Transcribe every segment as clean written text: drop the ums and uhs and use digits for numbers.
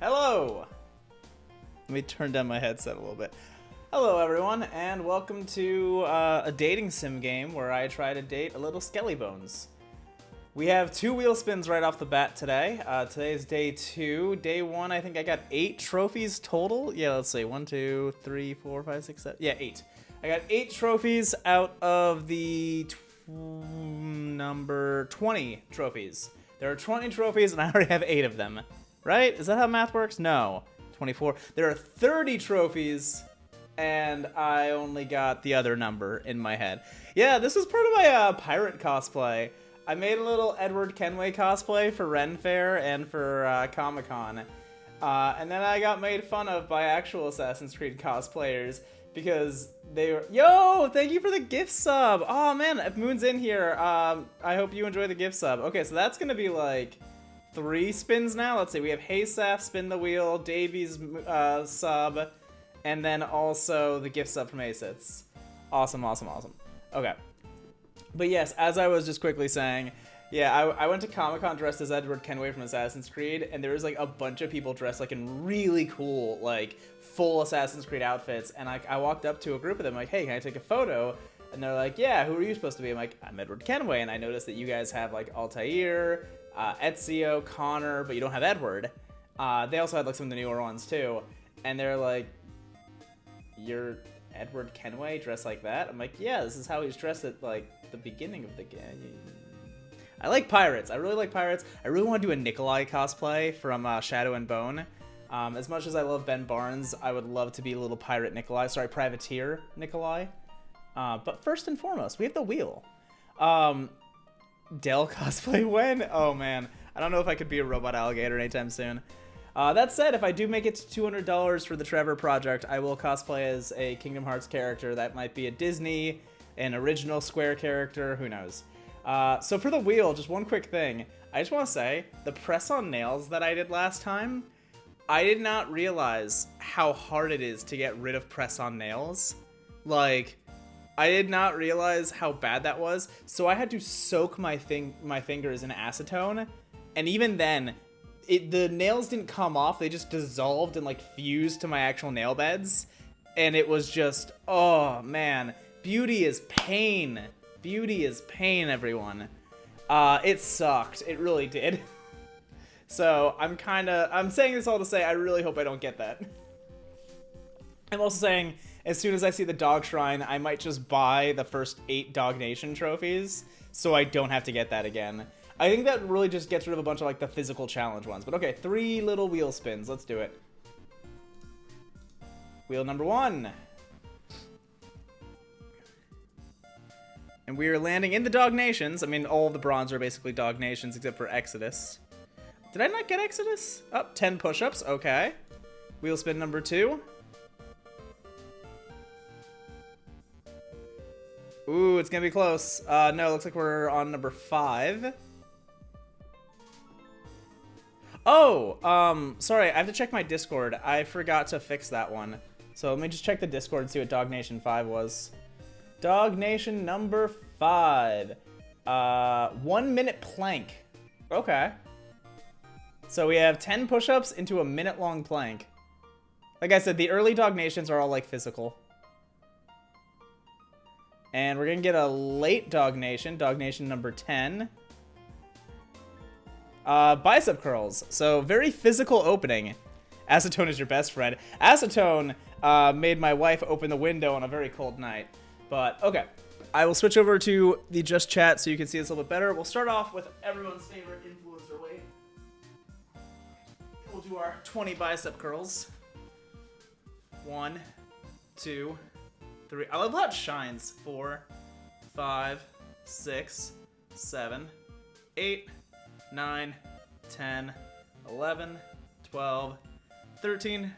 Hello! Let me turn down my headset a little bit. Hello everyone, and welcome to a dating sim game where I try to date a little Skelly Bones. We have 2 wheel spins right off the bat today. Today is day 2. Day 1, I think I got 8 trophies total. Yeah, let's see. 1, 2, 3, 4, 5, 6, 7. Yeah, 8. I got 8 trophies out of the number 20 trophies. There are 20 trophies and I already have 8 of them. Right? Is that how math works? No. 24. There are 30 trophies and I only got the other number in my head. Yeah, this was part of my pirate cosplay. I made a little Edward Kenway cosplay for Ren Fair and for Comic-Con. And then I got made fun of by actual Assassin's Creed cosplayers because they were, yo, thank you for the gift sub. Oh man, if Moon's in here, I hope you enjoy the gift sub. Okay, so that's gonna be like 3 spins now. Let's see, we have Haysaf, Spin the Wheel, Davies sub, and then also the gift sub from Acits. Awesome, awesome, awesome. Okay. But yes, as I was just quickly saying, yeah, I went to Comic-Con dressed as Edward Kenway from Assassin's Creed, and there was like a bunch of people dressed like in really cool, like full Assassin's Creed outfits, and I walked up to a group of them like, hey, can I take a photo? And they're like, yeah, who are you supposed to be? I'm like, I'm Edward Kenway, and I noticed that you guys have like Altair, Ezio, Connor, but you don't have Edward. They also had like some of the newer ones too, and they're like, you're Edward Kenway dressed like that? I'm like, yeah, this is how he's dressed at like the beginning of the game. I like pirates. I really like pirates. I really want to do a Nikolai cosplay from Shadow and Bone. As much as I love Ben Barnes, I would love to be a little pirate Nikolai. Sorry, privateer Nikolai. But first and foremost, we have the wheel. Dell cosplay when? Oh man, I don't know if I could be a robot alligator anytime soon. That said, if I do make it to $200 for the Trevor project, I will cosplay as a Kingdom Hearts character. That might be a Disney, an original Square character, who knows. So for the wheel, just one quick thing. I just want to say, the press-on nails that I did last time, I did not realize how hard it is to get rid of press-on nails. Like, I did not realize how bad that was, so I had to soak my fingers in acetone, and even then, the nails didn't come off, they just dissolved and like fused to my actual nail beds, and it was just, oh man, beauty is pain. Beauty is pain, everyone. It sucked, it really did. So I'm saying this all to say I really hope I don't get that. I'm also saying, as soon as I see the dog shrine, I might just buy the first 8 Dog Nation trophies, so I don't have to get that again. I think that really just gets rid of a bunch of like the physical challenge ones. But okay, 3 little wheel spins. Let's do it. Wheel number 1. And we are landing in the Dog Nations. I mean, all of the bronze are basically Dog Nations except for Exodus. Did I not get Exodus? Oh, 10 push-ups. Okay. Wheel spin number 2. Ooh, it's gonna be close. No, looks like we're on number 5. Oh, sorry, I have to check my Discord. I forgot to fix that one. So let me just check the Discord and see what Dog Nation 5 was. Dog Nation number 5. 1 minute plank. Okay. So we have 10 push-ups into a minute-long plank. Like I said, the early Dog Nations are all like physical. And we're gonna get a late Dog Nation number 10. Bicep curls. So very physical opening. Acetone is your best friend. Acetone made my wife open the window on a very cold night. But okay, I will switch over to the Just Chat so you can see this a little bit better. We'll start off with everyone's favorite influencer weight. We'll do our 20 bicep curls. 1, 2, 3. I love how it shines. 4, 5, 6, 7, 8, 9, 10, 11, 12, 13,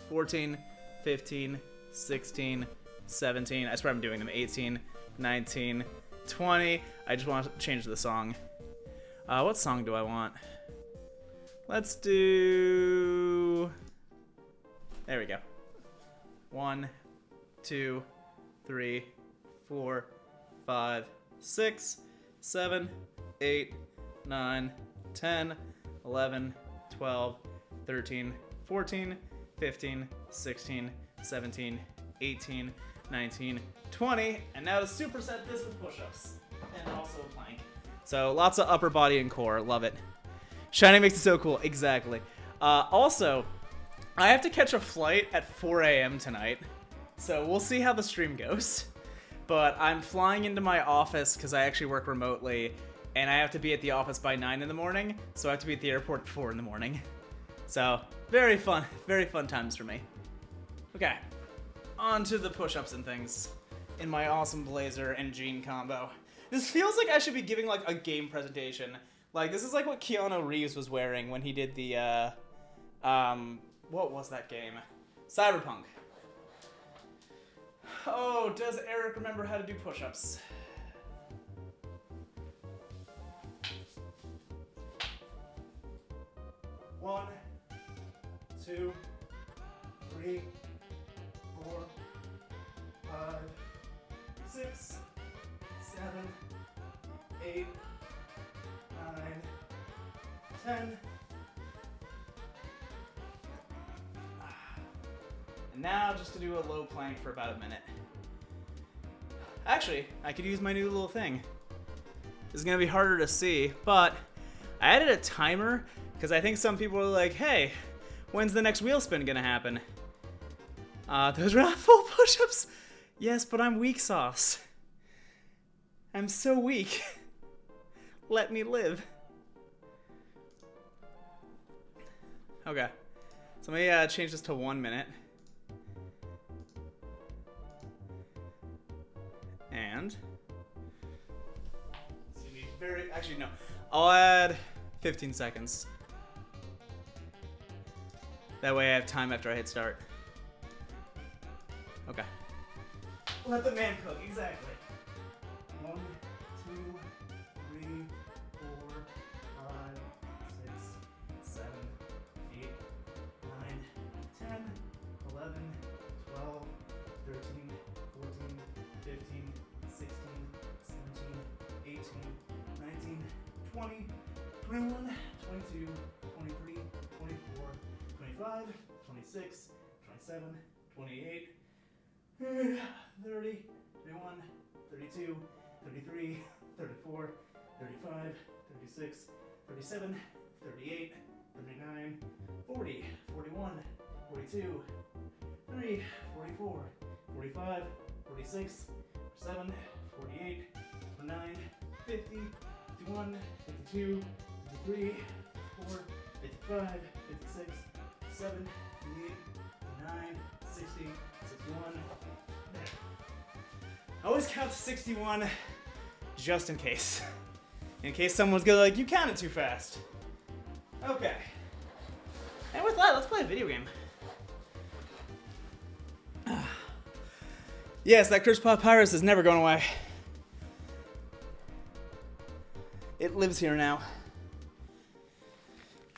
14, 15, 16, 17. I swear I'm doing them. 18, 19, 20. I just want to change the song. What song do I want? Let's do... There we go. 1, 2, 3, 4, 5, 6, 7, 8, 9, 10, 11, 12, 13, 14, 15, 16, 17, 18, 19, 20, and now to superset this with push-ups, and also a plank. So lots of upper body and core, love it. Shiny makes it so cool, exactly. Also, I have to catch a flight at 4 a.m. tonight, so we'll see how the stream goes. But I'm flying into my office because I actually work remotely, and I have to be at the office by 9 in the morning, so I have to be at the airport at 4 in the morning. So, very fun times for me. Okay, on to the push-ups and things in my awesome blazer and jean combo. This feels like I should be giving like a game presentation. Like, this is like what Keanu Reeves was wearing when he did the, what was that game? Cyberpunk. Oh, does Eric remember how to do push-ups? One, 2, 3, 4, 5, 6, 7, 8, 9, 10. And now just to do a low plank for about a minute. Actually, I could use my new little thing. This is gonna be harder to see, but I added a timer because I think some people are like, hey, when's the next wheel spin gonna happen? Those are not full push-ups. Yes, but I'm weak sauce. I'm so weak. Let me live. Okay, so let me change this to 1 minute. And it's gonna be very, actually no, I'll add 15 seconds. That way I have time after I hit start. Okay. Let the man cook, exactly. 1, 2, 3, 4, 5, 6, 7, 8, 9, 10, 11, 12, 13, 14, 15, 16, 17, 18, 19, 20, 21, 22, 23, 24, 25, 26, 27, 28, 30, 31, 32, 33, 34, 35, 36, 37, 38, 39, 40, 41, 42, 43, 44, 45, 46, 47, 48, 49, 50, 51, 52, 53, 54, 55, 56, 57, 58, 59, 60, 61. There. I always count to 61 just in case. In case someone's gonna like, you counted too fast. Okay. And with that, let's play a video game. Yes, that cursed papyrus is never going away. It lives here now.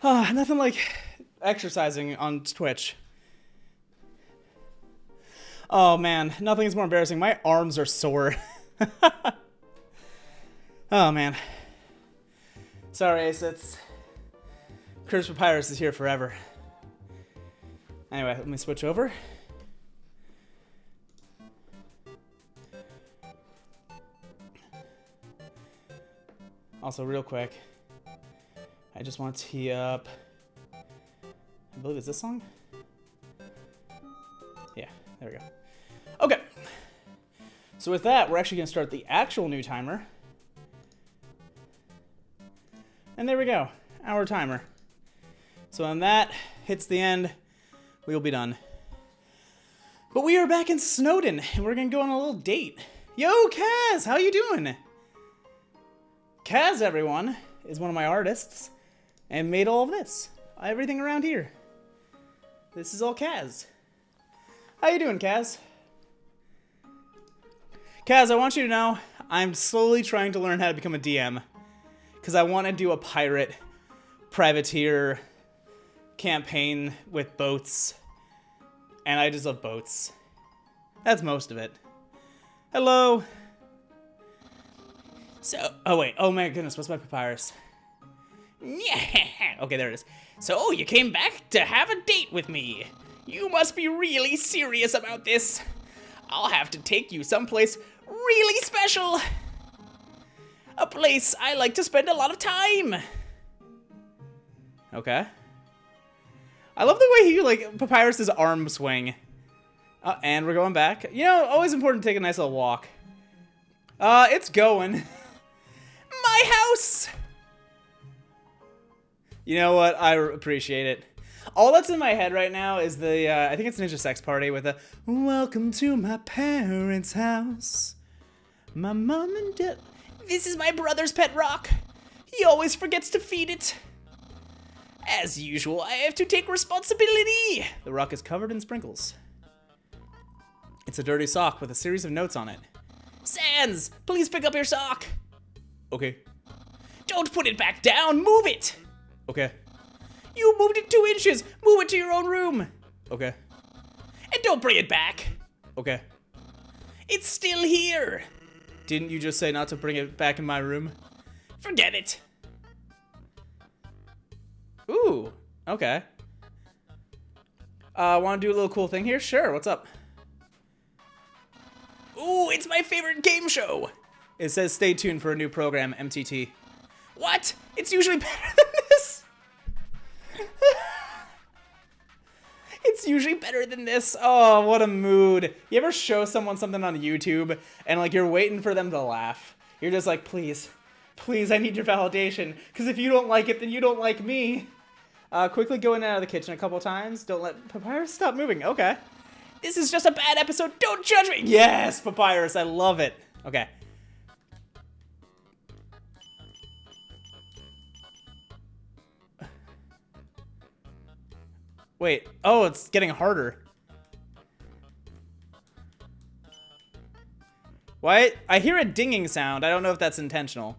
Nothing like exercising on Twitch. Oh man, nothing is more embarrassing. My arms are sore. Oh man. Sorry, Ace, it's... Cursed Papyrus is here forever. Anyway, let me switch over. Also, real quick, I just want to tee up, I believe it's this song? Yeah, there we go. Okay. So with that, we're actually going to start the actual new timer. And there we go, our timer. So when that hits the end, we'll be done. But we are back in Snowden, and we're going to go on a little date. Yo, Kaz, how you doing? Kaz, everyone, is one of my artists and made all of this. Everything around here. This is all Kaz. How you doing, Kaz? Kaz, I want you to know I'm slowly trying to learn how to become a DM because I want to do a pirate, privateer campaign with boats. And I just love boats. That's most of it. Hello. So, oh wait, oh my goodness, what's my papyrus? Yeah, okay, there it is. So, you came back to have a date with me. You must be really serious about this. I'll have to take you someplace really special. A place I like to spend a lot of time. Okay. I love the way he, like, Papyrus's arm swing. And we're going back. You know, always important to take a nice little walk. It's going. My house! You know what? I appreciate it. All that's in my head right now is the, I think it's Ninja Sex Party with the, welcome to my parents' house. My mom and dad. This is my brother's pet rock. He always forgets to feed it. As usual, I have to take responsibility. The rock is covered in sprinkles. It's a dirty sock with a series of notes on it. Sans, please pick up your sock. Okay. Don't put it back down, move it. Okay. You moved it 2 inches, move it to your own room. Okay. And don't bring it back. Okay. It's still here. Didn't you just say not to bring it back in my room? Forget it. Ooh, okay. Want to do a little cool thing here? Sure, what's up? Ooh, it's my favorite game show. It says stay tuned for a new program, MTT. What? It's usually better than this. It's usually better than this. Oh, what a mood. You ever show someone something on YouTube and like you're waiting for them to laugh? You're just like, please, please, I need your validation. Because if you don't like it, then you don't like me. Quickly go in and out of the kitchen a couple times. Don't let Papyrus stop moving. Okay. This is just a bad episode. Don't judge me. Yes, Papyrus, I love it. Okay. Wait. Oh, it's getting harder. What? I hear a dinging sound. I don't know if that's intentional.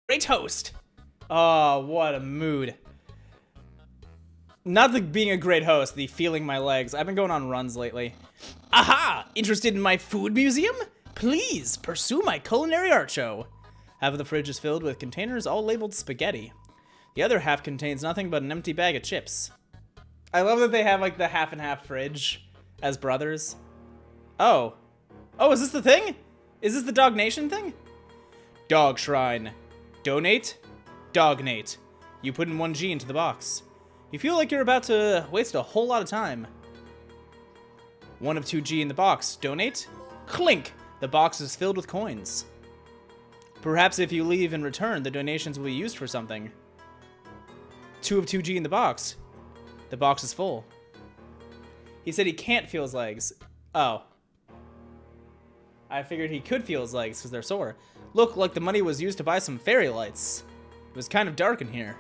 Great host. Oh, what a mood. Not the being a great host, the feeling my legs. I've been going on runs lately. Aha! Interested in my food museum? Please pursue my culinary art show. Half of the fridge is filled with containers all labeled spaghetti. The other half contains nothing but an empty bag of chips. I love that they have like the half and half fridge as brothers. Oh. Oh, is this the thing? Is this the Dog Nation thing? Dog Shrine. Donate? Dognate. You put in 1G into the box. You feel like you're about to waste a whole lot of time. 1 of 2G in the box. Donate? Clink! The box is filled with coins. Perhaps if you leave in return, the donations will be used for something. 2 of 2G in the box. The box is full. He said he can't feel his legs. Oh. I figured he could feel his legs because they're sore. Look, like the money was used to buy some fairy lights. It was kind of dark in here.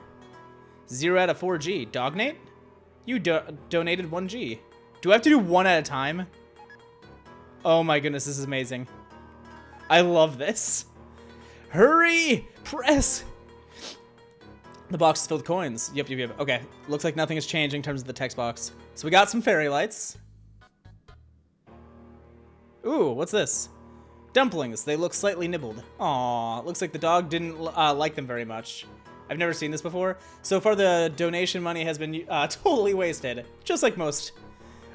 0 out of 4G. Dognate? You donated 1G. Do I have to do 1 at a time? Oh my goodness, this is amazing. I love this. Hurry! Press! The box is filled with coins. Yep. Okay. Looks like nothing has changed in terms of the text box. So we got some fairy lights. Ooh, what's this? Dumplings. They look slightly nibbled. Aww. Looks like the dog didn't like them very much. I've never seen this before. So far, the donation money has been totally wasted. Just like most.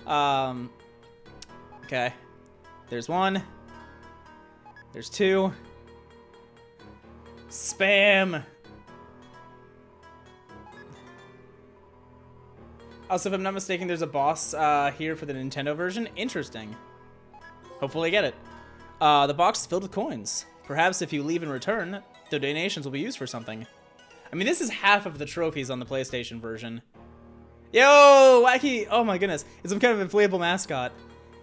Okay. There's 1. There's 2. Spam. Also, if I'm not mistaken, there's a boss here for the Nintendo version. Interesting. Hopefully I get it. The box is filled with coins. Perhaps if you leave in return, the donations will be used for something. I mean, this is half of the trophies on the PlayStation version. Yo, wacky! Oh my goodness. It's some kind of inflatable mascot.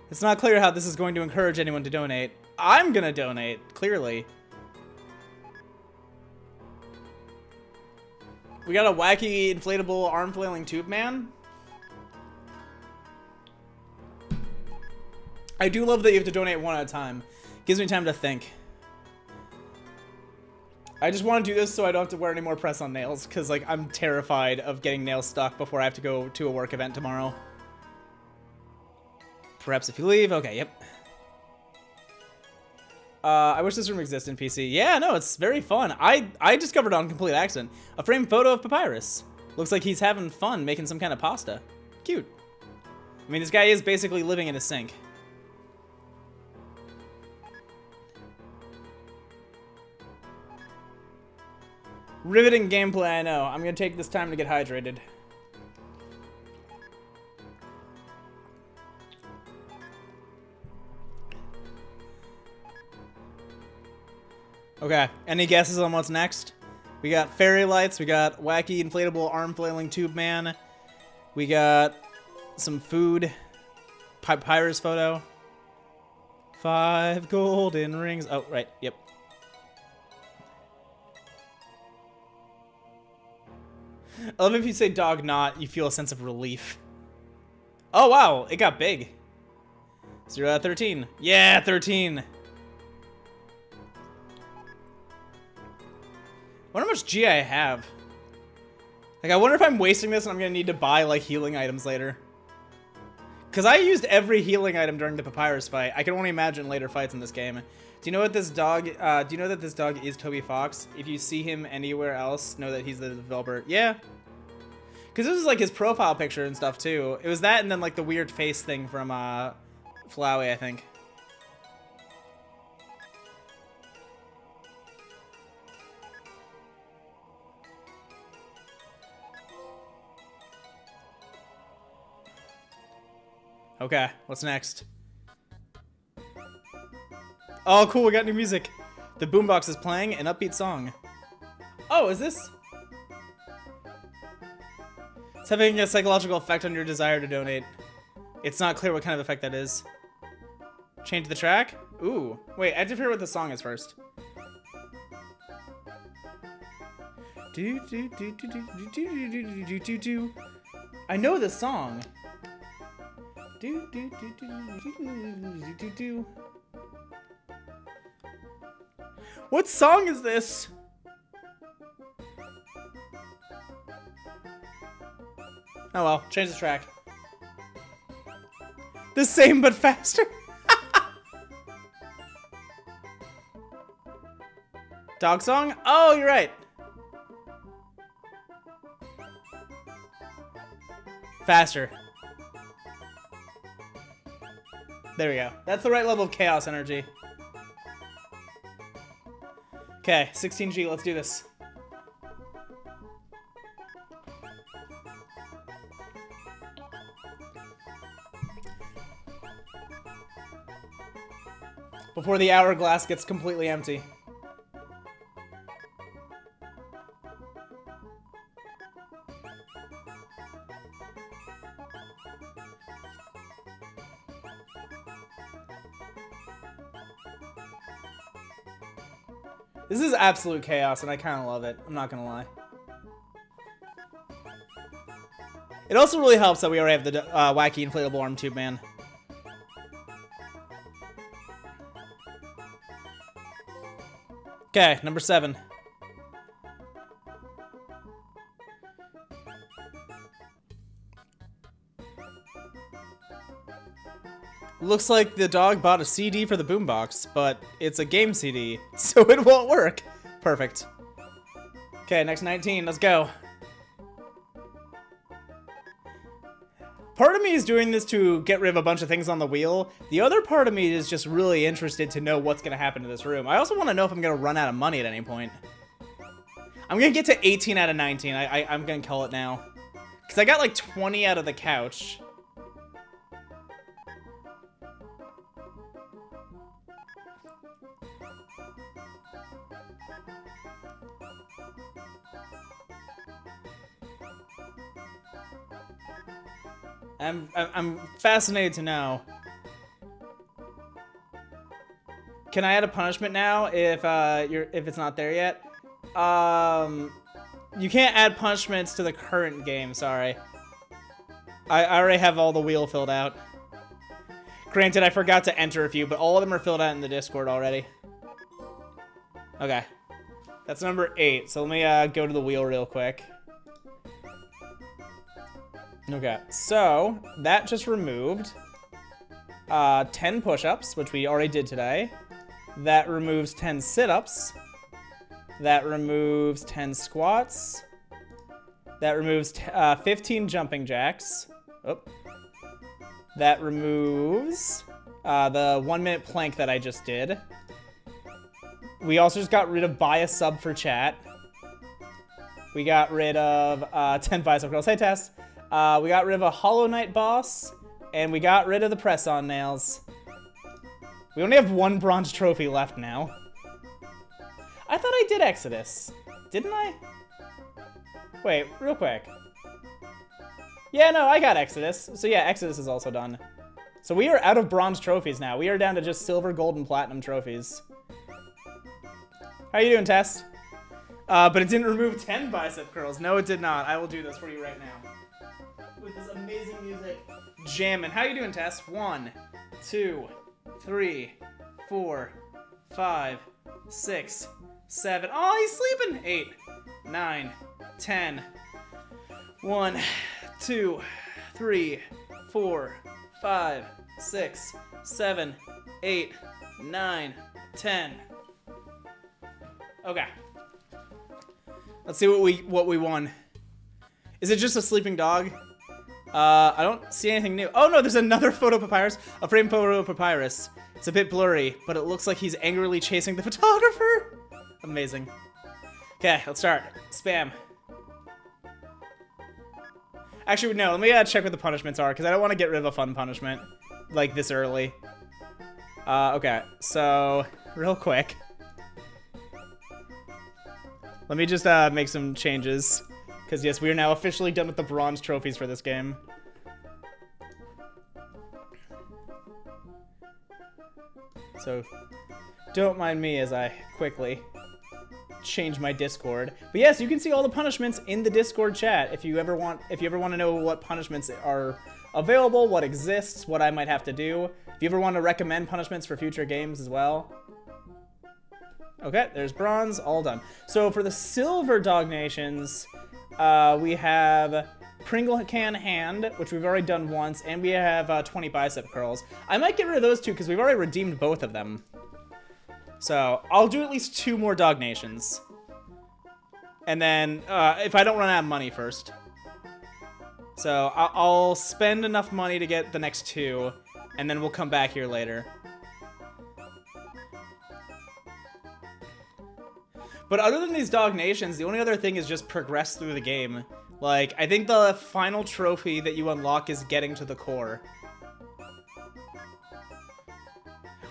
It's not clear how this is going to encourage anyone to donate. I'm gonna donate, clearly. We got a wacky inflatable arm flailing tube man. I do love that you have to donate 1 at a time. Gives me time to think. I just want to do this so I don't have to wear any more press on nails, because like I'm terrified of getting nails stuck before I have to go to a work event tomorrow. Perhaps if you leave. Okay, yep. I wish this room existed in PC. Yeah, no, it's very fun. I discovered it on complete accident. A framed photo of Papyrus. Looks like he's having fun making some kind of pasta. Cute. I mean, this guy is basically living in a sink. Riveting gameplay, I know. I'm gonna take this time to get hydrated. Okay, any guesses on what's next? We got fairy lights, we got wacky inflatable arm flailing tube man, we got some food, Papyrus photo, 5 golden rings. Oh, right, yep. I love if you say dog not, you feel a sense of relief. Oh wow, it got big. 0 out of 13. Yeah, 13. I wonder how much G I have. Like, I wonder if I'm wasting this and I'm gonna need to buy, like, healing items later. Because I used every healing item during the Papyrus fight. I can only imagine later fights in this game. Do you know what this dog, do you know that this dog is Toby Fox? If you see him anywhere else, know that he's the developer. Yeah. Because this is, like, his profile picture and stuff, too. It was that and then, like, the weird face thing from, Flowey, I think. Okay, what's next? Oh, cool, we got new music. The boombox is playing an upbeat song. Oh, is this? It's having a psychological effect on your desire to donate. It's not clear what kind of effect that is. Change the track? Ooh. Wait, I have to figure out what the song is first. I know this song. What song is this? Oh well, change the track. The same but faster. Dog song? Oh, you're right. Faster. There we go. That's the right level of chaos energy. Okay, 16G, let's do this. Before the hourglass gets completely empty. This is absolute chaos, and I kind of love it. I'm not gonna lie. It also really helps that we already have the wacky inflatable arm tube man. Okay, number 7. Looks like the dog bought a CD for the boombox, but it's a game CD, so it won't work. Perfect. Okay, next 19, let's go. Part of me is doing this to get rid of a bunch of things on the wheel. The other part of me is just really interested to know what's going to happen to this room. I also want to know if I'm going to run out of money at any point. I'm going to get to 18 out of 19. I'm going to call it now. Because I got like 20 out of the couch. I'm fascinated to know. Can I add a punishment now if it's not there yet? You can't add punishments to the current game. Sorry. I already have all the wheel filled out. Granted, I forgot to enter a few, but all of them are filled out in the Discord already. Okay, that's number 8. So let me go to the wheel real quick. Okay, so that just removed 10 push-ups, which we already did today. That removes 10 sit-ups. That removes 10 squats. That removes 15 jumping jacks. Oh. That removes the 1-minute plank that I just did. We also just got rid of buy a sub for chat. We got rid of 10 bicep curls. Hey, Tess. We got rid of a Hollow Knight boss, and we got rid of the press-on nails. We only have 1 bronze trophy left now. I thought I did Exodus. Didn't I? Wait, real quick. Yeah, no, I got Exodus. So yeah, Exodus is also done. So we are out of bronze trophies now. We are down to just silver, gold, and platinum trophies. How you doing, Tess? But it didn't remove 10 bicep curls. No, it did not. I will do this for you right now. With this amazing music jamming. How you doing, Tess? 1, 2, 3, 4, 5, 6, 7. Oh, he's sleeping. 8, 9, 10. 1, 2, 3, 4, 5, 6, 7, 8, 9, 10. Okay. Let's see what we won. Is it just a sleeping dog? I don't see anything new. Oh no, there's another photo papyrus. A frame photo papyrus. It's a bit blurry, but it looks like he's angrily chasing the photographer. Amazing. Okay, let's start. Spam. Actually, no, let me check what the punishments are, because I don't want to get rid of a fun punishment, like, this early. Okay, so, real quick. Let me just make some changes. Because yes, we are now officially done with the bronze trophies for this game. So, don't mind me as I quickly change my Discord. But yes, you can see all the punishments in the Discord chat if you ever want to know what punishments are available, what exists, what I might have to do. If you ever want to recommend punishments for future games as well. Okay, there's bronze, all done. So for the silver dog nations, we have Pringle Can Hand, which we've already done once, and we have 20 bicep curls. I might get rid of those two because we've already redeemed both of them. So I'll do at least 2 more Dog Nations. And then if I don't run out of money first. So I'll spend enough money to get the next 2, and then we'll come back here later. But other than these Dog Nations, the only other thing is just progress through the game. Like, I think the final trophy that you unlock is getting to the core.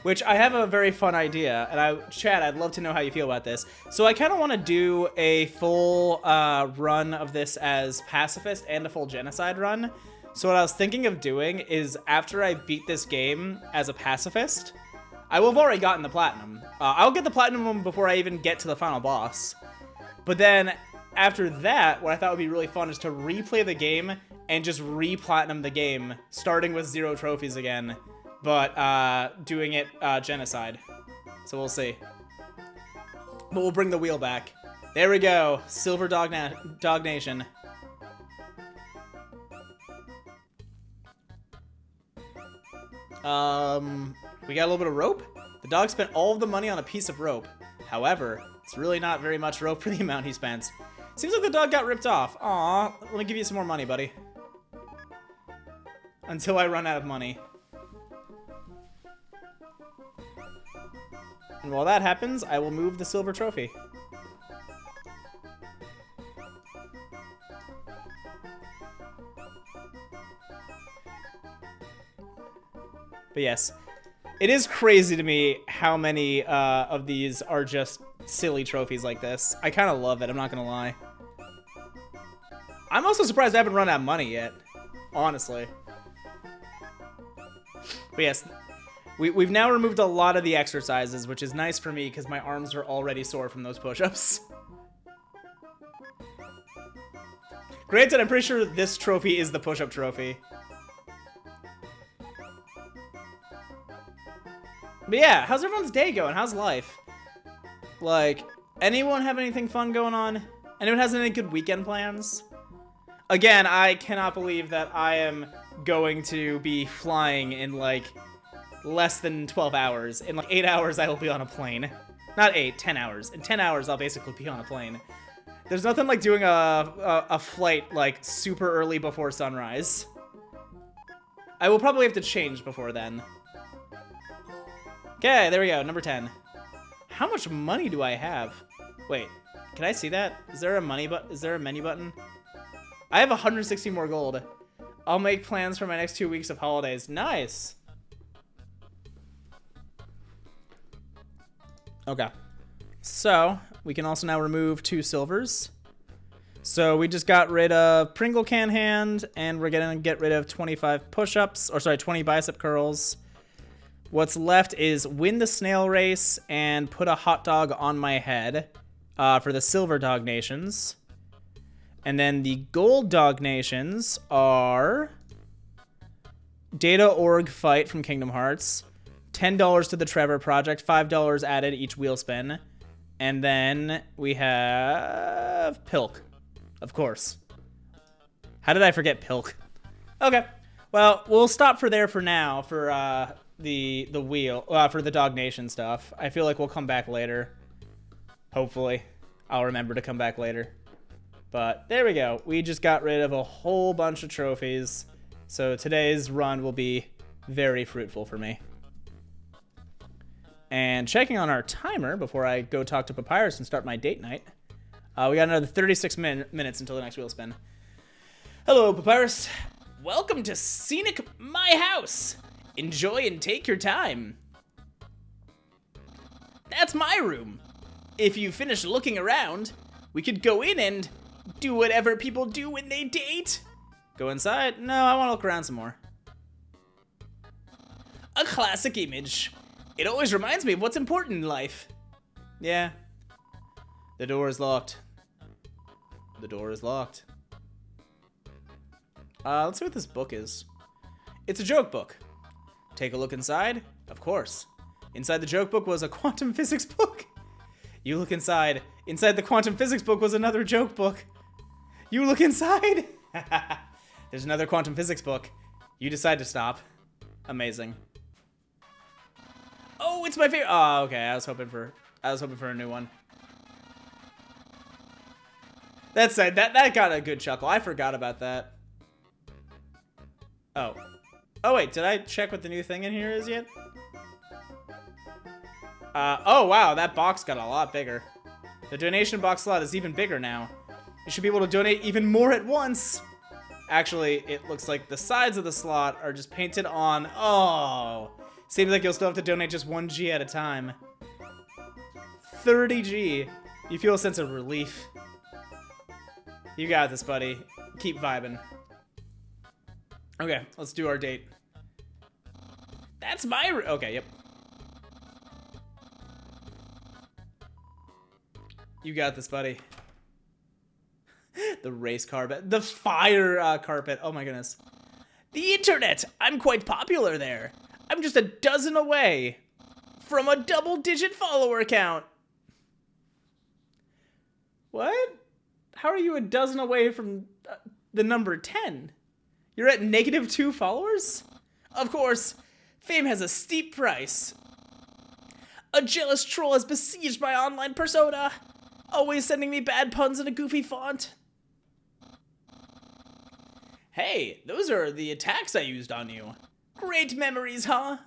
Which, I have a very fun idea, and Chad, I'd love to know how you feel about this. So I kind of want to do a full run of this as pacifist and a full genocide run. So what I was thinking of doing is, after I beat this game as a pacifist, I will have already gotten the platinum. I'll get the platinum before I even get to the final boss. But then, after that, what I thought would be really fun is to replay the game and just re-platinum the game, starting with 0 trophies again, but doing it genocide. So we'll see. But we'll bring the wheel back. There we go. Silver Dog Nation. We got a little bit of rope. The dog spent all of the money on a piece of rope. However, it's really not very much rope for the amount he spent. Seems like the dog got ripped off. Aw, let me give you some more money, buddy. Until I run out of money. And while that happens, I will move the silver trophy. But yes, it is crazy to me how many of these are just silly trophies like this. I kind of love it, I'm not gonna lie. I'm also surprised I haven't run out of money yet, honestly. But yes, we've now removed a lot of the exercises, which is nice for me because my arms are already sore from those push-ups. Granted, I'm pretty sure this trophy is the push-up trophy. But yeah, how's everyone's day going? How's life? Like, anyone have anything fun going on? Anyone has any good weekend plans? Again, I cannot believe that I am going to be flying in, like, less than 12 hours. In, like, 8 hours, I will be on a plane. Not 8, 10 hours. In 10 hours, I'll basically be on a plane. There's nothing like doing a flight, like, super early before sunrise. I will probably have to change before then. Okay, there we go, number 10. How much money do I have? Wait, can I see that? Is there a menu button? I have 160 more gold. I'll make plans for my next 2 weeks of holidays. Nice. Okay. So, we can also now remove 2 silvers. So we just got rid of Pringle Can Hand, and we're gonna get rid of 25 push-ups, or sorry, 20 bicep curls. What's left is win the snail race and put a hot dog on my head for the silver Dog Nations. And then the gold Dog Nations are Data Org Fight from Kingdom Hearts, $10 to the Trevor Project, $5 added each wheel spin. And then we have Pilk, of course. How did I forget Pilk? Okay, well, we'll stop for there for now for the wheel, for the Dog Nation stuff. I feel like we'll come back later. Hopefully. I'll remember to come back later. But there we go. We just got rid of a whole bunch of trophies. So today's run will be very fruitful for me. And checking on our timer before I go talk to Papyrus and start my date night. We got another 36 minutes until the next wheel spin. Hello, Papyrus. Welcome to Scenic My House. Enjoy and take your time. That's my room. If you finish looking around, we could go in and do whatever people do when they date. Go inside? No, I want to look around some more. A classic image. It always reminds me of what's important in life. Yeah. The door is locked. The door is locked. Let's see what this book is. It's a joke book. Take a look inside? Of course. Inside the joke book was a quantum physics book. You look inside. Inside the quantum physics book was another joke book. You look inside. There's another quantum physics book. You decide to stop. Amazing. Oh, it's my favorite. Oh, okay. I was hoping for a new one. That got a good chuckle. I forgot about that. Oh. Oh wait, did I check what the new thing in here is yet? Oh wow, that box got a lot bigger. The donation box slot is even bigger now. You should be able to donate even more at once. Actually, it looks like the sides of the slot are just painted on. Oh, seems like you'll still have to donate just 1G at a time. 30G. You feel a sense of relief. You got this, buddy. Keep vibing. Okay, let's do our date. That's my... Okay, yep. You got this, buddy. The race carpet. The fire carpet. Oh my goodness. The internet! I'm quite popular there. I'm just a dozen away from a double-digit follower count. What? How are you a dozen away from the number 10? You're at -2 followers? Of course, fame has a steep price. A jealous troll has besieged my online persona, always sending me bad puns in a goofy font. Hey, those are the attacks I used on you. Great memories, huh?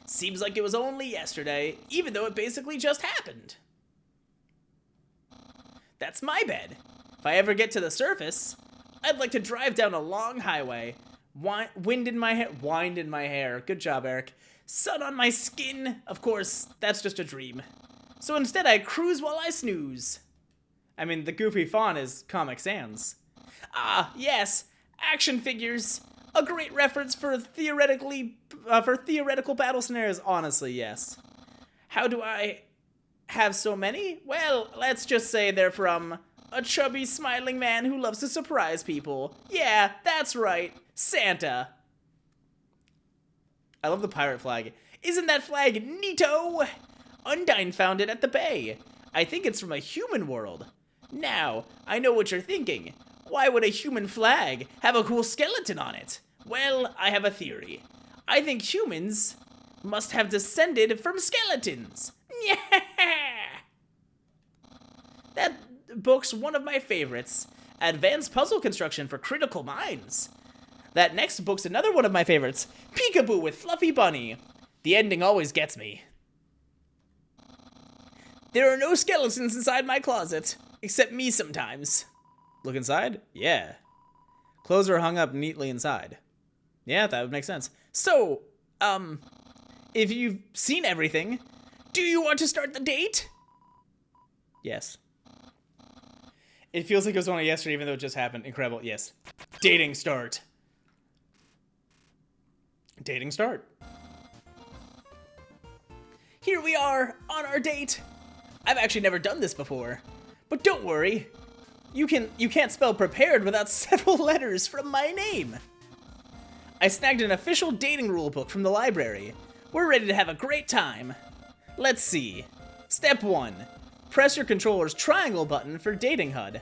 Seems like it was only yesterday, even though it basically just happened. That's my bed. If I ever get to the surface, I'd like to drive down a long highway. Wind in my hair. Good job, Eric. Sun on my skin. Of course, that's just a dream. So instead, I cruise while I snooze. I mean, the goofy font is Comic Sans. Ah, yes. Action figures. A great reference for theoretical battle scenarios. Honestly, yes. How do I have so many? Well, let's just say they're from a chubby, smiling man who loves to surprise people. Yeah, that's right. Santa. I love the pirate flag. Isn't that flag neato? Undyne found it at the bay. I think it's from a human world. Now, I know what you're thinking. Why would a human flag have a cool skeleton on it? Well, I have a theory. I think humans must have descended from skeletons. Yeah! That book's one of my favorites. Advanced puzzle construction for critical minds. That next book's another one of my favorites. Peekaboo with Fluffy Bunny. The ending always gets me. There are no skeletons inside my closet, except me sometimes. Look inside? Yeah. Clothes are hung up neatly inside. Yeah, that would make sense. So, if you've seen everything, do you want to start the date? Yes. It feels like it was only yesterday, even though it just happened. Incredible. Yes. Dating start. Dating start. Here we are on our date. I've actually never done this before, but don't worry. You can't spell prepared without several letters from my name. I snagged an official dating rule book from the library. We're ready to have a great time. Let's see. Step 1. Press your controller's triangle button for dating HUD.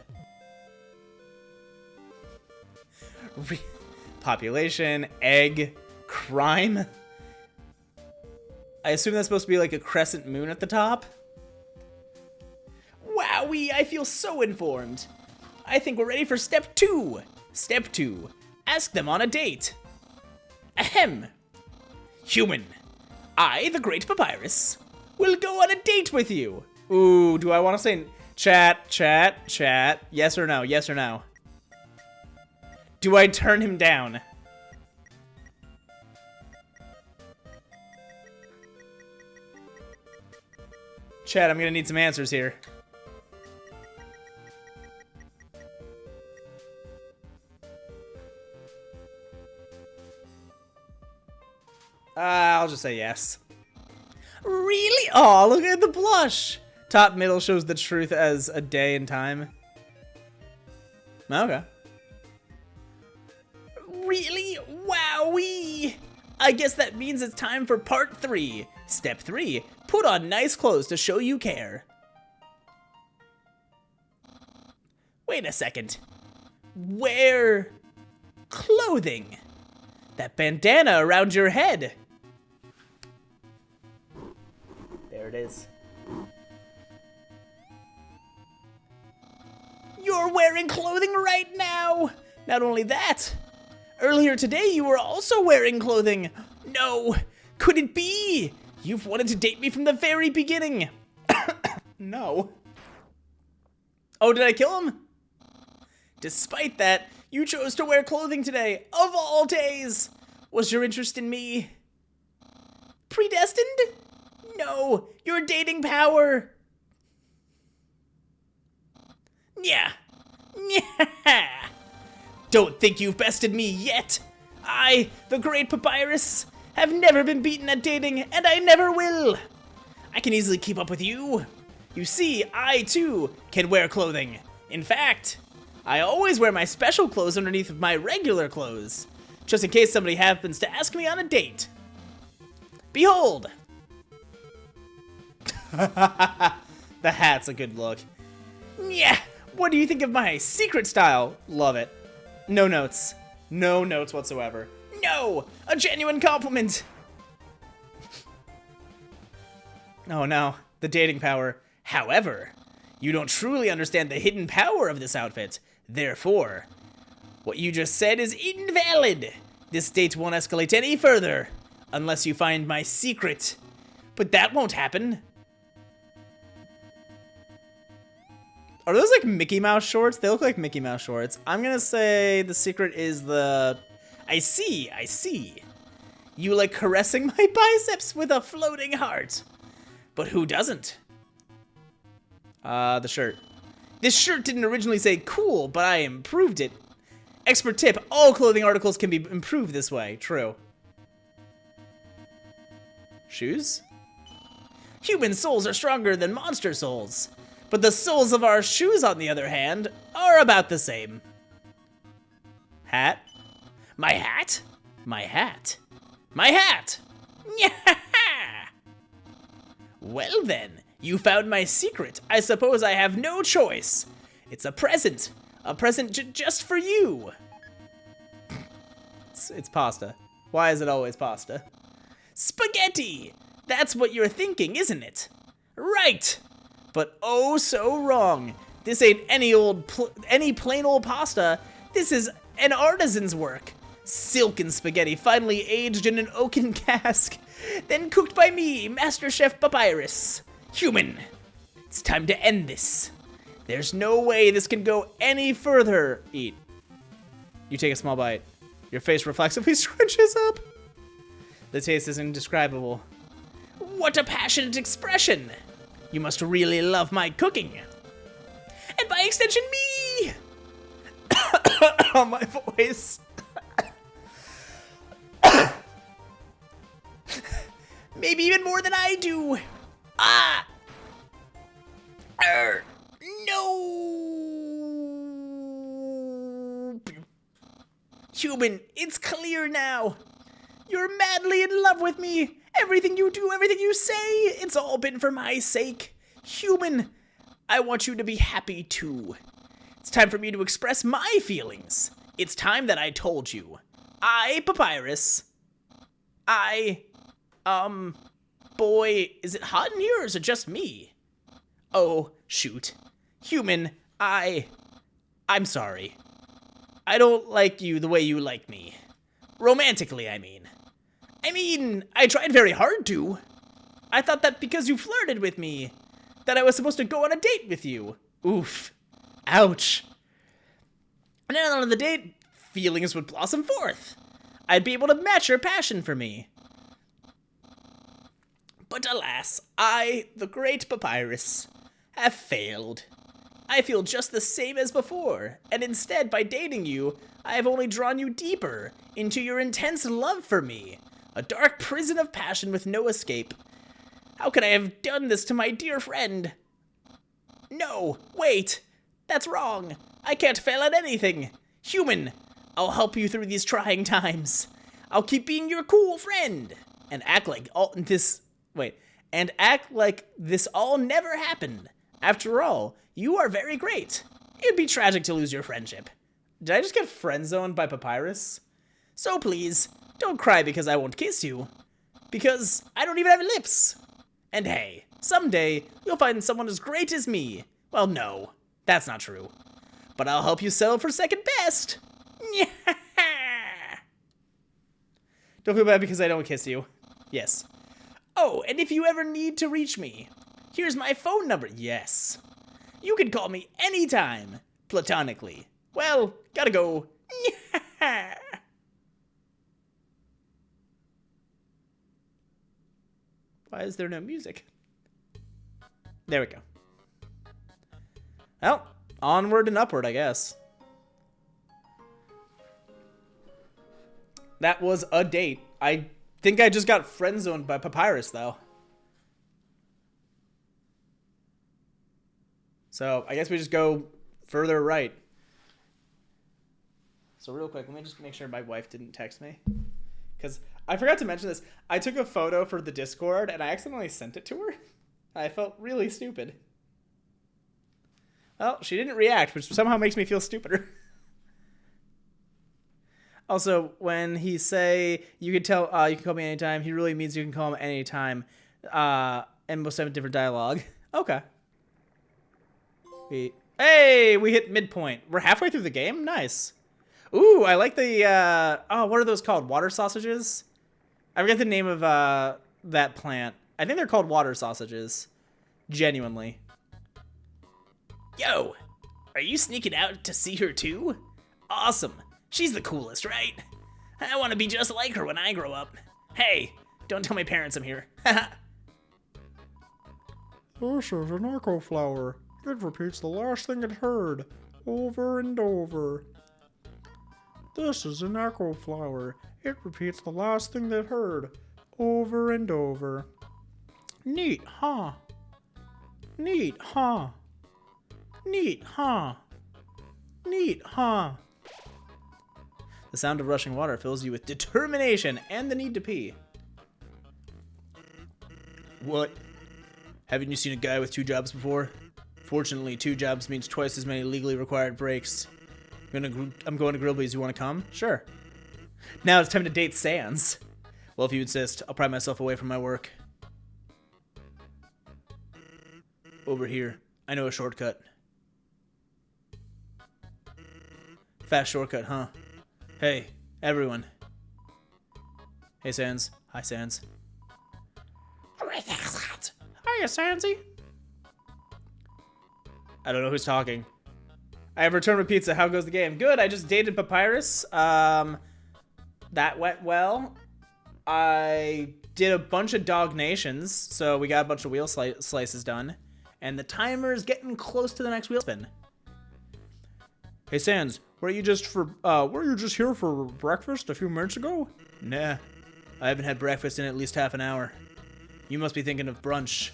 Population, egg, crime. I assume that's supposed to be like a crescent moon at the top. Wowee, I feel so informed. I think we're ready for step 2. Step 2. Ask them on a date. Ahem. Human. I, the Great Papyrus, will go on a date with you. Ooh, do I want to say chat? Yes or no? Yes or no? Do I turn him down? Chat, I'm gonna need some answers here. I'll just say yes. Really? Oh, look at the blush. Top middle shows the truth as a day and time. Okay. Really? Wowee! I guess that means it's time for part 3. Step 3. Put on nice clothes to show you care. Wait a second. Where clothing. That bandana around your head. There it is. You're wearing clothing right now. Not only that, earlier today you were also wearing clothing. No, could it be? You've wanted to date me from the very beginning. No. Oh, did I kill him? Despite that, you chose to wear clothing today, of all days. Was your interest in me predestined? No, your dating power. Yeah. Yeah. Don't think you've bested me yet. I, the great Papyrus, have never been beaten at dating, and I never will. I can easily keep up with you. You see, I too can wear clothing. In fact, I always wear my special clothes underneath of my regular clothes, just in case somebody happens to ask me on a date. Behold. The hat's a good look. Yeah, what do you think of my secret style? Love it. No notes. No notes whatsoever. No, a genuine compliment. Oh no, the dating power. However, you don't truly understand the hidden power of this outfit. Therefore, what you just said is invalid. This date won't escalate any further unless you find my secret. But that won't happen. Are those like Mickey Mouse shorts? They look like Mickey Mouse shorts. I'm gonna say the secret is the... I see. You like caressing my biceps with a floating heart. But who doesn't? The shirt. This shirt didn't originally say cool, but I improved it. Expert tip, all clothing articles can be improved this way. True. Shoes? Human souls are stronger than monster souls. But the souls of our shoes, on the other hand, are about the same. Hat? My hat? My hat? My hat! Well then, you found my secret. I suppose I have no choice. It's a present. A present just for you. It's pasta. Why is it always pasta? Spaghetti! That's what you're thinking, isn't it? Right! But oh so wrong. This ain't any plain old pasta. This is an artisan's work. Silken spaghetti finely aged in an oaken cask, then cooked by me, Master Chef Papyrus. Human, it's time to end this. There's no way this can go any further. Eat. You take a small bite. Your face reflexively scrunches up. The taste is indescribable. What a passionate expression. You must really love my cooking. And by extension, me! Oh, my voice. Maybe even more than I do. Ah! No! Human, it's clear now. You're madly in love with me. Everything you do, everything you say, it's all been for my sake. Human, I want you to be happy too. It's time for me to express my feelings. It's time that I told you. I, Papyrus, boy, is it hot in here or is it just me? Oh, shoot. Human, I'm sorry. I don't like you the way you like me. Romantically, I mean, I tried very hard to. I thought that because you flirted with me, that I was supposed to go on a date with you. Oof. Ouch. And then on the date, feelings would blossom forth. I'd be able to match your passion for me. But alas, I, the great Papyrus, have failed. I feel just the same as before, and instead, by dating you, I have only drawn you deeper into your intense love for me, a dark prison of passion with no escape. How could I have done this to my dear friend? No, wait, that's wrong. I can't fail at anything. Human, I'll help you through these trying times. I'll keep being your cool friend, and act like this all never happened. After all, you are very great. It'd be tragic to lose your friendship. Did I just get friend-zoned by Papyrus? So please, don't cry because I won't kiss you. Because I don't even have lips. And hey, someday you'll find someone as great as me. Well, no, that's not true. But I'll help you settle for second best. Don't feel bad because I don't kiss you. Yes. Oh, and if you ever need to reach me, here's my phone number. Yes. You can call me anytime, platonically. Well, gotta go. Why is there no music? There we go. Well, onward and upward, I guess. That was a date. I think I just got friend-zoned by Papyrus, though. So, I guess we just go further right. So real quick, let me just make sure my wife didn't text me. Because I forgot to mention this. I took a photo for the Discord, and I accidentally sent it to her. I felt really stupid. Well, she didn't react, which somehow makes me feel stupider. Also, when he say, you can tell, you can call me anytime, he really means you can call him anytime. And most have a different dialogue. Okay. Hey, we hit midpoint. We're halfway through the game? Nice. Ooh, I like the, oh, what are those called? Water sausages? I forget the name of, that plant. I think they're called water sausages. Genuinely. Yo, are you sneaking out to see her too? Awesome. She's the coolest, right? I want to be just like her when I grow up. Hey, don't tell my parents I'm here. This is an echo flower. It repeats the last thing it heard, over and over. This is an echo flower. It repeats the last thing it heard, over and over. Neat, huh? Neat, huh? Neat, huh? Neat, huh? The sound of rushing water fills you with determination and the need to pee. What? Haven't you seen a guy with 2 jobs before? Fortunately, 2 jobs means twice as many legally required breaks. I'm going to Grillby's. You want to come? Sure. Now it's time to date Sans. Well, if you insist, I'll pry myself away from my work. Over here. I know a shortcut. Fast shortcut, huh? Hey, everyone. Hey, Sans. Hi, Sans. Hiya, Sansy. I don't know who's talking. I have returned with pizza. How goes the game? Good. I just dated Papyrus. That went well. I did a bunch of dog nations, so we got a bunch of wheel slices done. And the timer is getting close to the next wheel spin. Hey, Sans, were you just here for breakfast a few minutes ago? Nah, I haven't had breakfast in at least half an hour. You must be thinking of brunch.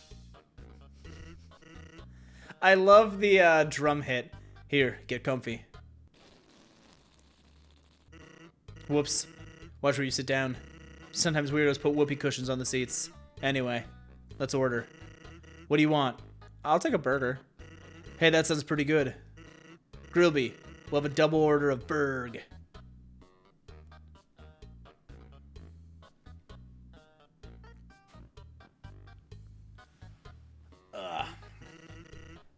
I love the drum hit. Here, get comfy. Whoops. Watch where you sit down. Sometimes weirdos put whoopee cushions on the seats. Anyway, let's order. What do you want? I'll take a burger. Hey, that sounds pretty good. Grillby, we'll have a double order of burg.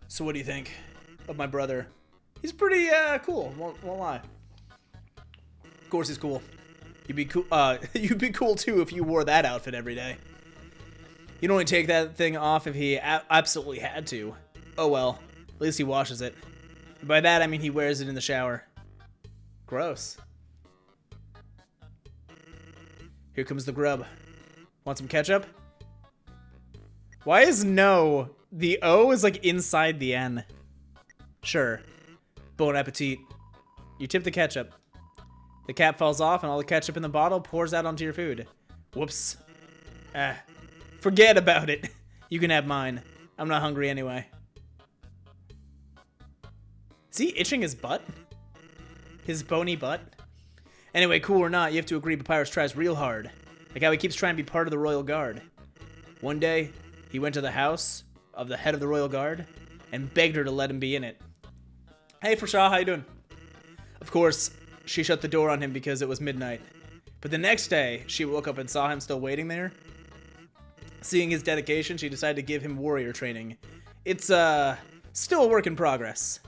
So what do you think of my brother? He's pretty cool, won't lie. Of course he's cool. You'd be cool. You'd be cool too if you wore that outfit every day. You'd only take that thing off if he absolutely had to. Oh well, at least he washes it. And by that I mean he wears it in the shower. Gross. Here comes the grub. Want some ketchup? Why is no? The O is like inside the N. Sure. Bon appetit. You tip the ketchup. The cap falls off and all the ketchup in the bottle pours out onto your food. Whoops. Forget about it. You can have mine. I'm not hungry anyway. Is he itching his butt? His bony butt? Anyway, cool or not, you have to agree Papyrus tries real hard. Like how he keeps trying to be part of the Royal Guard. One day, he went to the house of the head of the Royal Guard and begged her to let him be in it. Hey, Frashaw, how you doing? Of course, she shut the door on him because it was midnight. But the next day, she woke up and saw him still waiting there. Seeing his dedication, she decided to give him warrior training. It's, still a work in progress.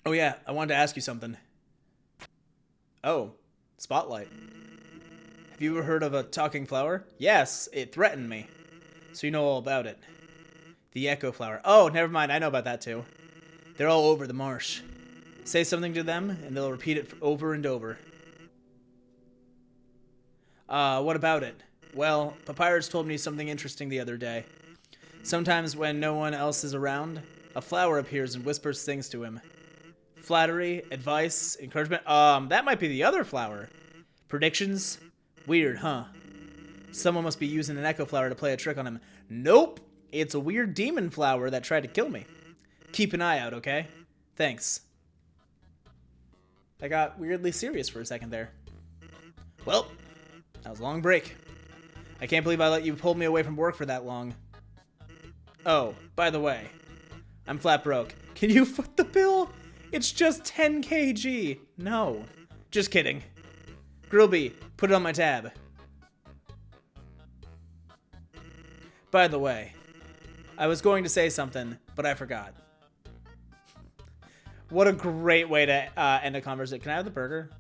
Oh yeah, I wanted to ask you something. Oh, spotlight. Have you ever heard of a talking flower? Yes, it threatened me. So you know all about it. The echo flower. Oh, never mind, I know about that too. They're all over the marsh. Say something to them, and they'll repeat it over and over. What about it? Well, Papyrus told me something interesting the other day. Sometimes when no one else is around, a flower appears and whispers things to him. Flattery, advice, encouragement. That might be the other flower. Predictions? Weird, huh? Someone must be using an echo flower to play a trick on him. Nope! It's a weird demon flower that tried to kill me. Keep an eye out, okay? Thanks. I got weirdly serious for a second there. Well, that was a long break. I can't believe I let you pull me away from work for that long. Oh, by the way, I'm flat broke. Can you foot the bill? It's just 10 kg. No, just kidding. Grillby, put it on my tab. By the way, I was going to say something, but I forgot. What a great way to end a conversation. Can I have the burger?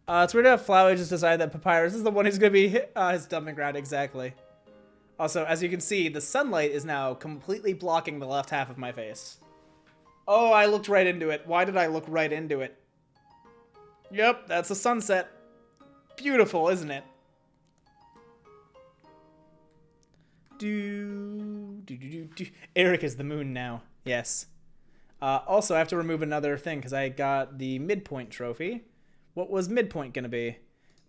It's weird to have Flowey just decide that Papyrus is the one who's going to be his dumping ground. Exactly. Also, as you can see, the sunlight is now completely blocking the left half of my face. Oh, I looked right into it. Why did I look right into it? Yep, that's a sunset. Beautiful, isn't it? Eric is the moon now. Yes. Also, I have to remove another thing because I got the midpoint trophy. What was midpoint going to be?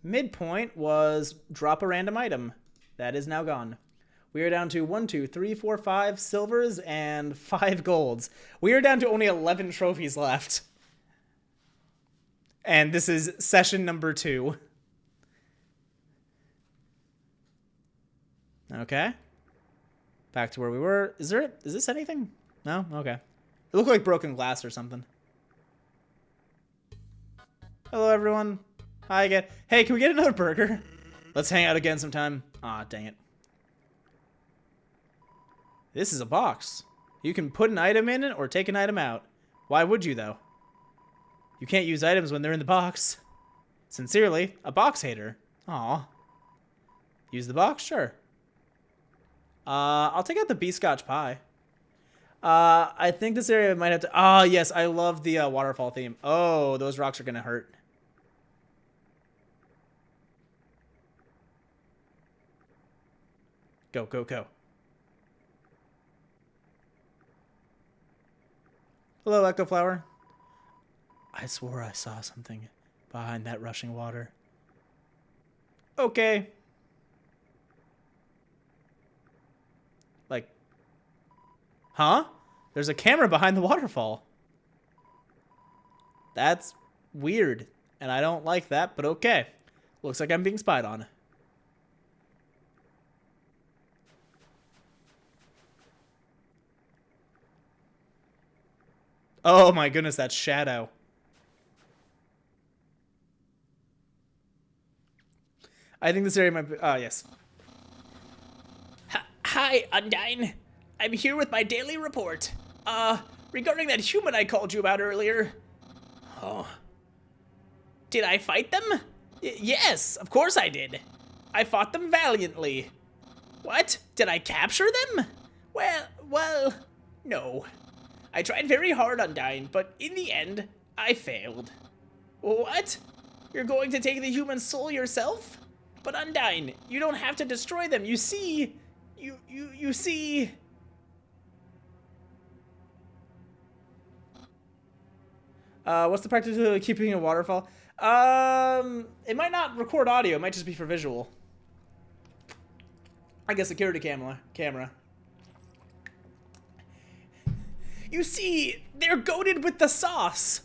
Midpoint was drop a random item. That is now gone. We are down to 1, 2, 3, 4, 5 silvers and 5 golds. We are down to only 11 trophies left. And this is session number 2. Okay. Back to where we were. Is this anything? No? Okay. It looked like broken glass or something. Hello, everyone. Hi again. Hey, can we get another burger? Let's hang out again sometime. Aw, dang it. This is a box. You can put an item in it or take an item out. Why would you, though? You can't use items when they're in the box. Sincerely, a box hater. Aw. Use the box? Sure. I'll take out the bee-scotch pie. I think this area might have to... Ah, yes, I love the waterfall theme. Oh, those rocks are going to hurt. Go, go, go. Hello, Echo Flower. I swore I saw something behind that rushing water. Okay. Like, huh? There's a camera behind the waterfall. That's weird, and I don't like that, but okay. Looks like I'm being spied on. Oh my goodness, that's Shadow. I think this area might be... Oh, yes. Hi, Undyne. I'm here with my daily report. Regarding that human I called you about earlier. Oh. Did I fight them? Yes, of course I did. I fought them valiantly. What? Did I capture them? Well, no. I tried very hard, Undyne, but in the end, I failed. What? You're going to take the human soul yourself? But Undyne, you don't have to destroy them. You see... You see... What's the practicality of keeping a waterfall? It might not record audio. It might just be for visual. I guess security camera. You see, they're goated with the sauce.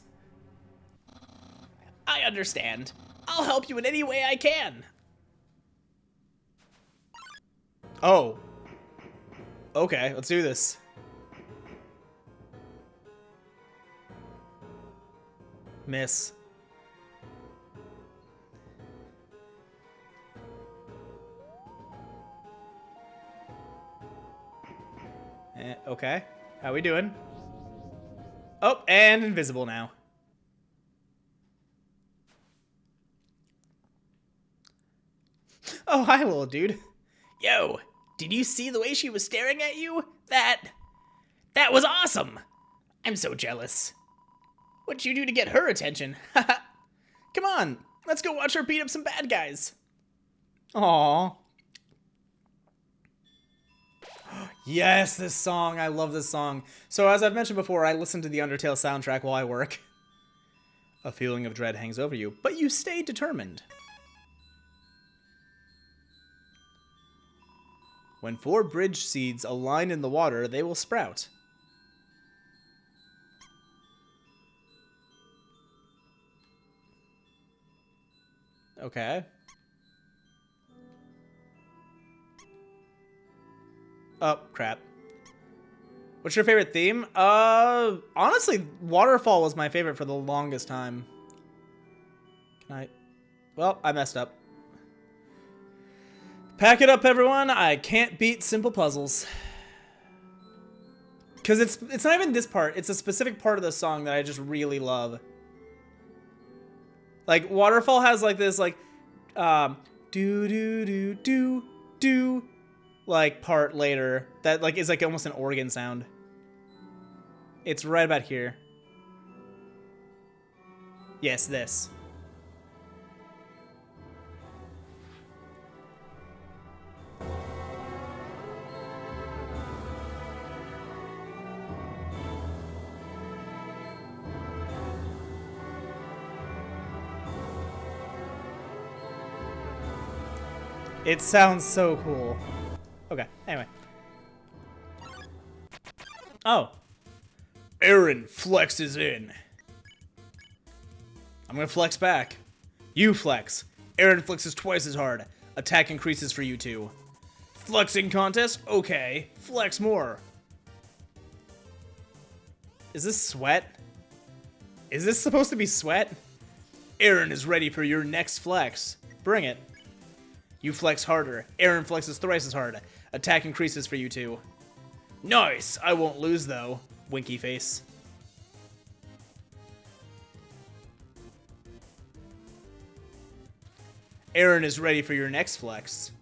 I understand. I'll help you in any way I can. Oh. Okay, let's do this. Miss. Okay. How we doing? Oh, and invisible now. Oh, hi, little dude. Yo, did you see the way she was staring at you? That was awesome. I'm so jealous. What'd you do to get her attention? Come on, let's go watch her beat up some bad guys. Aww. Yes, this song. I love this song. So as I've mentioned before, I listen to the Undertale soundtrack while I work. A feeling of dread hangs over you, but you stay determined. When 4 bridge seeds align in the water, they will sprout. Okay. Oh, crap. What's your favorite theme? Honestly, Waterfall was my favorite for the longest time. Can I? Well, I messed up. Pack it up, everyone. I can't beat simple puzzles. Because it's not even this part. It's a specific part of the song that I just really love. Like, Waterfall has, like, this, like, do-do-do-do-do, like, part later that, like, is, like, almost an organ sound. It's right about here. Yes, this. It sounds so cool. Okay, anyway. Oh. Aaron flexes in. I'm gonna flex back. You flex. Aaron flexes twice as hard. Attack increases for you two. Flexing contest? Okay. Flex more. Is this sweat? Is this supposed to be sweat? Aaron is ready for your next flex. Bring it. You flex harder. Aaron flexes thrice as hard. Attack increases for you two. Nice! I won't lose, though. Winky face. Aaron is ready for your next flex.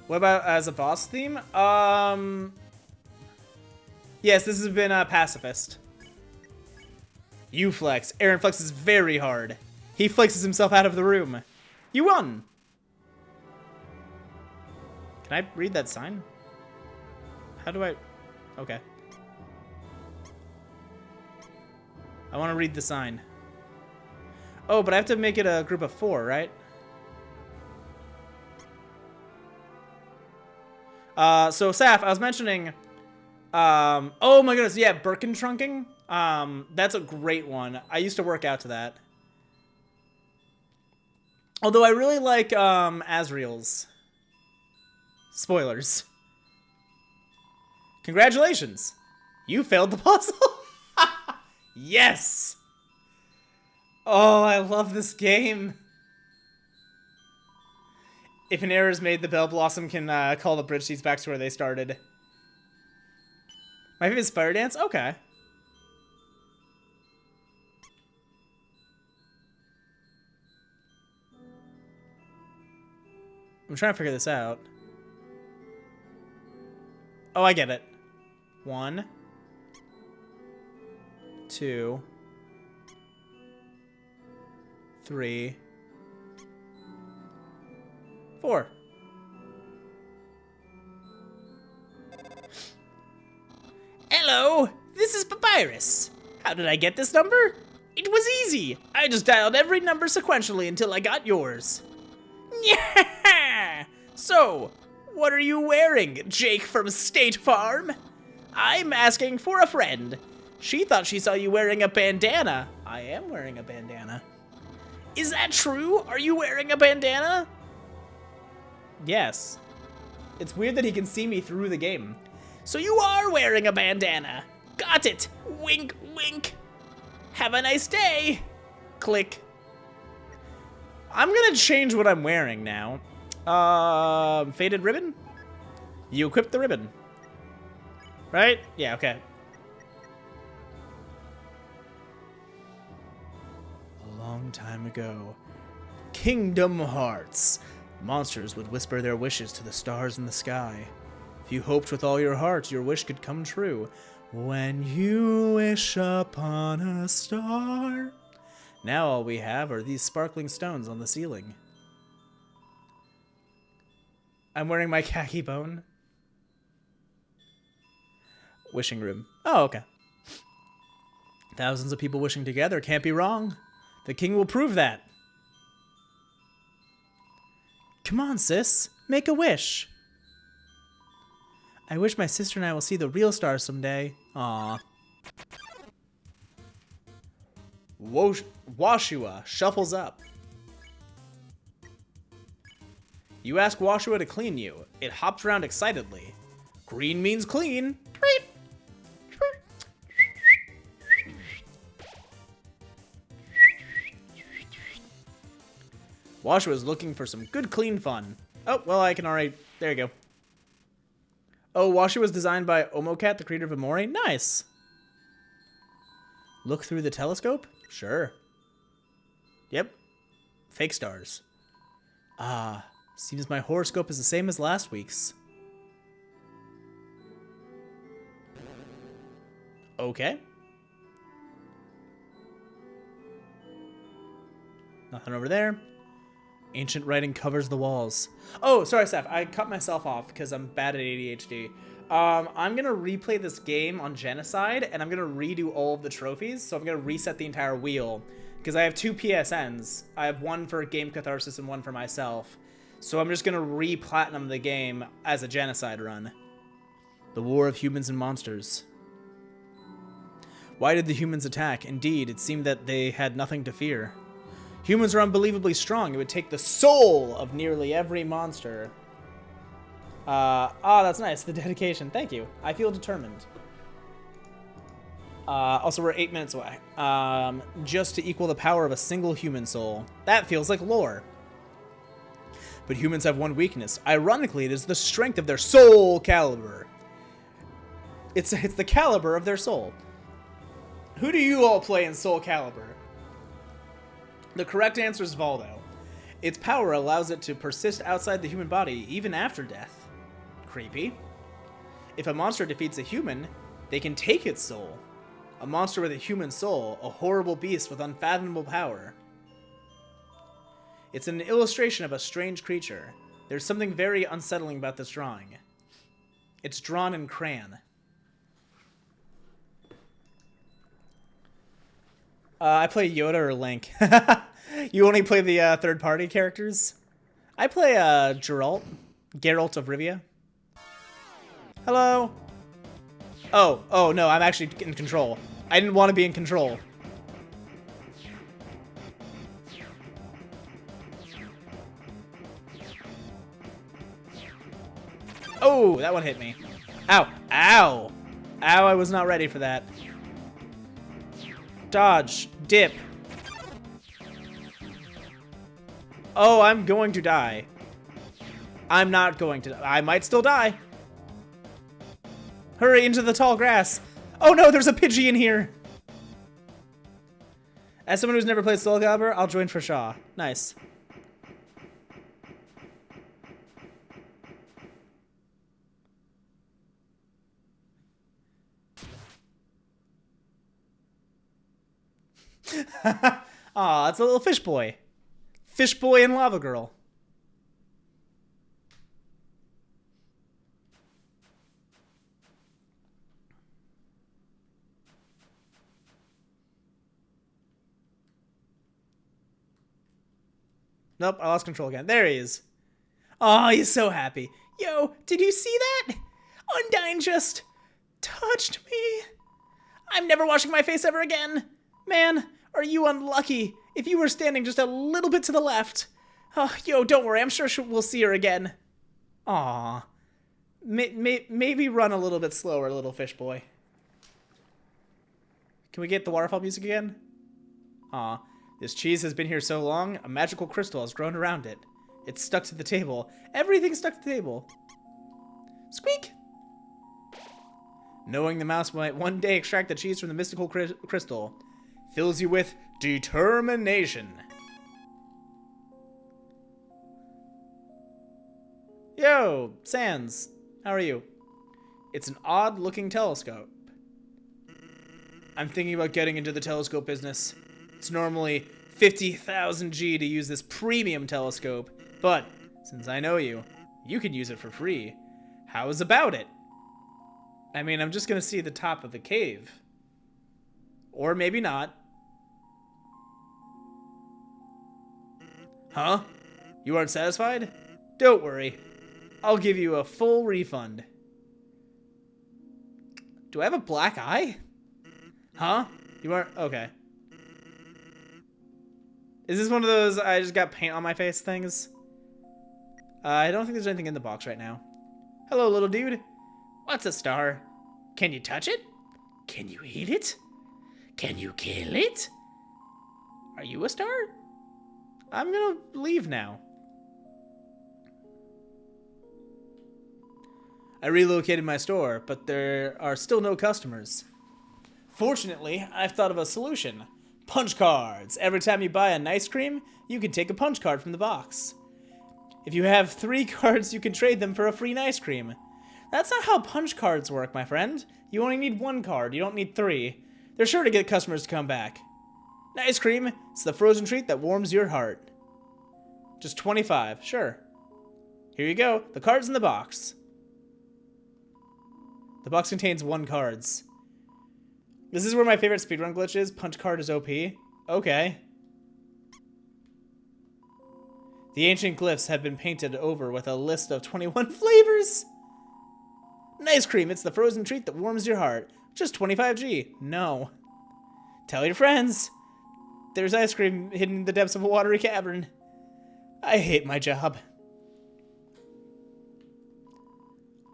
What about as a boss theme? Yes, this has been Pacifist. You flex. Aaron flexes very hard. He flexes himself out of the room. You won! Can I read that sign? How do I... Okay. I want to read the sign. Oh, but I have to make it a group of 4, right? So, Saf, I was mentioning... oh my goodness, yeah, Birkentrunking. That's a great one. I used to work out to that. Although I really like Asriel's. Spoilers. Congratulations! You failed the puzzle! Yes! Oh, I love this game. If an error is made, the Bell Blossom can call the bridge seeds back to where they started. My favorite Spider Dance? Okay. I'm trying to figure this out. Oh, I get it. 1, 2, 3, 4. Hello, this is Papyrus. How did I get this number? It was easy. I just dialed every number sequentially until I got yours. Yeah. So, what are you wearing, Jake from State Farm? I'm asking for a friend. She thought she saw you wearing a bandana. I am wearing a bandana. Is that true? Are you wearing a bandana? Yes. It's weird that he can see me through the game. So you are wearing a bandana. Got it. Wink, wink. Have a nice day. Click. I'm gonna change what I'm wearing now. Faded ribbon? You equip the ribbon. Right? Yeah, okay. A long time ago. Kingdom Hearts. Monsters would whisper their wishes to the stars in the sky. If you hoped with all your heart, your wish could come true. When you wish upon a star. Now all we have are these sparkling stones on the ceiling. I'm wearing my khaki bone. Wishing room. Oh, okay. Thousands of people wishing together can't be wrong. The king will prove that. Come on, sis. Make a wish. I wish my sister and I will see the real stars someday. Aww. Washua shuffles up. You ask Washua to clean you. It hops around excitedly. Green means clean. Washua is looking for some good clean fun. Oh, well, I can already... There you go. Oh, Washua was designed by Omocat, the creator of Amori? Nice. Look through the telescope? Sure. Yep. Fake stars. Ah, seems my horoscope is the same as last week's. Okay. Nothing over there. Ancient writing covers the walls. Oh, sorry, Steph. I cut myself off because I'm bad at ADHD. I'm going to replay this game on Genocide, and I'm going to redo all of the trophies. So I'm going to reset the entire wheel because I have 2 PSNs. I have one for Game Catharsis and one for myself. So I'm just going to re-platinum the game as a Genocide run. The War of Humans and Monsters. Why did the humans attack? Indeed, it seemed that they had nothing to fear. Humans are unbelievably strong. It would take the soul of nearly every monster. That's nice. The dedication. Thank you. I feel determined. Also, we're 8 minutes away. Just to equal the power of a single human soul. That feels like lore. But humans have one weakness. Ironically, it is the strength of their soul caliber. It's the caliber of their soul. Who do you all play in Soul Calibur? The correct answer is Valdo. Its power allows it to persist outside the human body even after death. Creepy. If a monster defeats a human, they can take its soul. A monster with a human soul, a horrible beast with unfathomable power. It's an illustration of a strange creature. There's something very unsettling about this drawing. It's drawn in crayon. I play Yoda or Link. You only play the third-party characters? I play Geralt of Rivia. Hello? Oh, no, I'm actually in control. I didn't want to be in control. Oh, that one hit me. Ow, ow. Ow, I was not ready for that. Dodge. Dip. Oh, I'm going to die. I'm not going to. I might still die. Hurry into the tall grass. Oh no, there's a Pidgey in here. As someone who's never played Soul Calibur, I'll join for Shaw. Nice. Aw, it's a little fish boy. Fish boy and lava girl. Nope, I lost control again. There he is. Oh, he's so happy. Yo, did you see that? Undyne just touched me. I'm never washing my face ever again. Man, are you unlucky if you were standing just a little bit to the left. Oh, yo, don't worry. I'm sure we'll see her again. Aw. maybe run a little bit slower, little fish boy. Can we get the waterfall music again? Aw, this cheese has been here so long, a magical crystal has grown around it. It's stuck to the table. Everything's stuck to the table. Squeak! Knowing the mouse might one day extract the cheese from the mystical crystal fills you with determination. Yo, Sans, how are you? It's an odd-looking telescope. I'm thinking about getting into the telescope business. It's normally 50,000 G to use this premium telescope, but since I know you, you can use it for free. How's about it? I mean, I'm just gonna see the top of the cave. Or maybe not. Huh? You aren't satisfied? Don't worry. I'll give you a full refund. Do I have a black eye? Huh? You aren't... Okay. Is this one of those I just got paint on my face things? I don't think there's anything in the box right now. Hello, little dude. What's a star? Can you touch it? Can you eat it? Can you kill it? Are you a star? I'm gonna leave now. I relocated my store, but there are still no customers. Fortunately, I've thought of a solution. Punch cards. Every time you buy an ice cream, you can take a punch card from the box. If you have 3 cards, you can trade them for a free ice cream. That's not how punch cards work, my friend. You only need 1 card, you don't need 3. They're sure to get customers to come back. Ice cream, it's the frozen treat that warms your heart. Just 25, sure. Here you go, the card's in the box. The box contains 1 cards. This is where my favorite speedrun glitch is. Punch card is OP. Okay. The ancient glyphs have been painted over with a list of 21 flavors. Ice cream, it's the frozen treat that warms your heart. Just 25G. No. Tell your friends. There's ice cream hidden in the depths of a watery cavern. I hate my job.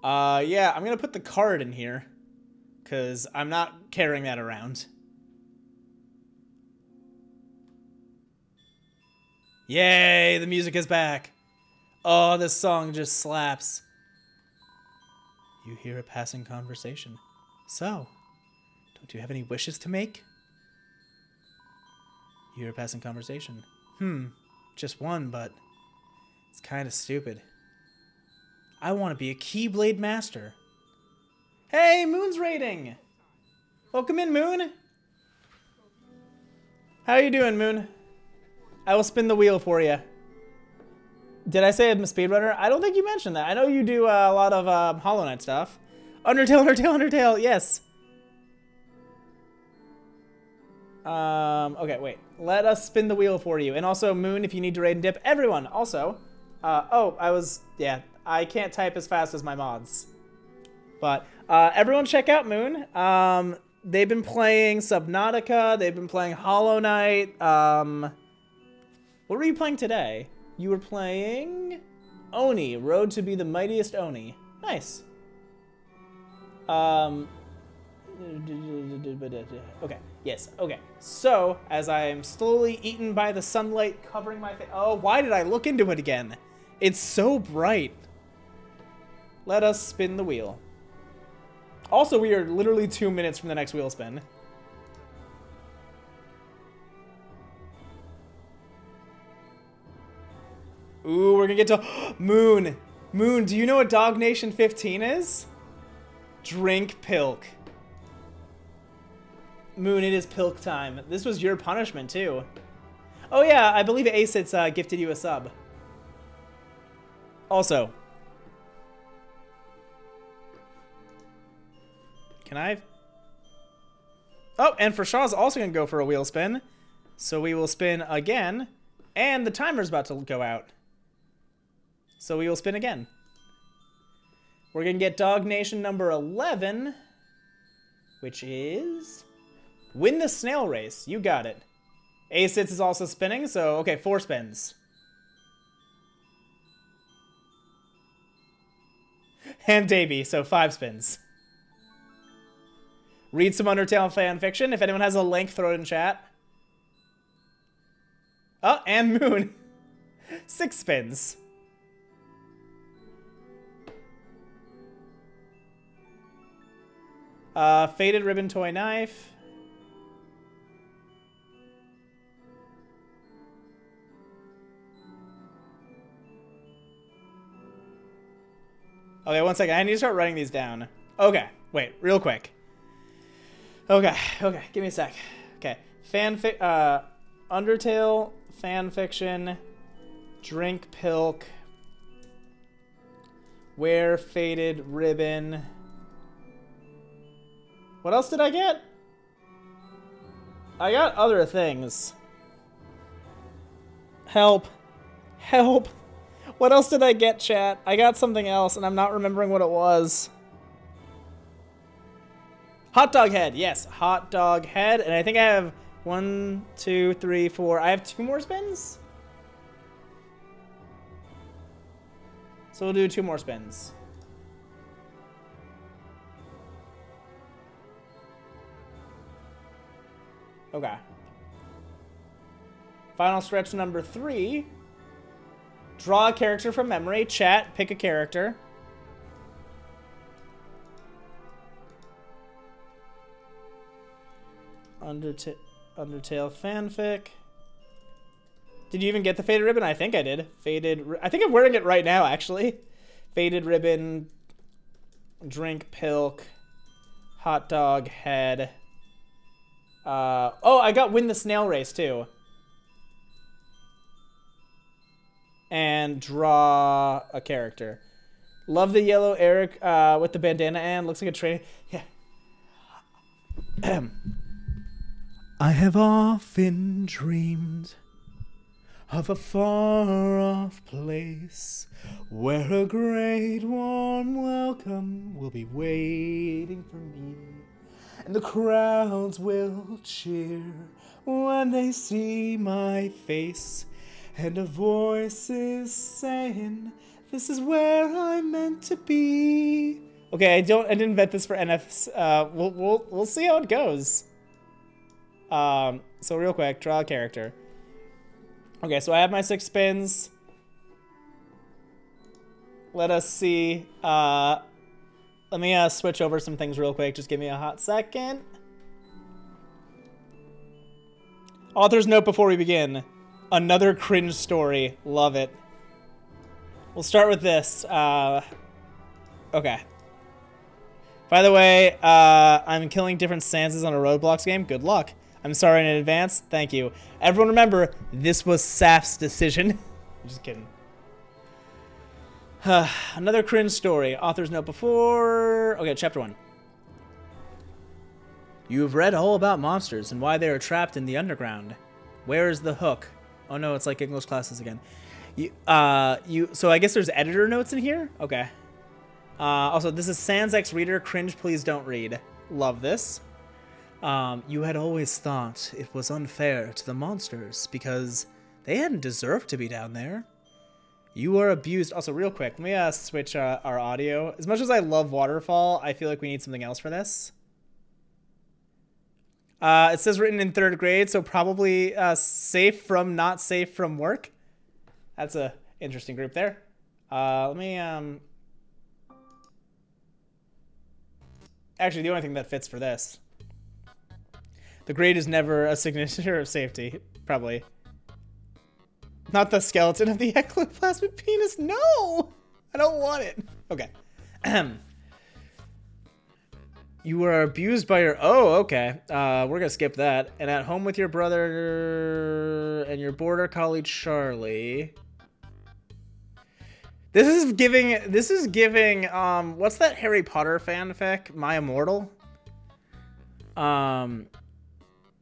Yeah, I'm gonna put the card in here. Because I'm not carrying that around. Yay, the music is back. Oh, this song just slaps. You hear a passing conversation. So, don't you have any wishes to make? You hear a passing conversation. Just one, but it's kind of stupid. I want to be a Keyblade Master. Hey, Moon's raiding! Welcome in, Moon! How are you doing, Moon? I will spin the wheel for you. Did I say I'm a speedrunner? I don't think you mentioned that. I know you do a lot of Hollow Knight stuff. Undertale, yes! Okay, wait. Let us spin the wheel for you. And also, Moon, if you need to raid and dip, everyone, also. Yeah, I can't type as fast as my mods. But, everyone check out Moon. They've been playing Subnautica, they've been playing Hollow Knight, what were you playing today? You were playing Oni, Road to be the Mightiest Oni. Nice. Okay, yes, okay. So, as I am slowly eaten by the sunlight covering my face. Oh, why did I look into it again? It's so bright. Let us spin the wheel. Also, we are literally 2 minutes from the next wheel spin. Ooh, we're gonna get to Moon. Moon, do you know what Dog Nation 15 is? Drink Pilk. Moon, it is Pilk time. This was your punishment, too. Oh, yeah, I believe Acit's gifted you a sub. Also. Can I? Oh, and for Shaw's also going to go for a wheel spin. So we will spin again. And the timer's about to go out. So we will spin again. We're going to get Dog Nation number 11. Which is... Win the snail race. You got it. Acits is also spinning, so okay, 4 spins. And Davey, so 5 spins. Read some Undertale fan fiction. If anyone has a link, throw it in chat. Oh, and Moon. 6 spins. Faded ribbon toy knife. Okay, one second. I need to start writing these down. Okay, wait, real quick. Okay, give me a sec. Okay, Undertale, fanfiction, drink pilk, wear faded ribbon. What else did I get? I got other things. Help. Help. What else did I get, chat? I got something else, and I'm not remembering what it was. Hotdog head. Yes, hotdog head. And I think I have 1, 2, 3, 4. I have 2 more spins? So we'll do 2 more spins. Okay. Final stretch number 3. Draw a character from memory. Chat, pick a character. Undertale fanfic. Did you even get the faded ribbon? I think I did. I think I'm wearing it right now, actually. Faded ribbon, drink pilk, hot dog head. Oh, I got win the snail race too. And draw a character. Love the yellow Eric with the bandana and looks like a train. Yeah. I have often dreamed of a far-off place where a great warm welcome will be waiting for me. And the crowds will cheer when they see my face. And a voice is saying, this is where I'm meant to be. Okay, I didn't invent this for NFs. We'll see how it goes. So real quick, draw a character. Okay, so I have my 6 spins. Let us see. Let me switch over some things real quick. Just give me a hot second. Author's note before we begin. Another cringe story. Love it. We'll start with this. Okay. By the way, I'm killing different stances on a Roadblocks game. Good luck. I'm sorry in advance. Thank you. Everyone remember, this was Saf's decision. I'm just kidding. Another cringe story. Author's note before... Okay, chapter 1. You have read all about monsters and why they are trapped in the underground. Where is the hook? Oh no, it's like English classes again. So I guess there's editor notes in here? Okay. Also, this is Sans X Reader. Cringe, please don't read. Love this. You had always thought it was unfair to the monsters because they hadn't deserved to be down there. You are abused. Also, real quick, let me switch our audio. As much as I love Waterfall, I feel like we need something else for this. It says written in 3rd grade, so probably safe from not safe from work. That's a interesting group there. Let me... Actually, the only thing that fits for this. The grade is never a signature of safety, probably. Not the skeleton of the ectoplasmic penis. No! I don't want it. Okay. You were abused by your... Oh, okay. We're going to skip that. And at home with your brother and your border collie, Charlie. This is giving, what's that Harry Potter fanfic? My Immortal?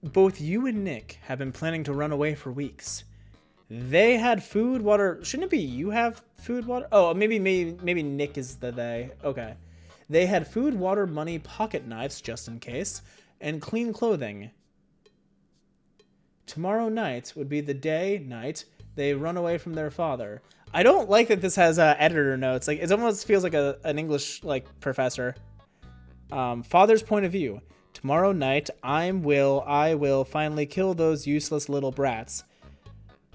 Both you and Nick have been planning to run away for weeks. They had food, water... Shouldn't it be you have food, water? Oh, maybe Nick is the they. Okay. They had food, water, money, pocket knives, just in case, and clean clothing. Tomorrow night would be the night they run away from their father. I don't like that this has editor notes. Like, it almost feels like an English like professor. Father's point of view. Tomorrow night, I will finally kill those useless little brats.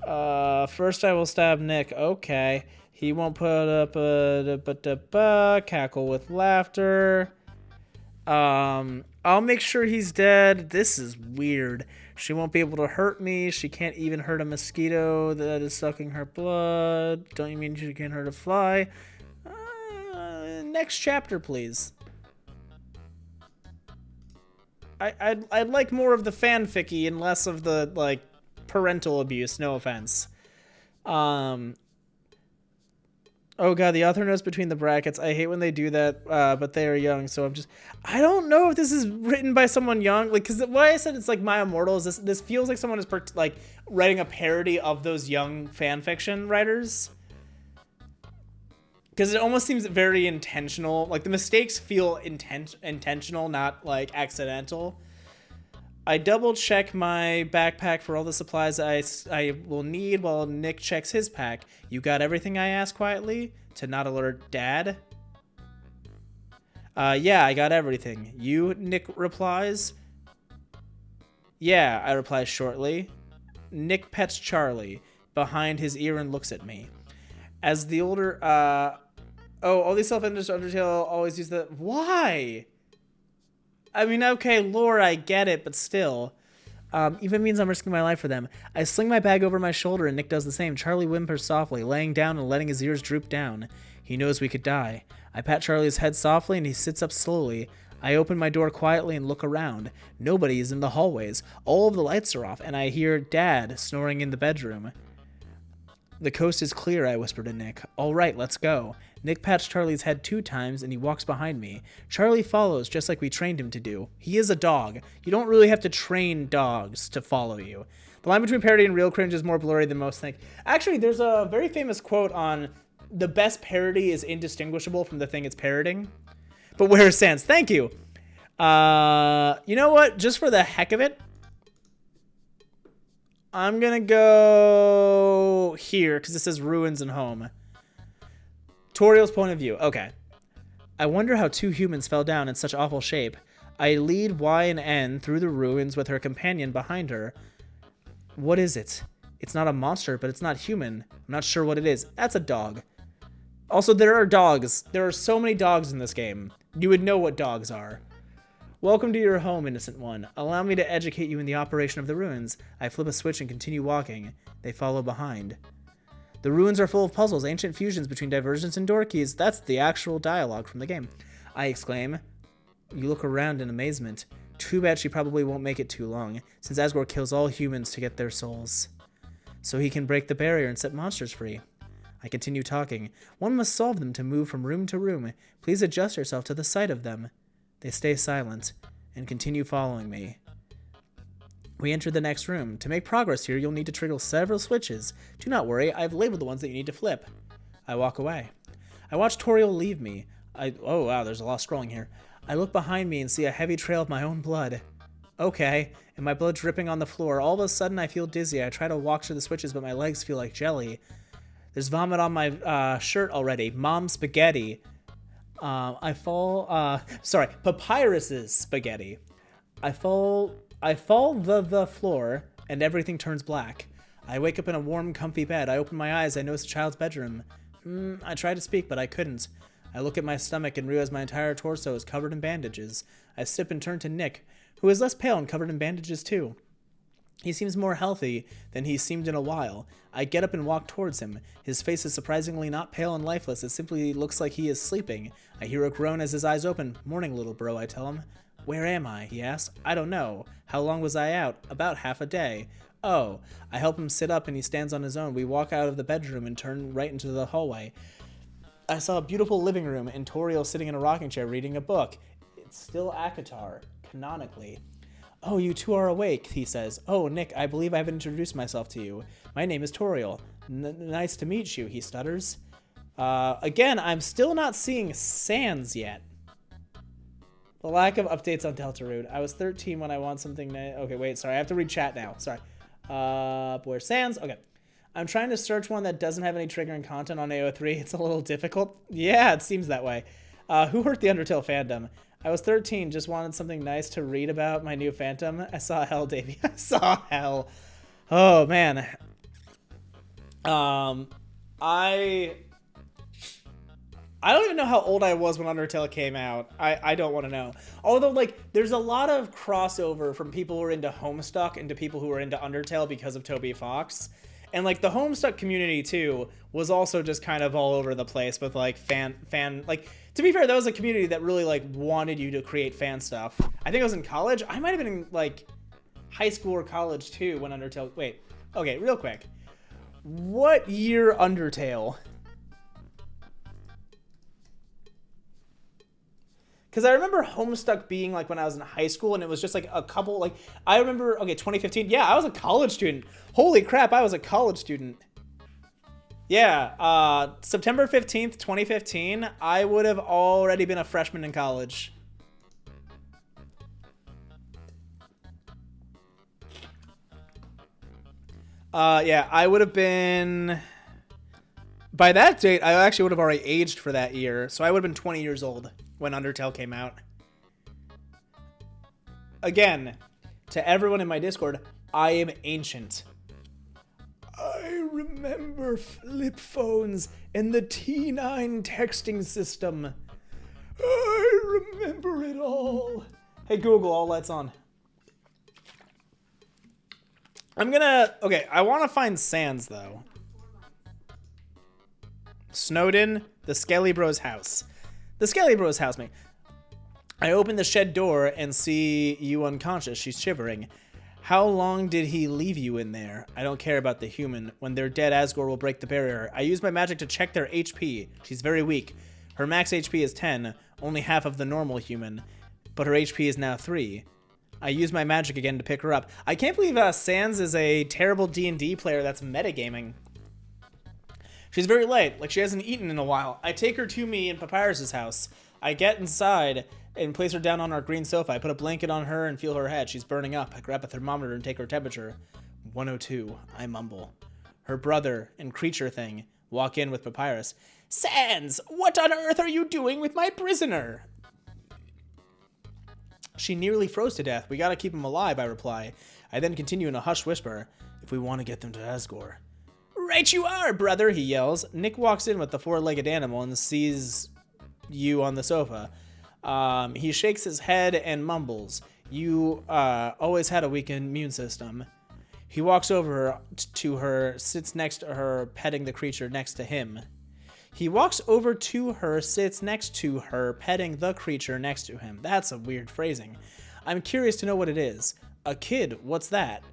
First I will stab Nick. Okay. He won't put up a cackle with laughter. I'll make sure he's dead. This is weird. She won't be able to hurt me. She can't even hurt a mosquito that is sucking her blood. Don't you mean she can't hurt a fly? Next chapter, please. I'd like more of the fanficky and less of the, like, parental abuse. No offense. Oh god, the author notes between the brackets. I hate when they do that, but they are young, so I don't know if this is written by someone young. Like, because why I said it's like My Immortals, this feels like someone is like writing a parody of those young fan fiction writers. Because it almost seems very intentional. Like, the mistakes feel intentional, not like accidental. I double check my backpack for all the supplies I will need while Nick checks his pack. You got everything, I ask quietly, to not alert Dad. Yeah, I got everything. You, Nick replies. Yeah, I reply shortly. Nick pets Charlie behind his ear and looks at me. As the older, all these self-interest Undertale always use the, why? I mean, okay, lore, I get it, but still. Even means I'm risking my life for them. I sling my bag over my shoulder and Nick does the same. Charlie whimpers softly, laying down and letting his ears droop down. He knows we could die. I pat Charlie's head softly and he sits up slowly. I open my door quietly and look around. Nobody is in the hallways. All of the lights are off and I hear Dad snoring in the bedroom. The coast is clear, I whisper to Nick. All right, let's go. Nick pats Charlie's head 2 times and he walks behind me. Charlie follows just like we trained him to do. He is a dog. You don't really have to train dogs to follow you. The line between parody and real cringe is more blurry than most think. Actually, there's a very famous quote on the best parody is indistinguishable from the thing it's parodying. But where is Sans? Thank you. You know what? Just for the heck of it, I'm gonna go here because it says ruins and home. Toriel's point of view. Okay. I wonder how 2 humans fell down in such awful shape. I lead Y and N through the ruins with her companion behind her. What is it? It's not a monster, but it's not human. I'm not sure what it is. That's a dog. Also, there are dogs. There are so many dogs in this game. You would know what dogs are. Welcome to your home, innocent one. Allow me to educate you in the operation of the ruins. I flip a switch and continue walking. They follow behind. The ruins are full of puzzles, ancient fusions between divergence and door keys. That's the actual dialogue from the game. I exclaim. You look around in amazement. Too bad she probably won't make it too long, since Asgore kills all humans to get their souls. So he can break the barrier and set monsters free. I continue talking. One must solve them to move from room to room. Please adjust yourself to the sight of them. They stay silent and continue following me. We enter the next room. To make progress here, you'll need to trigger several switches. Do not worry, I've labeled the ones that you need to flip. I walk away. I watch Toriel leave me. Oh wow, there's a lot of scrolling here. I look behind me and see a heavy trail of my own blood. Okay, and my blood dripping on the floor. All of a sudden, I feel dizzy. I try to walk through the switches, but my legs feel like jelly. There's vomit on my shirt already. Mom spaghetti. Papyrus's spaghetti. I fall the floor, and everything turns black. I wake up in a warm, comfy bed. I open my eyes. I notice a child's bedroom. I tried to speak, but I couldn't. I look at my stomach and realize my entire torso is covered in bandages. I sip and turn to Nick, who is less pale and covered in bandages too. He seems more healthy than he seemed in a while. I get up and walk towards him. His face is surprisingly not pale and lifeless. It simply looks like he is sleeping. I hear a groan as his eyes open. Morning, little bro, I tell him. Where am I? He asks. I don't know. How long was I out? About half a day. Oh. I help him sit up and he stands on his own. We walk out of the bedroom and turn right into the hallway. I saw a beautiful living room and Toriel sitting in a rocking chair reading a book. It's still Akatar, canonically. Oh, you two are awake, he says. Oh, Nick, I believe I haven't introduced myself to you. My name is Toriel. Nice to meet you, he stutters. Again, I'm still not seeing Sans yet. The lack of updates on Deltarune. I was 13 when I want something. Okay, wait, sorry. I have to read chat now. Sorry. Where's Sans? Okay. I'm trying to search one that doesn't have any triggering content on AO3. It's a little difficult. Yeah, it seems that way. Who hurt the Undertale fandom? I was 13, just wanted something nice to read about my new Phantom. I saw Hell, Davey. I saw Hell. Oh, man. I don't even know how old I was when Undertale came out. I don't want to know. Although, like, there's a lot of crossover from people who are into Homestuck into people who are into Undertale because of Toby Fox. And, like, the Homestuck community, too, was also just kind of all over the place with, like, like, to be fair, that was a community that really, like, wanted you to create fan stuff. I think I was in college. I might have been in, like, high school or college, too, when Undertale... Wait. Okay, real quick. What year Undertale? Because I remember Homestuck being, like, when I was in high school, and it was just, like, a couple, like... I remember... Okay, 2015. Yeah, I was a college student. Holy crap, I was a college student. Yeah, September 15th, 2015, I would have already been a freshman in college. Yeah, I would have been... By that date, I actually would have already aged for that year, so I would have been 20 years old when Undertale came out. Again, to everyone in my Discord, I am ancient. I remember flip phones and the T9 texting system. I remember it all. Hey Google, all lights on. Okay, I want to find Sans though. Snowden, the Skelly Bros house. The Skelly Bros house, mate. I open the shed door and see you unconscious. She's shivering. How long did he leave you in there? I don't care about the human. When they're dead, Asgore will break the barrier. I use my magic to check their HP. She's very weak. Her max HP is 10, only half of the normal human, but her HP is now 3. I use my magic again to pick her up. I can't believe Sans is a terrible D&D player that's metagaming. She's very light, like she hasn't eaten in a while. I take her to me in Papyrus's house. I get inside and place her down on our green sofa. I put a blanket on her and feel her head. She's burning up. I grab a thermometer and take her temperature. 102, I mumble. Her brother and creature thing walk in with Papyrus. Sans, what on earth are you doing with my prisoner? She nearly froze to death. We gotta keep him alive, I reply. I then continue in a hushed whisper. If we want to get them to Asgore. Right you are, brother, he yells. Nick walks in with the four-legged animal and sees you on the sofa. He shakes his head and mumbles. You always had a weak immune system. He walks over to her, sits next to her, petting the creature next to him. He walks over to her, sits next to her, petting the creature next to him. That's a weird phrasing. I'm curious to know what it is. A kid, what's that?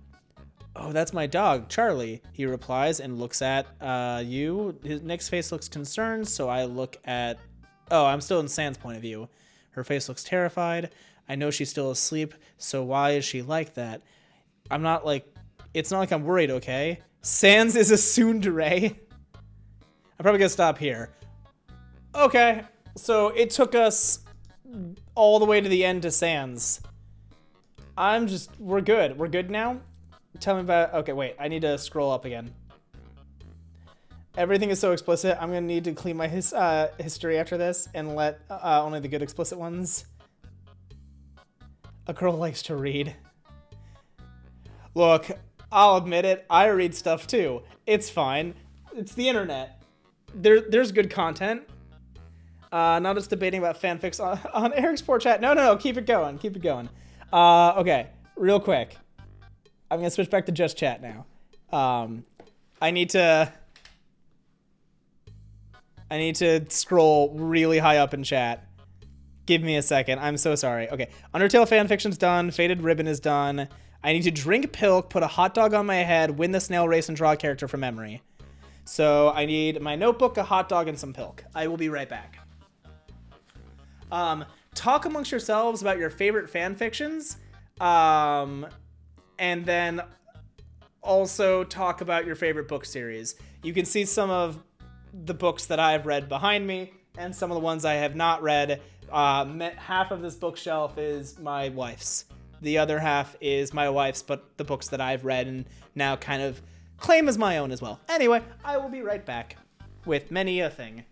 Oh, that's my dog, Charlie, he replies and looks at you. Nick's face looks concerned, so I look at... Oh, I'm still in Sans' point of view. Her face looks terrified. I know she's still asleep, so why is she like that? I'm not like... It's not like I'm worried, okay? Sans is a tsundere. I'm probably gonna stop here. Okay, so it took us all the way to the end to Sans. We're good. We're good now? Tell me about... Okay, wait. I need to scroll up again. Everything is so explicit. I'm gonna need to clean my history after this and let only the good explicit ones. A girl likes to read. Look, I'll admit it. I read stuff too. It's fine. It's the internet. There's good content. Not just debating about fanfics on Eric's Poor Chat. No. Keep it going. Keep it going. Okay, real quick. I'm gonna switch back to just chat now. I need to scroll really high up in chat. Give me a second. I'm so sorry. Okay, Undertale fanfiction's done. Faded Ribbon is done. I need to drink pilk, put a hot dog on my head, win the snail race, and draw a character from memory. So I need my notebook, a hot dog, and some pilk. I will be right back. Talk amongst yourselves about your favorite fanfictions. And then also talk about your favorite book series. You can see some of the books that I've read behind me and some of the ones I have not read. Half of this bookshelf is my wife's. The other half is my wife's, but the books that I've read and now kind of claim as my own as well. Anyway, I will be right back with many a thing.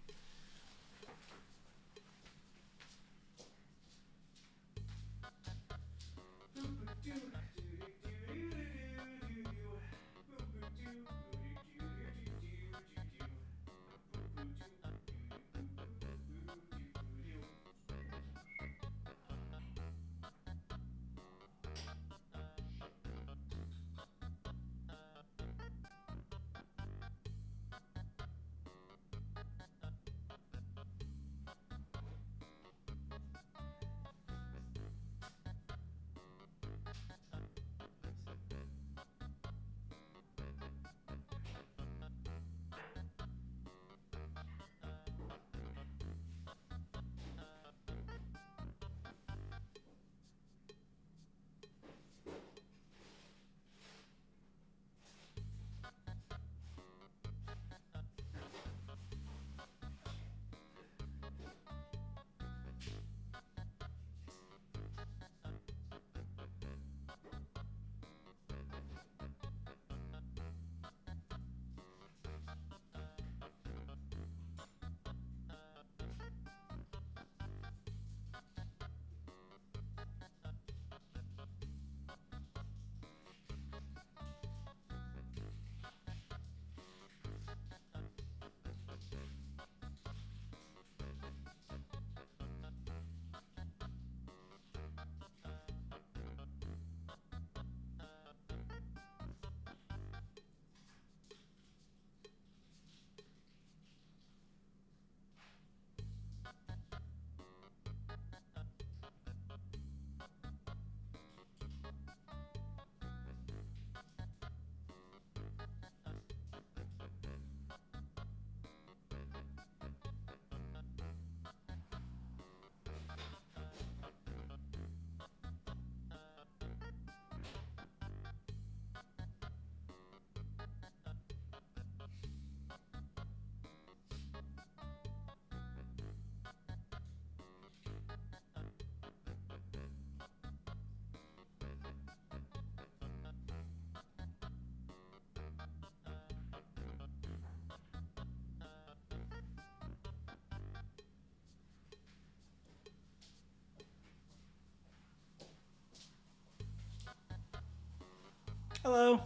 Hello.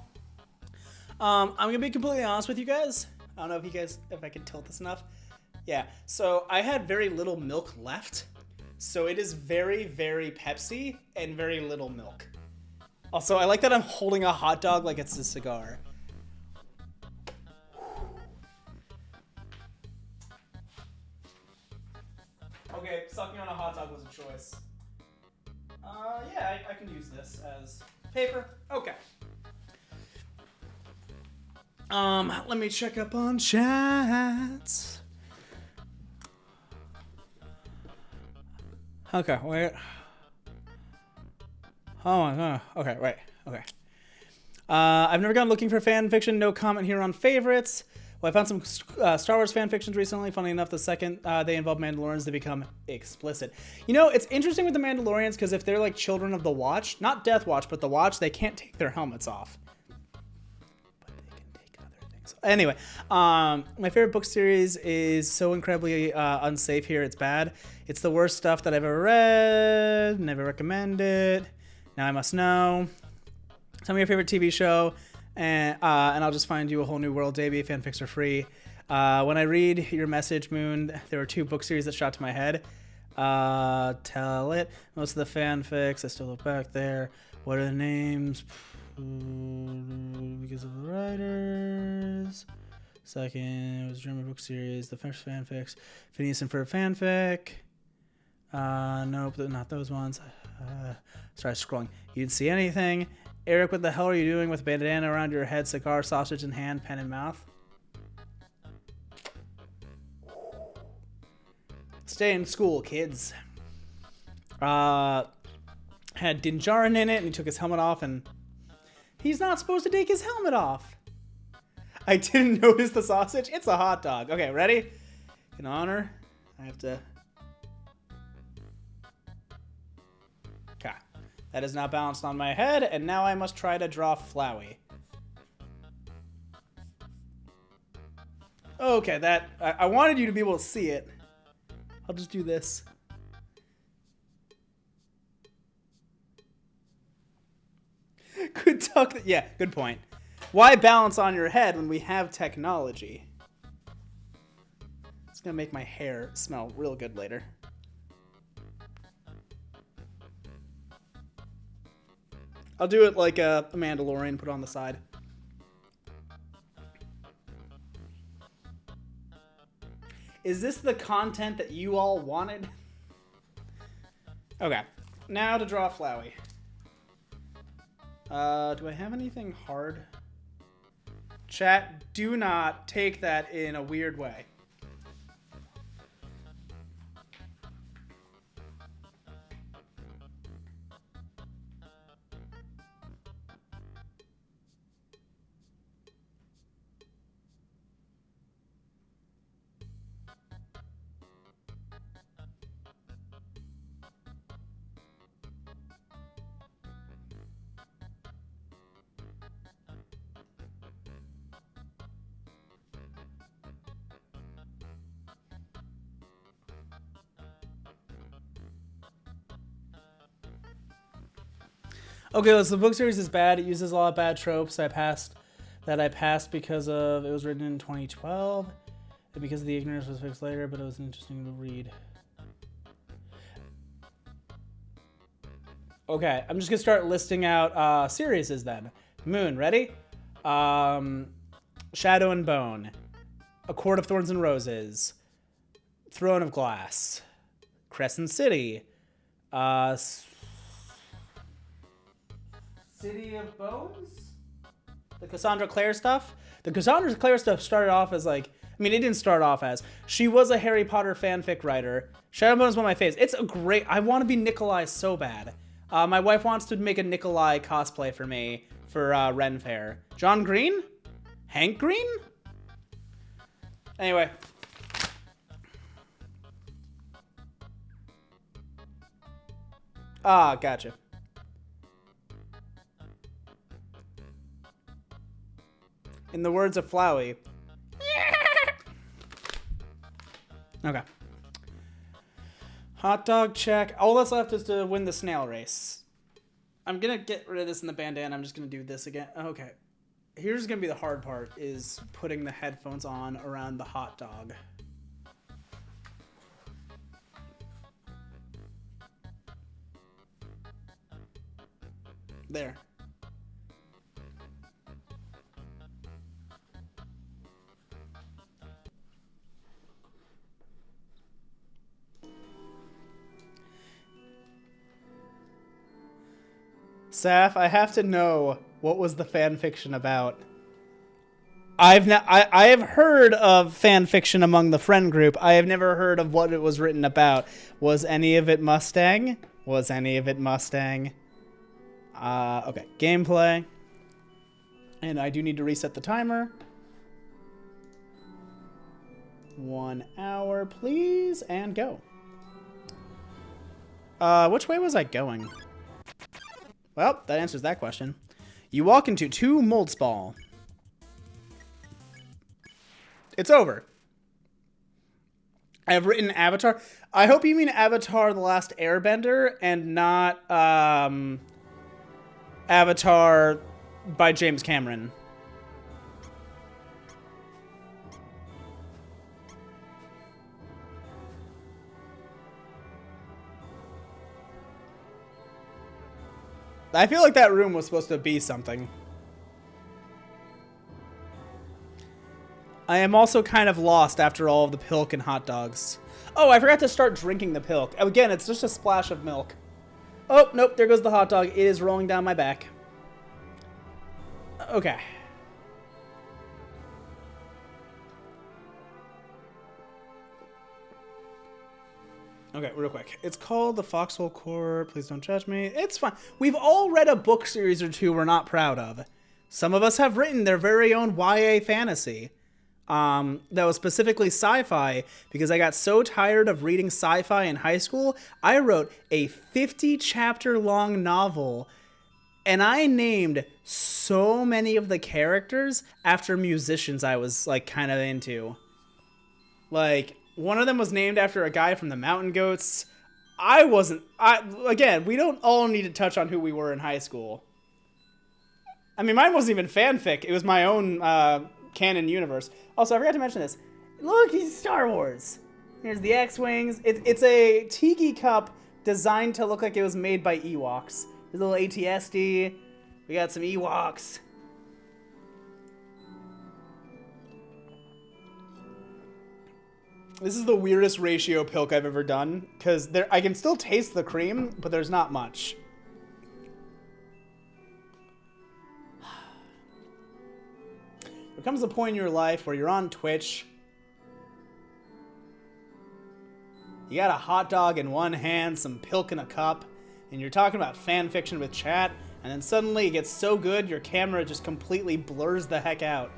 I'm gonna be completely honest with you guys. I don't know if I can tilt this enough. Yeah, so I had very little milk left. So it is very, very Pepsi and very little milk. Also, I like that I'm holding a hot dog like it's a cigar. Okay, sucking on a hot dog was a choice. Yeah, I can use this as paper. Okay. Let me check up on chats. Okay, wait. Oh my god. Okay, right. Okay. I've never gone looking for fan fiction. No comment here on favorites. Well, I found some Star Wars fan fictions recently. Funny enough, the second they involve Mandalorians, they become explicit. You know, it's interesting with the Mandalorians because if they're like children of the Watch, not Death Watch, but the Watch, they can't take their helmets off. But they can take other things. Anyway, my favorite book series is so incredibly unsafe here. It's bad. It's the worst stuff that I've ever read. Never recommend it. Now I must know. Tell me your favorite TV show. And I'll just find you a whole new world, Davey. Fanfics are free. When I read your message, Moon, there were 2 book series that shot to my head. Tell it. Most of the fanfics, I still look back there. What are the names? Because of the writers. Second, it was a German book series. The first fanfics. Phineas and Ferb fanfic. Nope, not those ones. Started scrolling. You didn't see anything. Eric, what the hell are you doing with a bandana around your head, cigar, sausage in hand, pen in mouth? Stay in school, kids. Had Din Djarin in it, and he took his helmet off, and he's not supposed to take his helmet off. I didn't notice the sausage. It's a hot dog. Okay, ready? In honor, I have to... Okay. That is now balanced on my head, and now I must try to draw Flowey. Okay, that I wanted you to be able to see it. I'll just do this. Good talk. Yeah, good point. Why balance on your head when we have technology? It's gonna make my hair smell real good later. I'll do it like a Mandalorian, put on the side. Is this the content that you all wanted? Okay, now to draw Flowey. Do I have anything hard? Chat, do not take that in a weird way. Okay, so the book series is bad. It uses a lot of bad tropes. I passed because of it was written in 2012, and because the ignorance was fixed later, but it was interesting to read. Okay, I'm just gonna start listing out series then. Moon, ready? Shadow and Bone, A Court of Thorns and Roses, Throne of Glass, Crescent City, City of Bones? The Cassandra Clare stuff? The Cassandra Clare stuff started off as like, I mean, it didn't start off as, she was a Harry Potter fanfic writer. Shadow and Bone is one of my faves. It's a great, I want to be Nikolai so bad. My wife wants to make a Nikolai cosplay for me for Ren Fair. John Green? Hank Green? Anyway. Ah, gotcha. In the words of Flowey. Okay. Hot dog check. All that's left is to win the snail race. I'm gonna get rid of this in the bandana. I'm just gonna do this again. Okay. Here's gonna be the hard part, is putting the headphones on around the hot dog. There. Saf, I have to know, what was the fan fiction about? I have heard of fan fiction among the friend group. I have never heard of what it was written about. Was any of it Mustang? Was any of it Mustang? Okay, gameplay. And I do need to reset the timer. 1 hour, please, and go. Which way was I going? Well, that answers that question. You walk into 2 Moldsball. It's over. I have written Avatar. I hope you mean Avatar The Last Airbender and not Avatar by James Cameron. I feel like that room was supposed to be something. I am also kind of lost after all of the pilk and hot dogs. Oh, I forgot to start drinking the pilk. Again, it's just a splash of milk. Oh, nope, there goes the hot dog. It is rolling down my back. Okay. Okay, real quick. It's called The Foxhole Court. Please don't judge me. It's fine. We've all read a book series or two we're not proud of. Some of us have written their very own YA fantasy. That was specifically sci-fi, because I got so tired of reading sci-fi in high school, I wrote a 50-chapter long novel, and I named so many of the characters after musicians I was, like, kind of into. Like, one of them was named after a guy from the Mountain Goats. Again, we don't all need to touch on who we were in high school. I mean, mine wasn't even fanfic. It was my own canon universe. Also, I forgot to mention this. Look, he's Star Wars. Here's the X-Wings. It's a tiki cup designed to look like it was made by Ewoks. There's a little ATSD. We got some Ewoks. This is the weirdest ratio pilk I've ever done, because I can still taste the cream, but there's not much. There comes a point in your life where you're on Twitch. You got a hot dog in one hand, some pilk in a cup, and you're talking about fan fiction with chat, and then suddenly it gets so good your camera just completely blurs the heck out.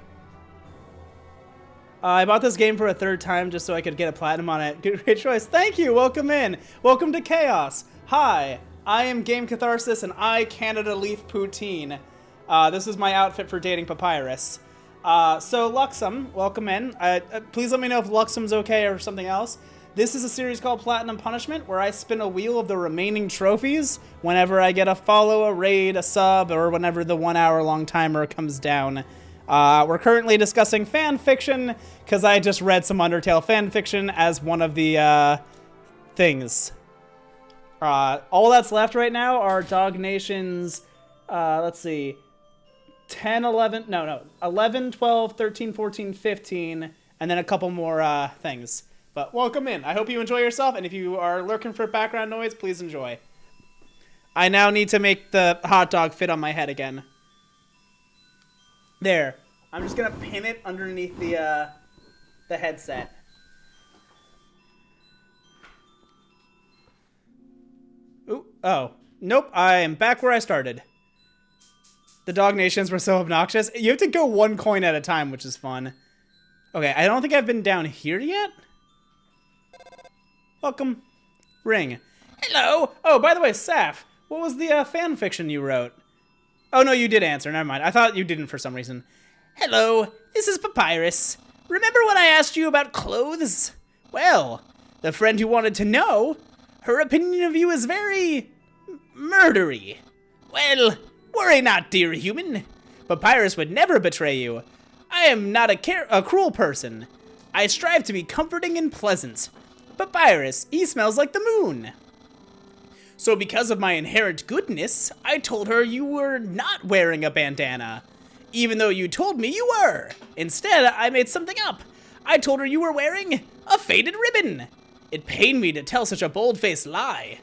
I bought this game for a third time just so I could get a platinum on it. Great choice. Thank you. Welcome in. Welcome to Chaos. Hi, I am Game Catharsis, and I Canada Leaf Poutine. This is my outfit for dating Papyrus. So Luxum, welcome in. Please let me know if Luxum's okay or something else. This is a series called Platinum Punishment, where I spin a wheel of the remaining trophies whenever I get a follow, a raid, a sub, or whenever the 1 hour long timer comes down. We're currently discussing fan fiction, because I just read some Undertale fan fiction as one of the things. All that's left right now are Dog Nation's, let's see, 11, 12, 13, 14, 15, and then a couple more things. But welcome in. I hope you enjoy yourself, and if you are lurking for background noise, please enjoy. I now need to make the hot dog fit on my head again. There. I'm just gonna pin it underneath the headset. Ooh, oh. Nope, I am back where I started. The Dog Nations were so obnoxious. You have to go one coin at a time, which is fun. Okay, I don't think I've been down here yet. Welcome. Ring. Hello. Oh, by the way, Saf, what was the fan fiction you wrote? Oh, no, you did answer. Never mind. I thought you didn't for some reason. Hello, this is Papyrus. Remember when I asked you about clothes? Well, the friend who wanted to know, her opinion of you is very murdery. Well, worry not, dear human. Papyrus would never betray you. I am not a cruel person. I strive to be comforting and pleasant. Papyrus, he smells like the moon. So because of my inherent goodness, I told her you were not wearing a bandana. Even though you told me you were. Instead, I made something up. I told her you were wearing a faded ribbon. It pained me to tell such a bold-faced lie.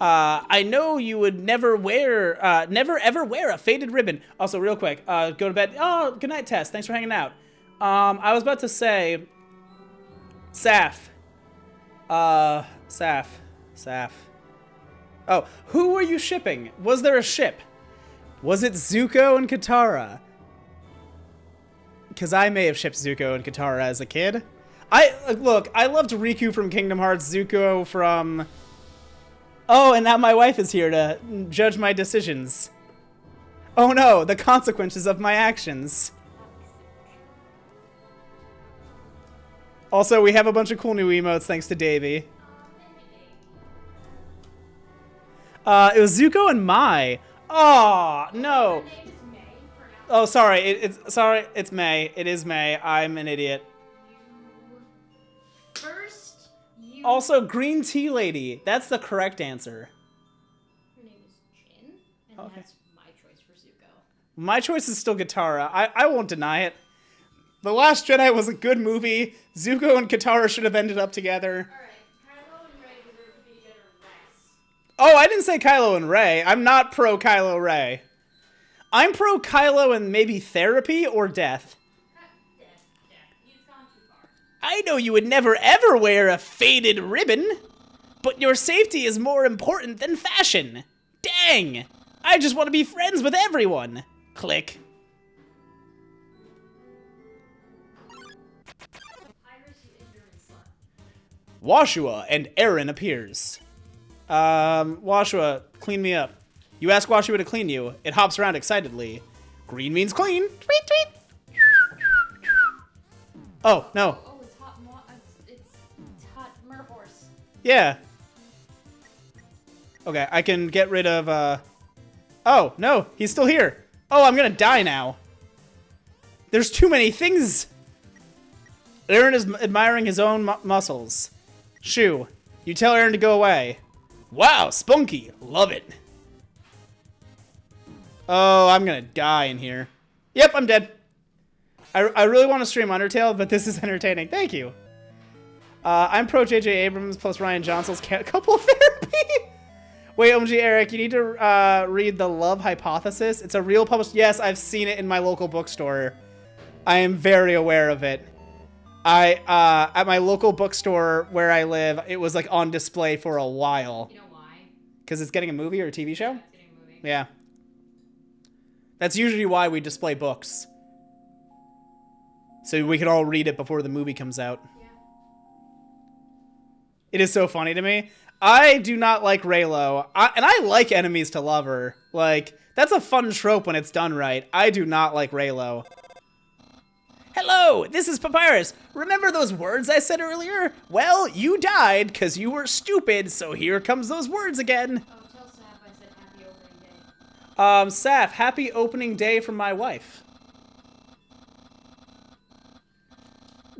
I know you would never ever wear a faded ribbon. Also, real quick, go to bed. Oh, good night, Tess. Thanks for hanging out. I was about to say, Saf. Saf. Oh, who were you shipping? Was there a ship? Was it Zuko and Katara? Because I may have shipped Zuko and Katara as a kid. Look, I loved Riku from Kingdom Hearts, Zuko from... Oh, and now my wife is here to judge my decisions. Oh no, the consequences of my actions. Also, we have a bunch of cool new emotes thanks to Davey. It was Zuko and Mai. Oh, no. Oh, sorry. It's May. It is May. I'm an idiot. Also, Green Tea Lady. That's the correct answer. Her name is Jin, and Okay. that's my choice for Zuko. My choice is still Katara. I won't deny it. The Last Jedi was a good movie. Zuko and Katara should have ended up together. Alright, Kylo and Rey deserve to be together less. Oh, I didn't say Kylo and Rey. I'm not pro Kylo Rey. I'm pro Kylo and maybe therapy or death. Death. You've gone too far. I know you would never ever wear a faded ribbon, but your safety is more important than fashion. Dang! I just want to be friends with everyone. Click. Iris, you ignorant slut. Washua and Aaron appears. Washua, clean me up. You ask Washua to clean you. It hops around excitedly. Green means clean. Tweet, tweet. Oh, no. Oh, it's hot Yeah. Okay, I can get rid of, Oh, no, he's still here. Oh, I'm gonna die now. There's too many things. Aaron is admiring his own muscles. Shoo, you tell Aaron to go away. Wow, spunky. Love it. Oh, I'm gonna die in here. Yep, I'm dead. I really want to stream Undertale, but this is entertaining. Thank you. I'm pro J.J. Abrams plus Ryan Johnson's couple therapy. Wait, OMG, Eric, you need to read The Love Hypothesis. It's a real published... Yes, I've seen it in my local bookstore. I am very aware of it. At my local bookstore where I live, it was like on display for a while. You know why? Because it's getting a movie or a TV show? It's getting a movie. Yeah. That's usually why we display books. So we can all read it before the movie comes out. Yeah. It is so funny to me. I do not like Raylo. And I like enemies to lover. Like, that's a fun trope when it's done right. I do not like Raylo. Hello, this is Papyrus. Remember those words I said earlier? Well, you died because you were stupid, so here comes those words again. Oh, tell Saf I said happy opening day. Saf, happy opening day from my wife.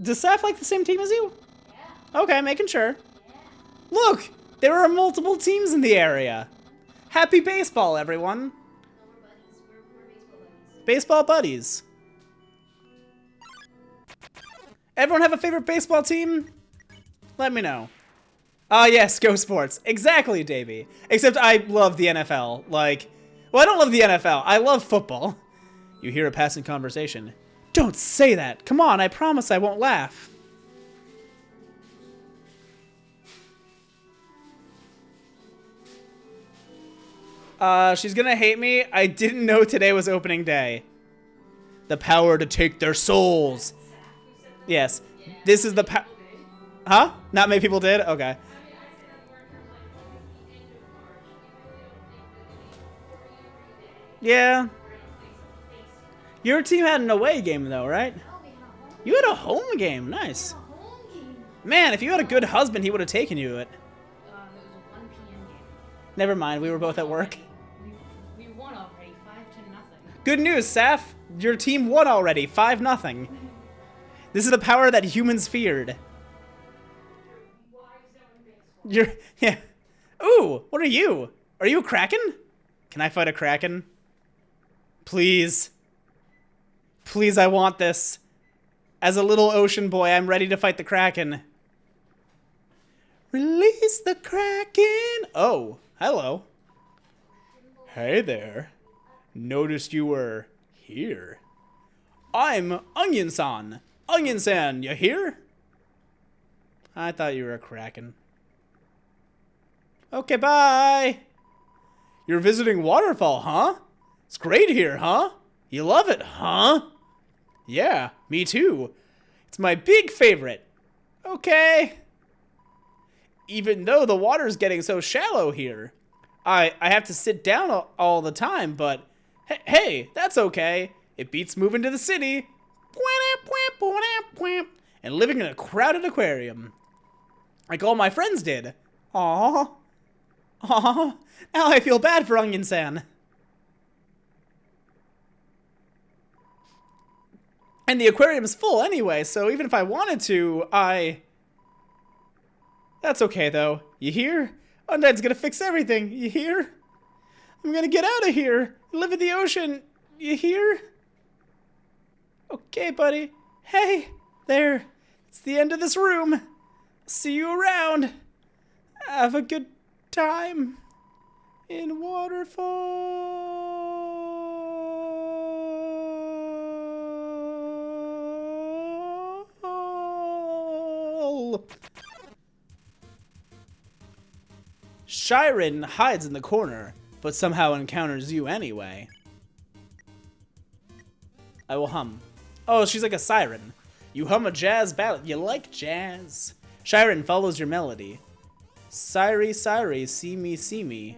Does Saf like the same team as you? Yeah. Okay, making sure. Yeah. Look, there are multiple teams in the area. Happy baseball, everyone. No, we're buddies. We're Baseball baseball buddies. buddies. Everyone have a favorite baseball team? Let me know. Yes, Go Sports. Exactly, Davey. Except I love the NFL. Like, well, I don't love the NFL. I love football. You hear a passing conversation. Don't say that. Come on, I promise I won't laugh. She's gonna hate me. I didn't know today was opening day. The power to take their souls. Yes. This is the Huh? Not many people did? Okay. Yeah. Your team had an away game though, right? You had a home game. Nice. Man, if you had a good husband, he would have taken you to it. It was a 1 p.m. game. Never mind. We were both at work. We won already, 5-0. Good news, Saf. Your team won already. 5-0. This is the power that humans feared. Yeah. Ooh, what are you? Are you a kraken? Can I fight a kraken? Please. Please, I want this. As a little ocean boy, I'm ready to fight the kraken. Release the kraken. Oh, hello. Hey there. Noticed you were here. I'm Onion-san. Onion-san, you here? I thought you were a kraken. Okay, bye. You're visiting Waterfall, huh? It's great here, huh? You love it, huh? Yeah, me too. It's my big favorite. Okay. Even though the water's getting so shallow here, I have to sit down all the time, but hey, that's okay. It beats moving to the city and living in a crowded aquarium. Like all my friends did. Aww. Aww. Now I feel bad for Onion-san. And the aquarium's full anyway, so even if I wanted to, That's okay, though. You hear? Undead's gonna fix everything. You hear? I'm gonna get out of here. Live in the ocean. You hear? Okay, buddy. Hey, there. It's the end of this room. See you around. Have a good time in Waterfall. Shiren hides in the corner, but somehow encounters you anyway. I will hum. Oh, she's like a siren. You hum a jazz ballad. You like jazz. Shiren follows your melody. Siri, Siri, see me, see me.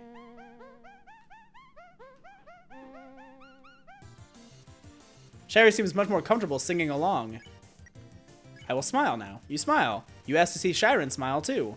Shiren seems much more comfortable singing along. I will smile now. You smile. You ask to see Shiren smile too.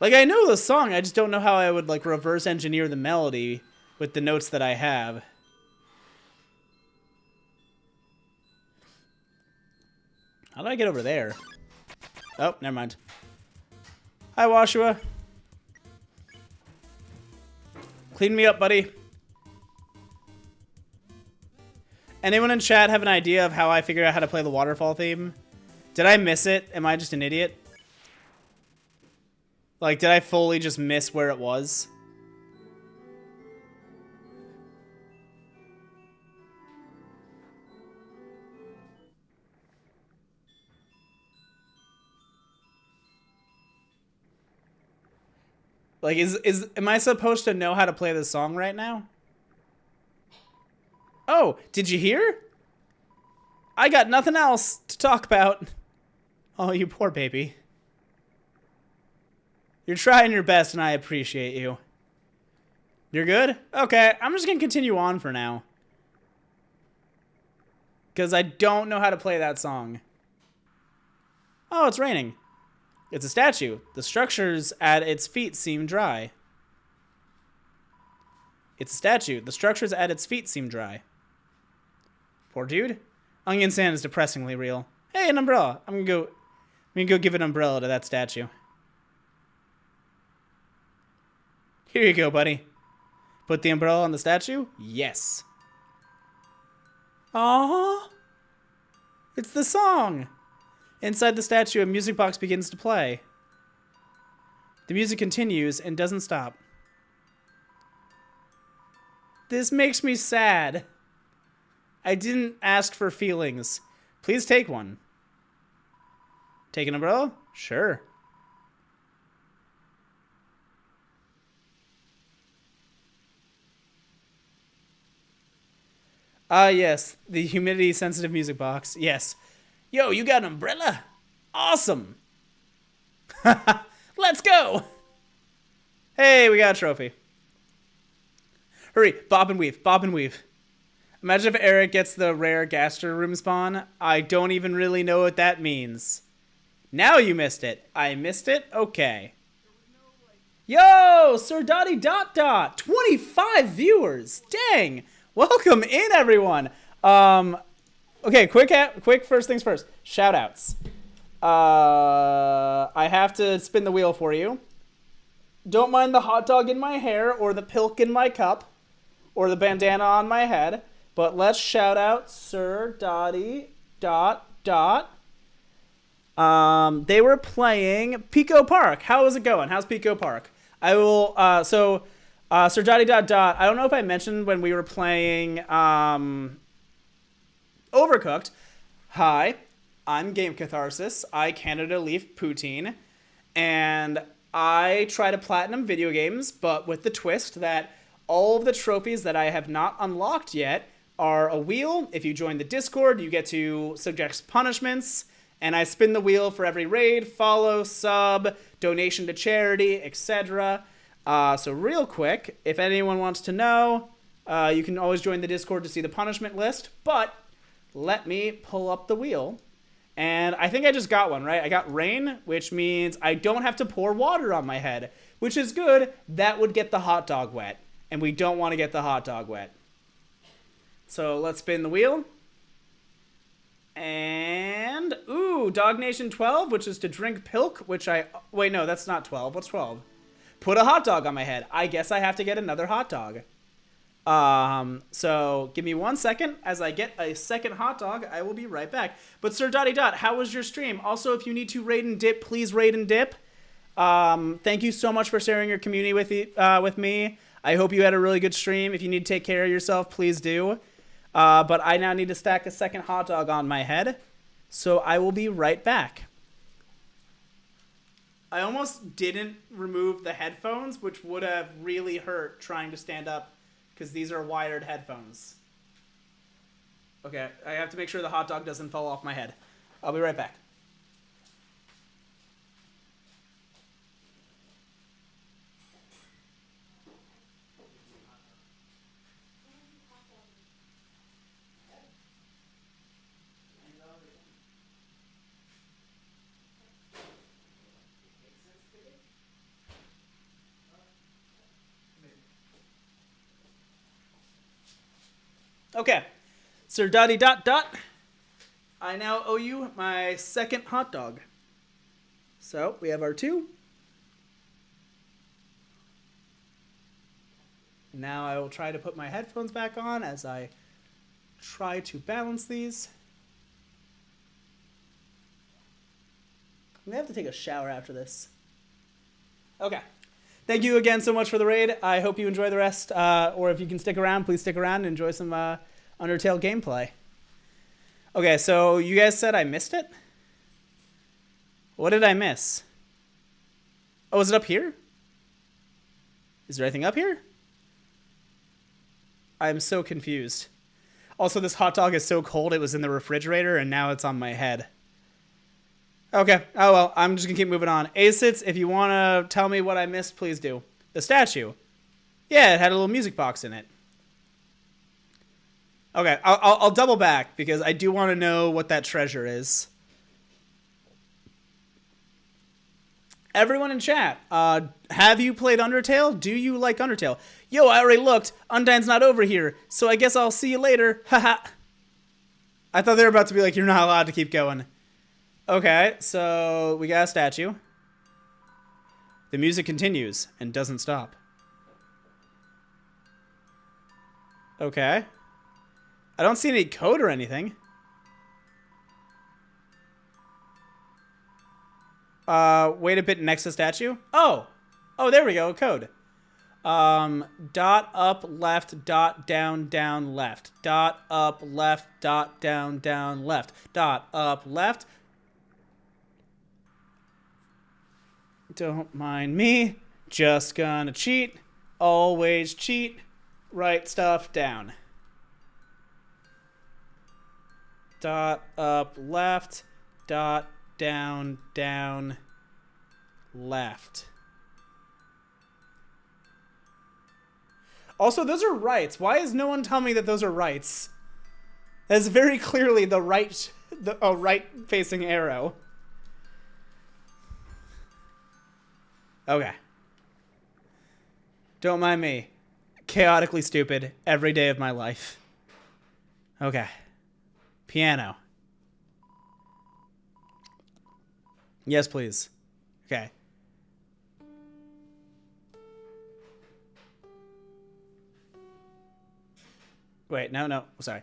Like, I know the song, I just don't know how I would, like, reverse engineer the melody with the notes that I have. How do I get over there? Oh, never mind. Hi, Washua. Clean me up, buddy. Anyone in chat have an idea of how I figured out how to play the waterfall theme? Did I miss it? Am I just an idiot? Like, did I fully just miss where it was? Like, am I supposed to know how to play this song right now? Oh, did you hear? I got nothing else to talk about. Oh, you poor baby. You're trying your best, and I appreciate you. You're good? Okay, I'm just gonna continue on for now. Because I don't know how to play that song. Oh, it's raining. It's a statue. The structures at its feet seem dry. It's a statue. The structures at its feet seem dry. Poor dude. Onion sand is depressingly real. Hey, an umbrella. I'm gonna go give an umbrella to that statue. Here you go, buddy. Put the umbrella on the statue? Yes. Aww. It's the song. Inside the statue, a music box begins to play. The music continues and doesn't stop. This makes me sad. I didn't ask for feelings. Please take one. Take an umbrella? Sure. Ah, yes. The humidity-sensitive music box. Yes. Yo, you got an umbrella? Awesome. Let's go. Hey, we got a trophy. Hurry, bob and weave, bob and weave. Imagine if Eric gets the rare Gaster room spawn. I don't even really know what that means. Now you missed it. I missed it? Okay. Yo, Sir Dotty Dot Dot. 25 viewers. Dang. Welcome in, everyone. Okay, quick first things first. Shoutouts. I have to spin the wheel for you. Don't mind the hot dog in my hair or the pilk in my cup or the bandana on my head, but let's shout out Sir Dotty Dot Dot. They were playing Pico Park. How is it going? How's Pico Park? I will, Sir Dotty Dot Dot, I don't know if I mentioned when we were playing, Overcooked. Hi, I'm Game Catharsis. I Canada Leaf Poutine, and I try to platinum video games, but with the twist that all of the trophies that I have not unlocked yet are a wheel. If you join the Discord, you get to suggest punishments, and I spin the wheel for every raid, follow, sub, donation to charity, etc. So real quick, if anyone wants to know, you can always join the Discord to see the punishment list, but let me pull up the wheel. And I think I just got one, right? I got rain, which means I don't have to pour water on my head, which is good. That would get the hot dog wet, and we don't want to get the hot dog wet. So let's spin the wheel. And, ooh, Dog Nation 12, which is to drink pilk, which wait, no, that's not 12. What's 12? Put a hot dog on my head. I guess I have to get another hot dog. So give me 1 second. As I get a second hot dog, I will be right back. But Sir Dotty Dot, how was your stream? Also, if you need to raid and dip, please raid and dip. Thank you so much for sharing your community with me. I hope you had a really good stream. If you need to take care of yourself, please do. But I now need to stack a second hot dog on my head. So I will be right back. I almost didn't remove the headphones, which would have really hurt trying to stand up, because these are wired headphones. Okay, I have to make sure the hot dog doesn't fall off my head. I'll be right back. Okay. Sir Dotty Dot Dot. I now owe you my second hot dog. So, we have our 2. Now I will try to put my headphones back on as I try to balance these. I'm gonna have to take a shower after this. Okay. Thank you again so much for the raid. I hope you enjoy the rest. Or if you can stick around, please stick around and enjoy some Undertale gameplay. Okay, so you guys said I missed it? What did I miss? Oh, is it up here? Is there anything up here? I'm so confused. Also, this hot dog is so cold it was in the refrigerator and now it's on my head. Okay. Oh, well, I'm just going to keep moving on. Acits, if you want to tell me what I missed, please do. The statue. Yeah, it had a little music box in it. Okay, I'll double back because I do want to know what that treasure is. Everyone in chat, have you played Undertale? Do you like Undertale? Yo, I already looked. Undyne's not over here, so I guess I'll see you later. Haha. I thought they were about to be like, you're not allowed to keep going. Okay, so we got a statue. The music continues and doesn't stop. Okay. I don't see any code or anything. Wait a bit next to statue. Oh, there we go. Code. Dot up left, dot down, down left. Dot up left, dot down, down left. Dot up left. Don't mind me. Just gonna cheat. Always cheat. Write stuff down. Dot up left, dot down, down, left. Also, those are rights. Why is no one telling me that those are rights? That's very clearly the right-facing arrow. Okay. Don't mind me. Chaotically stupid every day of my life. Okay. Piano. Yes, please. Okay. Wait, no. Sorry.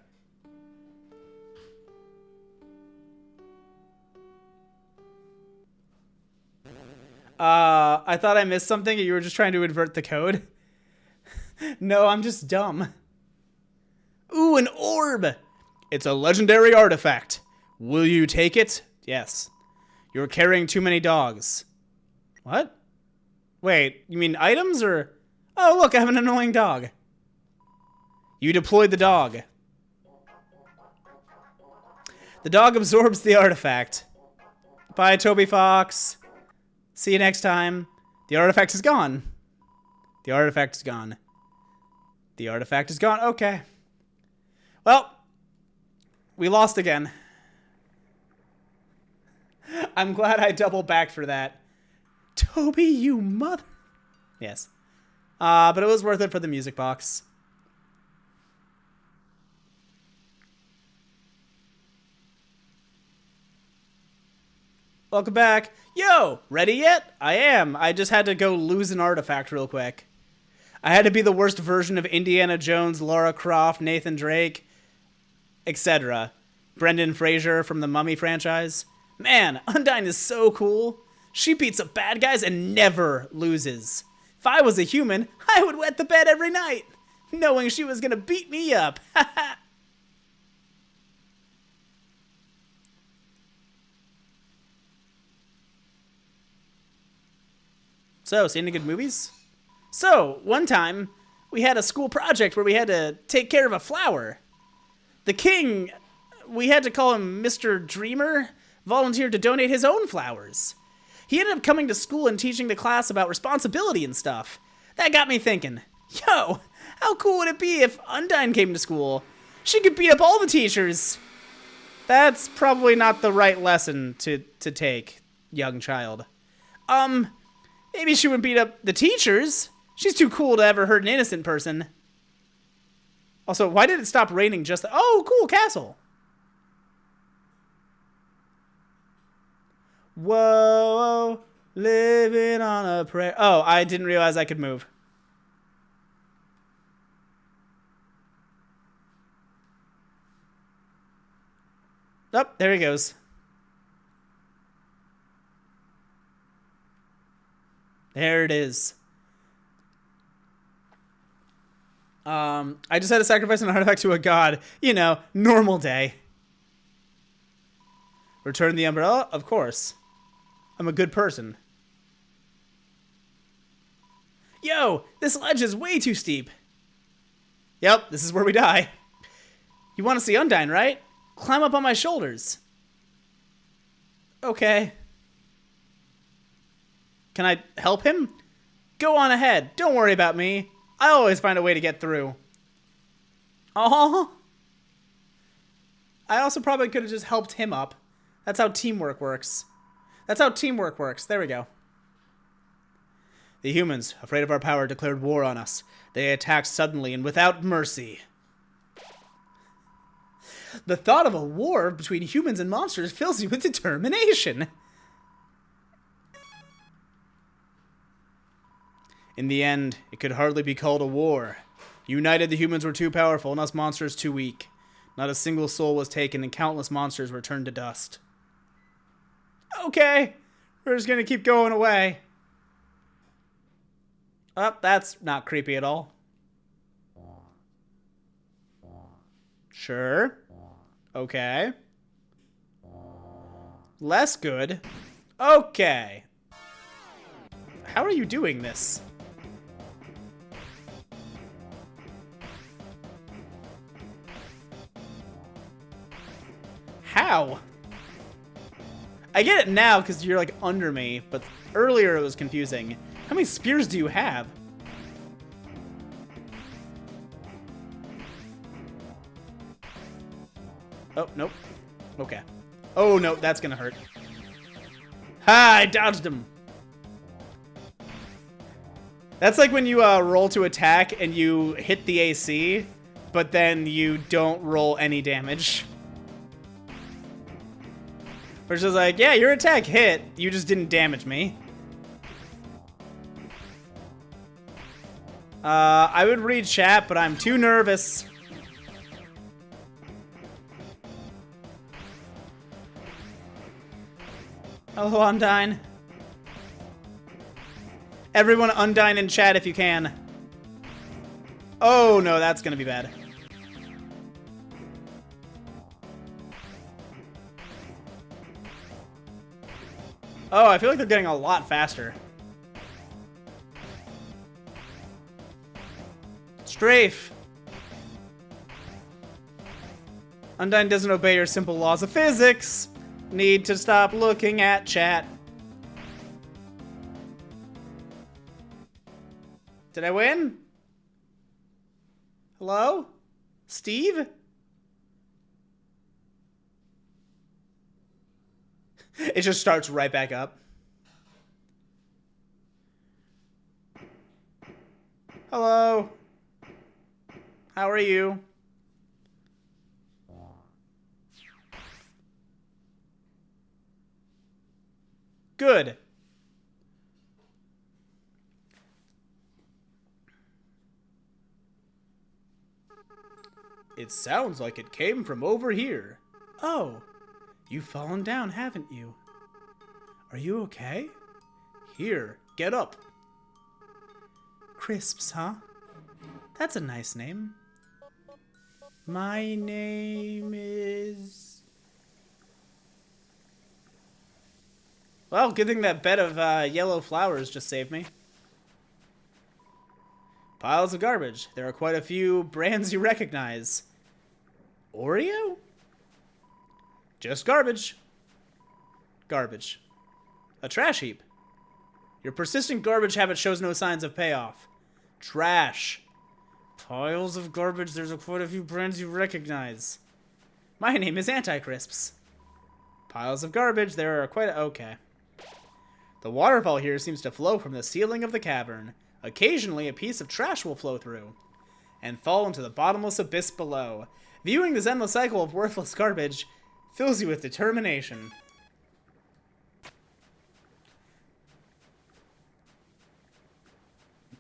I thought I missed something and you were just trying to invert the code. No, I'm just dumb. Ooh, an orb! It's a legendary artifact. Will you take it? Yes. You're carrying too many dogs. What? Wait, you mean items or... Oh, look, I have an annoying dog. You deployed the dog. The dog absorbs the artifact. Bye, Toby Fox. See you next time. The artifact is gone. The artifact is gone. The artifact is gone. Okay. Well, we lost again. I'm glad I double backed for that. Toby, you mother... Yes. But it was worth it for the music box. Welcome back. Yo, ready yet? I am. I just had to go lose an artifact real quick. I had to be the worst version of Indiana Jones, Lara Croft, Nathan Drake, etc. Brendan Fraser from the Mummy franchise. Man, Undyne is so cool. She beats up bad guys and never loses. If I was a human, I would wet the bed every night, knowing she was gonna beat me up. So, see any good movies? So, one time, we had a school project where we had to take care of a flower. The king, we had to call him Mr. Dreamer, volunteered to donate his own flowers. He ended up coming to school and teaching the class about responsibility and stuff. That got me thinking, yo, how cool would it be if Undyne came to school? She could beat up all the teachers. That's probably not the right lesson to take, young child. Maybe she would beat up the teachers. She's too cool to ever hurt an innocent person. Also, why did it stop raining just... Oh, cool, castle. Whoa, living on a prayer. Oh, I didn't realize I could move. Oh, there he goes. There it is. I just had to sacrifice an artifact to a god. You know, normal day. Return the umbrella? Of course. I'm a good person. Yo, this ledge is way too steep. Yep, this is where we die. You want to see Undyne, right? Climb up on my shoulders. Okay. Can I help him? Go on ahead. Don't worry about me. I always find a way to get through. Oh. I also probably could have just helped him up. That's how teamwork works. That's how teamwork works. There we go. The humans, afraid of our power, declared war on us. They attacked suddenly and without mercy. The thought of a war between humans and monsters fills you with determination. In the end, it could hardly be called a war. United, the humans were too powerful and us monsters too weak. Not a single soul was taken and countless monsters were turned to dust. Okay, we're just gonna keep going away. Oh, that's not creepy at all. Sure. Okay. Less good. Okay. How are you doing this? How? I get it now because you're like under me, but earlier it was confusing. How many spears do you have? Oh, nope. Okay. Oh, no, that's gonna hurt. Ha, I dodged him. That's like when you roll to attack and you hit the AC, but then you don't roll any damage. Which is like, yeah, your attack hit, you just didn't damage me. I would read chat, but I'm too nervous. Hello, Undyne. Everyone Undyne in chat if you can. Oh, no, that's gonna be bad. Oh, I feel like they're getting a lot faster. Strafe. Undyne doesn't obey your simple laws of physics. Need to stop looking at chat. Did I win? Hello? Steve? It just starts right back up. Hello? How are you? Good. It sounds like it came from over here. Oh, you've fallen down, haven't you? Are you okay? Here, get up. Crisps, huh? That's a nice name. My name is... Well, good thing that bed of yellow flowers just saved me. Piles of garbage. There are quite a few brands you recognize. Oreo? Just garbage. Garbage. A trash heap. Your persistent garbage habit shows no signs of payoff. Trash. Piles of garbage. There's quite a few brands you recognize. My name is Anti-Crisps. Piles of garbage. There are quite a... Okay. The waterfall here seems to flow from the ceiling of the cavern. Occasionally, a piece of trash will flow through. and fall into the bottomless abyss below. Viewing this endless cycle of worthless garbage fills you with determination.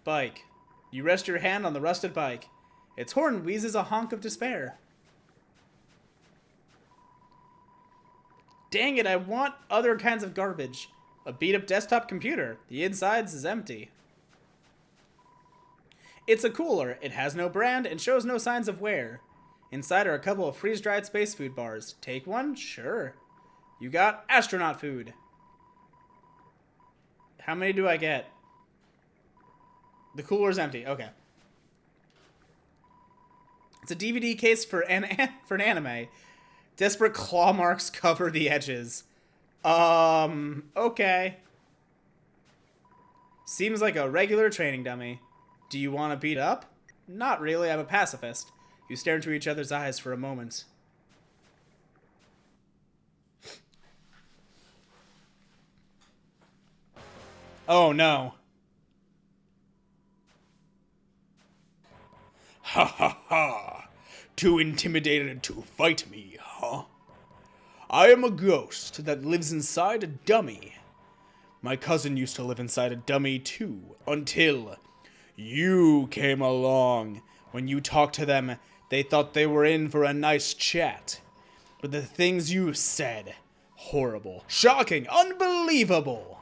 Bike. You rest your hand on the rusted bike. Its horn wheezes a honk of despair. Dang it, I want other kinds of garbage. A beat-up desktop computer. The insides is empty. It's a cooler. It has no brand and shows no signs of wear. Inside are a couple of freeze-dried space food bars. Take one? Sure. You got astronaut food. How many do I get? The cooler's empty. Okay. It's a DVD case for an anime. Desperate claw marks cover the edges. Okay. Seems like a regular training dummy. Do you want to beat up? Not really, I'm a pacifist. You stare into each other's eyes for a moment. Oh no. Ha ha ha! Too intimidated to fight me, huh? I am a ghost that lives inside a dummy. My cousin used to live inside a dummy too, until you came along. When you talked to them, they thought they were in for a nice chat. But the things you said, horrible, shocking, unbelievable.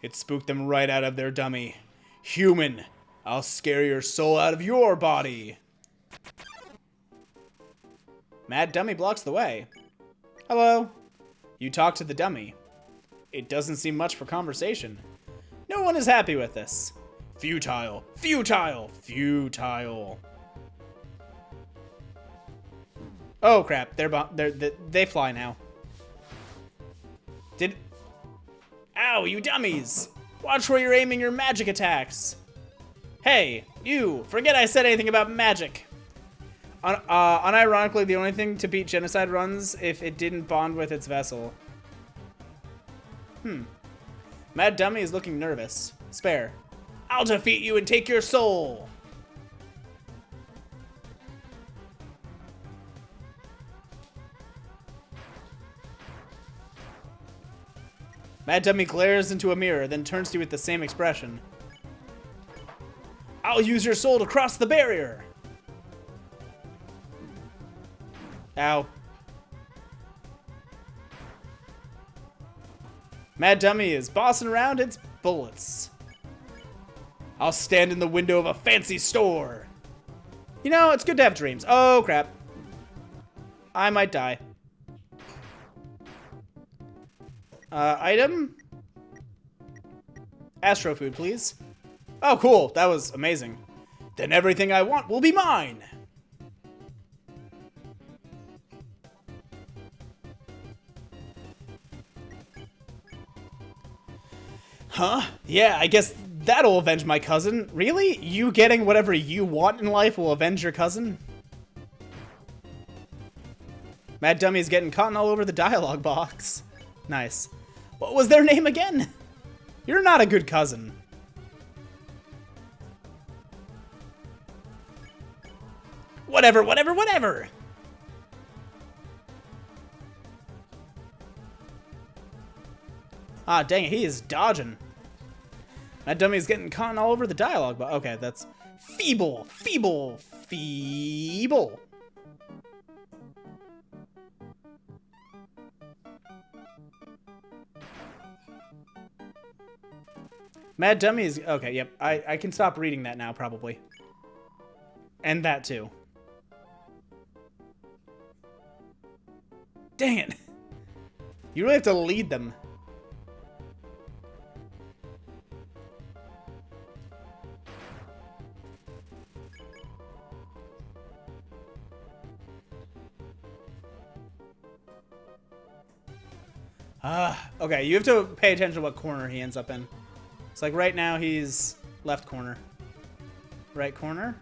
It spooked them right out of their dummy. Human, I'll scare your soul out of your body. Mad Dummy blocks the way. Hello. You talk to the dummy. It doesn't seem much for conversation. No one is happy with this. Futile, futile, futile. Oh crap! They fly now. Ow! You dummies! Watch where you're aiming your magic attacks. Hey, you! Forget I said anything about magic. Unironically, the only thing to beat genocide runs if it didn't bond with its vessel. Mad Dummy is looking nervous. Spare. I'll defeat you and take your soul. Mad Dummy glares into a mirror, then turns to you with the same expression. I'll use your soul to cross the barrier. Ow. Mad Dummy is bossing around its bullets. I'll stand in the window of a fancy store. You know, it's good to have dreams. Oh, crap. I might die. Item? Astro food, please. Oh, cool. That was amazing. Then everything I want will be mine. Huh? Yeah, I guess that'll avenge my cousin. Really? You getting whatever you want in life will avenge your cousin? Mad Dummy's getting cotton all over the dialogue box. Nice. What was their name again? You're not a good cousin. Whatever, whatever, whatever. Ah, dang it, he is dodging. Mad Dummy's getting cotton all over the dialogue box. Okay, that's feeble, feeble, feeble. Mad Dummy is... Okay, yep. I can stop reading that now, probably. And that, too. Dang it. You really have to lead them. Okay, you have to pay attention to what corner he ends up in. It's like right now he's left corner. Right corner?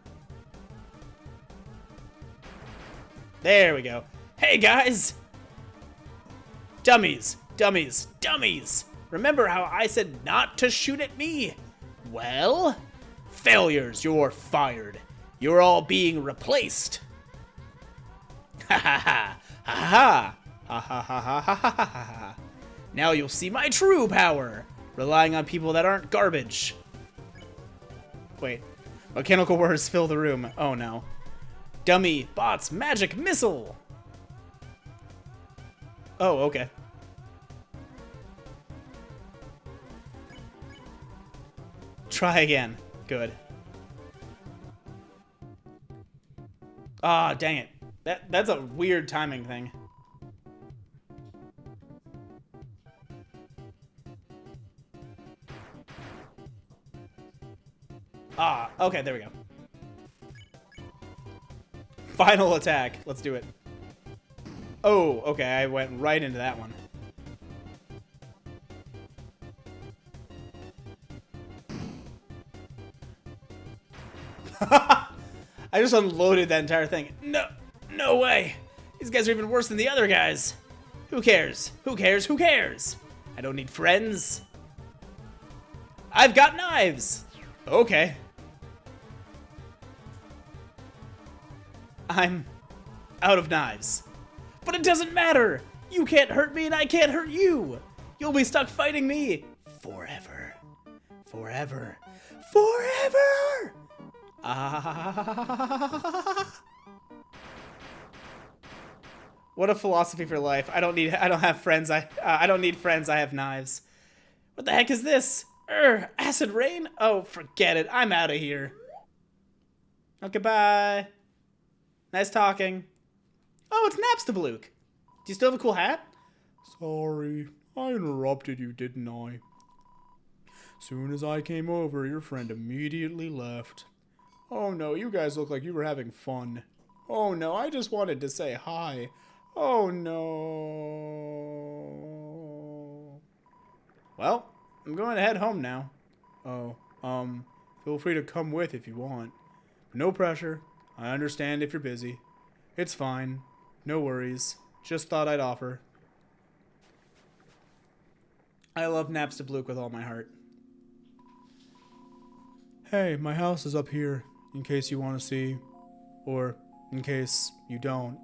There we go. Hey guys! Dummies, dummies, dummies! Remember how I said not to shoot at me? Well, failures, you're fired. You're all being replaced. Ha ha ha. Ha ha. Ha ha ha ha ha ha ha ha. Now you'll see my true power. Relying on people that aren't garbage. Wait. Mechanical words fill the room. Oh no. Dummy, bots, magic, missile. Oh, okay. Try again. Good. Ah, dang it. That's a weird timing thing. Ah, okay, there we go. Final attack. Let's do it. Oh, okay, I went right into that one. I just unloaded that entire thing. No way. These guys are even worse than the other guys. Who cares? Who cares? Who cares? I don't need friends. I've got knives. Okay. I'm out of knives. But it doesn't matter. You can't hurt me and I can't hurt you. You'll be stuck fighting me forever. Forever. Forever. Ah. What a philosophy for life. I don't have friends. I don't need friends. I have knives. What the heck is this? Acid rain? Oh, forget it. I'm out of here. Okay, bye. Nice talking. Oh, it's Napstablook. Do you still have a cool hat? Sorry, I interrupted you, didn't I? Soon as I came over, your friend immediately left. Oh no, you guys look like you were having fun. Oh no, I just wanted to say hi. Oh no. Well, I'm going to head home now. Oh, feel free to come with if you want. No pressure. I understand if you're busy. It's fine. No worries. Just thought I'd offer. I love Napstablook with all my heart. Hey, my house is up here, in case you want to see. Or, in case you don't.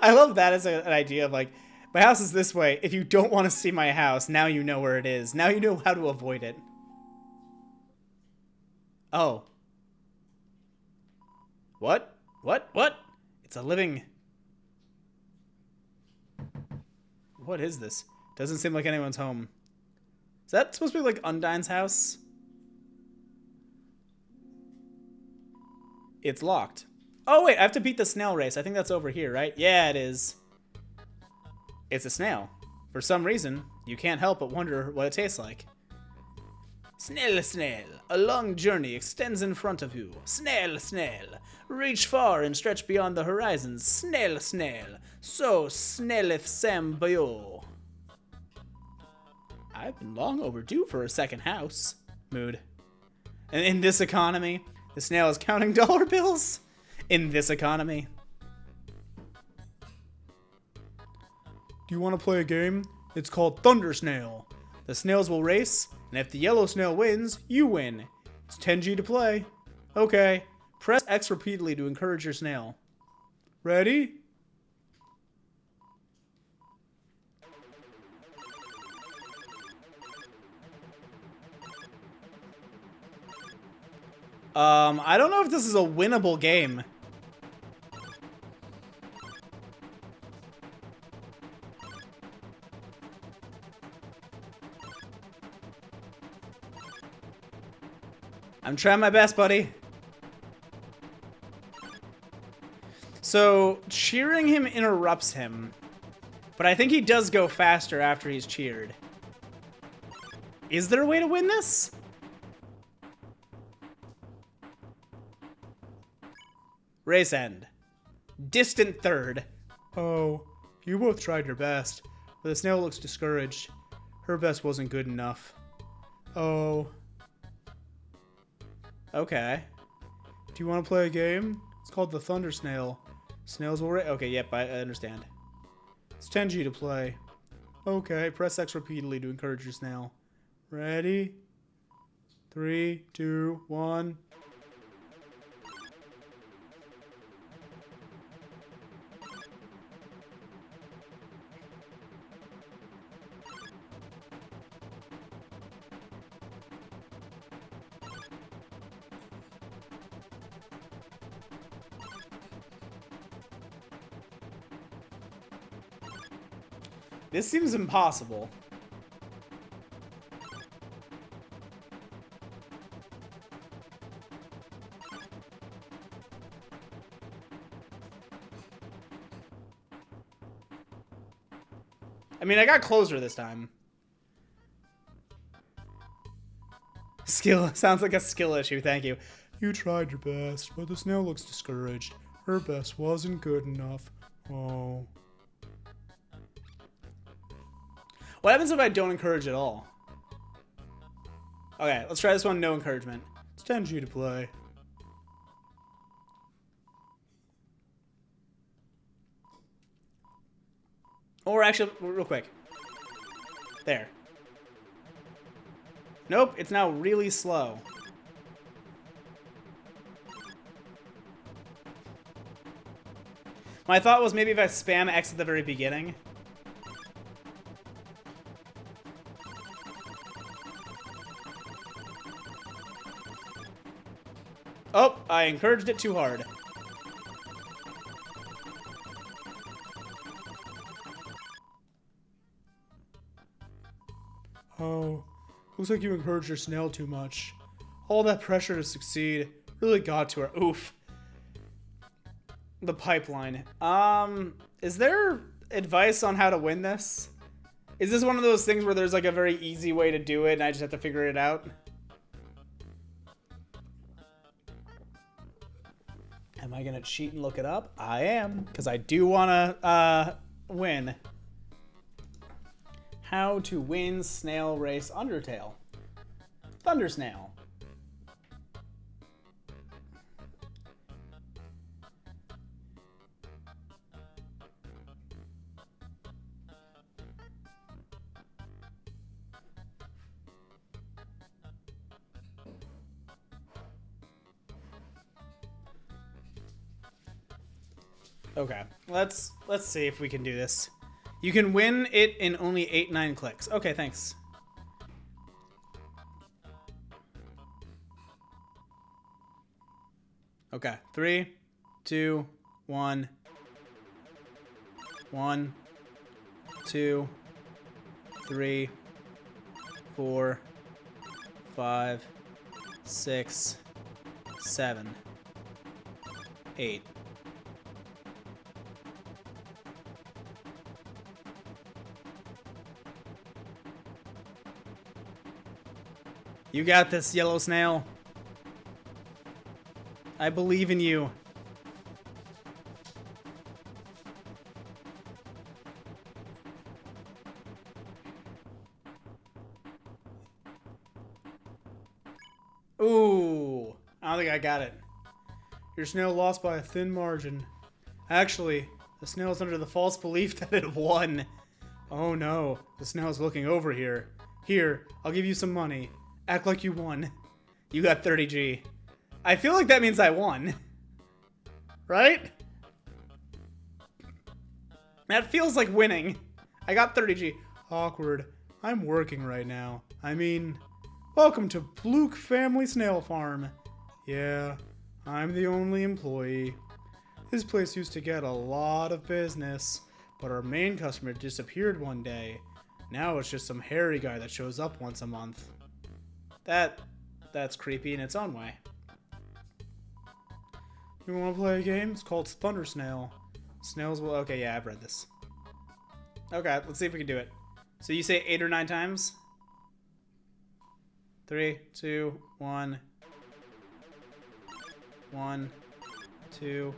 I love that as an idea of like, my house is this way. If you don't want to see my house, now you know where it is. Now you know how to avoid it. Oh. What? What? It's a living... What is this? Doesn't seem like anyone's home. Is that supposed to be like Undyne's house? It's locked. Oh wait, I have to beat the snail race. I think that's over here, right? Yeah, it is. It's a snail. For some reason, you can't help but wonder what it tastes like. Snail, snail, a long journey extends in front of you. Snail, snail, reach far and stretch beyond the horizons. Snail, snail, so snaileth Sam Bayo. I've been long overdue for a second house. Mood. And in this economy, the snail is counting dollar bills? In this economy. Do you want to play a game? It's called Thunder Snail. The snails will race, and if the yellow snail wins, you win. It's 10G to play. Okay. Press X repeatedly to encourage your snail. Ready? I don't know if this is a winnable game. I'm trying my best, buddy. So, cheering him interrupts him. But I think he does go faster after he's cheered. Is there a way to win this? Race end. Distant third. Oh, you both tried your best, but the snail looks discouraged. Her best wasn't good enough. Oh. Okay. Do you want to play a game? It's called the Thunder Snail. Snails will race. Okay, yep, I understand. It's 10G to play. Okay, press X repeatedly to encourage your snail. Ready? 3, 2, 1. This seems impossible. I mean, I got closer this time. Skill. Sounds like a skill issue, thank you. You tried your best, but the snail looks discouraged. Her best wasn't good enough. Oh. What happens if I don't encourage at all? Okay, let's try this one, no encouragement. It's 10G to play. Or actually, real quick. There. Nope, it's now really slow. My thought was maybe if I spam X at the very beginning. Oh, I encouraged it too hard. Oh, looks like you encouraged your snail too much. All that pressure to succeed really got to her. Oof. The pipeline. Is there advice on how to win this? Is this one of those things where there's like a very easy way to do it and I just have to figure it out? Am I gonna cheat and look it up? I am, because I do wanna win. How to win snail race Undertale. Thunder Snail. Okay, let's see if we can do this. You can win it in only 8-9 clicks. Okay, thanks. Okay, 3, 2, 1. 1, 2, 3, 4, 5, 6, 7, 8. You got this, yellow snail. I believe in you. Ooh, I don't think I got it. Your snail lost by a thin margin. Actually, the snail's under the false belief that it won. Oh no, the snail's looking over here. Here, I'll give you some money. Act like you won. You got 30G. I feel like that means I won. Right? That feels like winning. I got 30G. Awkward. I'm working right now. I mean, welcome to Bluke Family Snail Farm. Yeah, I'm the only employee. This place used to get a lot of business, but our main customer disappeared one day. Now it's just some hairy guy that shows up once a month. That's creepy in its own way. You want to play a game? It's called Thunder Snail. Snails will... Okay, yeah, I've read this. Okay, let's see if we can do it. So you say 8 or 9 times? 3, 2, 1. 1, 2,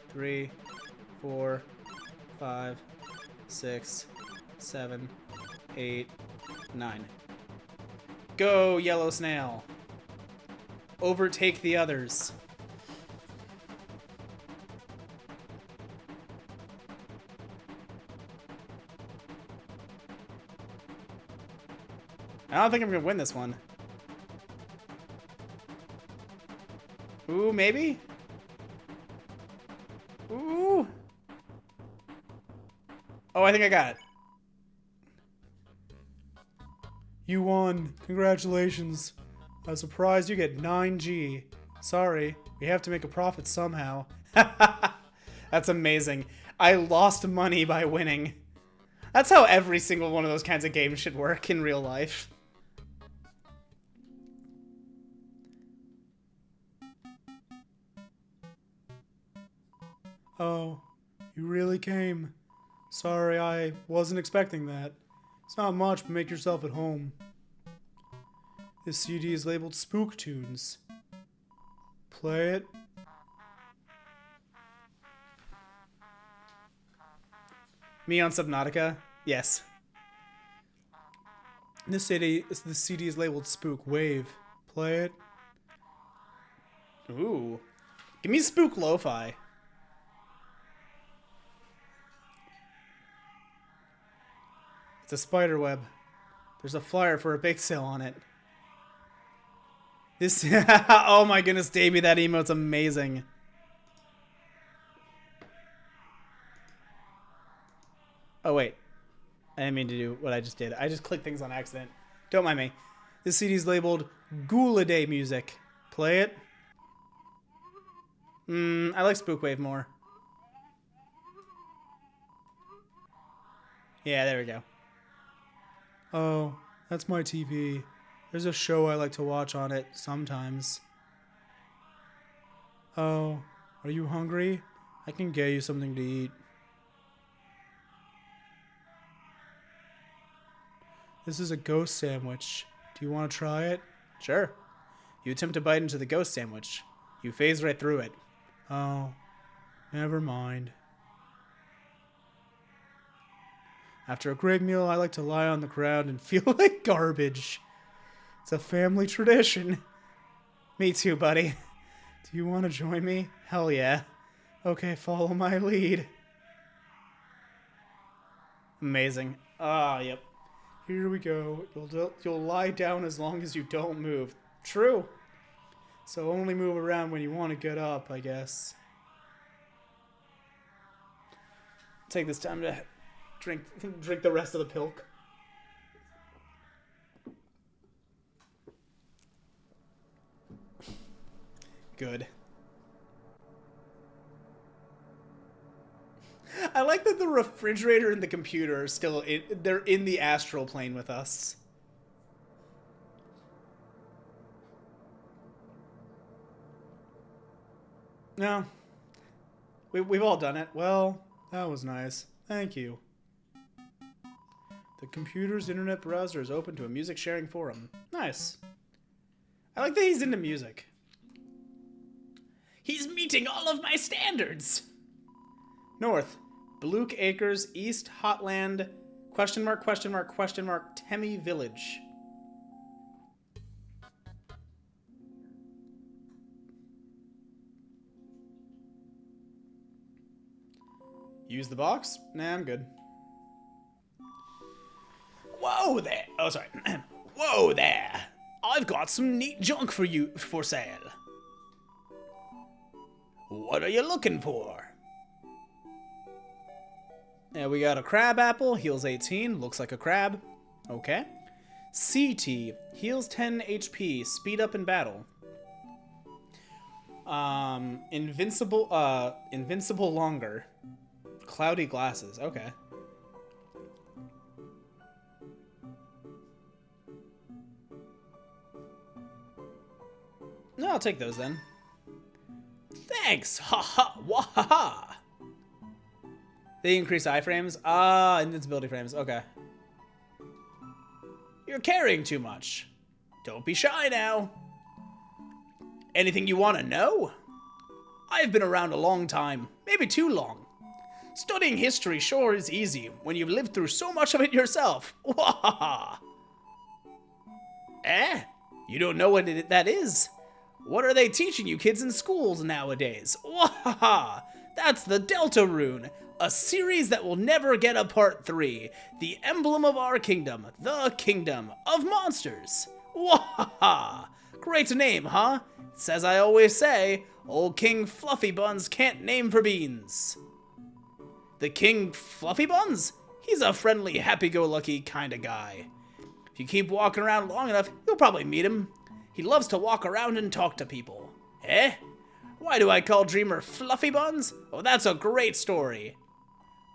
3, 4, 5, 6, 7, 8, 9. Go, yellow snail. Overtake the others. I don't think I'm gonna win this one. Ooh, maybe? Ooh. Oh, I think I got it. You won. Congratulations. As a prize, you get 9G. Sorry, we have to make a profit somehow. That's amazing. I lost money by winning. That's how every single one of those kinds of games should work in real life. Oh, you really came. Sorry, I wasn't expecting that. It's not much, but make yourself at home. This CD is labeled Spook Tunes. Play it. Me on Subnautica? Yes. This CD is labeled Spook Wave. Play it. Ooh. Give me Spook Lo-Fi. It's a spider web. There's a flyer for a bake sale on it. This... oh my goodness, Davey, that emote's amazing. Oh, wait. I didn't mean to do what I just did. I just clicked things on accident. Don't mind me. This CD's labeled Ghouliday Music. Play it. I like Spookwave more. Yeah, there we go. Oh, that's my TV. There's a show I like to watch on it sometimes. Oh, are you hungry? I can get you something to eat. This is a ghost sandwich. Do you want to try it? Sure. You attempt to bite into the ghost sandwich. You phase right through it. Oh, never mind. After a great meal, I like to lie on the ground and feel like garbage. It's a family tradition. Me too, buddy. Do you want to join me? Hell yeah. Okay, follow my lead. Amazing. Ah, yep. Here we go. You'll lie down as long as you don't move. True. So only move around when you want to get up, I guess. Take this time to drink the rest of the pilk. Good. I like that the refrigerator and the computer are still they're in the astral plane with us. No. We've all done it. Well, that was nice. Thank you. The computer's internet browser is open to a music sharing forum. Nice. I like that he's into music. He's meeting all of my standards. North. Baluch Acres, East, Hotland, question mark, Temi Village. Use the box? Nah, I'm good. Whoa there. Oh, sorry. Whoa there. I've got some neat junk for you for sale. What are you looking for? Yeah, we got a crab apple, heals 18, looks like a crab. Okay. CT, heals 10 HP, speed up in battle. Invincible longer. Cloudy glasses, okay. No, I'll take those then. Thanks. Ha ha. Wah ha ha. They increase iframes? Ah, invincibility frames. Okay. You're carrying too much. Don't be shy now. Anything you want to know? I've been around a long time, maybe too long. Studying history sure is easy when you've lived through so much of it yourself. Wahaha. Eh? You don't know what that is? What are they teaching you kids in schools nowadays? Wahaha. That's the Delta Rune, a series that will never get a part 3. The emblem of our kingdom, the kingdom of monsters. Wahaha. Great name, huh? It's as I always say, old King Fluffy Buns can't name for beans. The King Fluffy Buns? He's a friendly, happy-go-lucky kind of guy. If you keep walking around long enough, you'll probably meet him. He loves to walk around and talk to people. Eh? Why do I call Dreamer Fluffy Buns? Oh, that's a great story.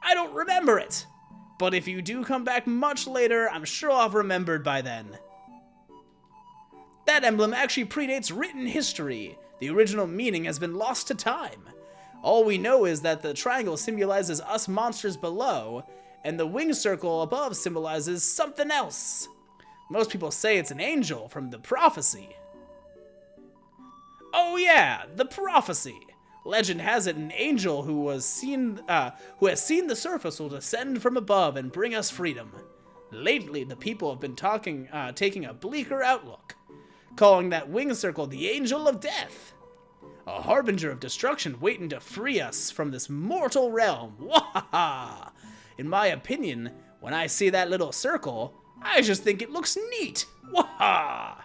I don't remember it. But if you do come back much later, I'm sure I'll have remembered by then. That emblem actually predates written history. The original meaning has been lost to time. All we know is that the triangle symbolizes us monsters below, and the wing circle above symbolizes something else. Most people say it's an angel from the prophecy. Oh yeah, the prophecy. Legend has it an angel who has seen the surface will descend from above and bring us freedom. Lately, the people have been taking a bleaker outlook, calling that wing circle the angel of death. A harbinger of destruction waiting to free us from this mortal realm. Wahaha! In my opinion, when I see that little circle, I just think it looks neat. Wahaha!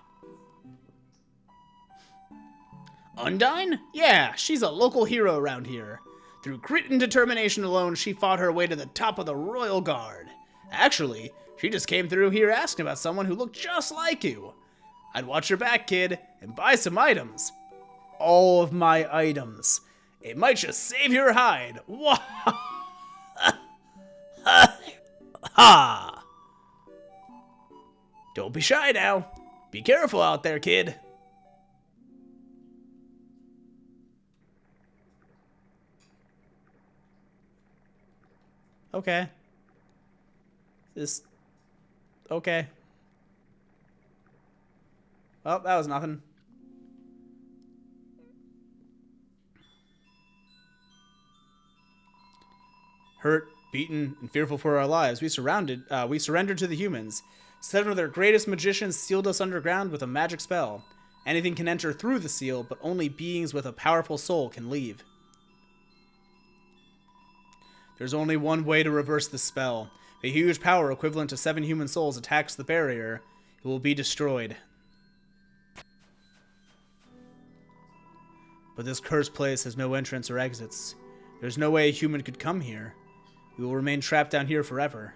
Undyne? Yeah, she's a local hero around here. Through grit and determination alone, she fought her way to the top of the Royal Guard. Actually, she just came through here asking about someone who looked just like you. I'd watch your back, kid, and buy some items. All of my items. It might just save your hide. Ha! Don't be shy now. Be careful out there, kid. Okay. Okay. Oh, that was nothing. Hurt, beaten, and fearful for our lives, we surrendered to the humans. 7 of their greatest magicians sealed us underground with a magic spell. Anything can enter through the seal, but only beings with a powerful soul can leave. There's only one way to reverse the spell. If a huge power equivalent to 7 human souls attacks the barrier, it will be destroyed. But this cursed place has no entrance or exits. There's no way a human could come here. We will remain trapped down here forever.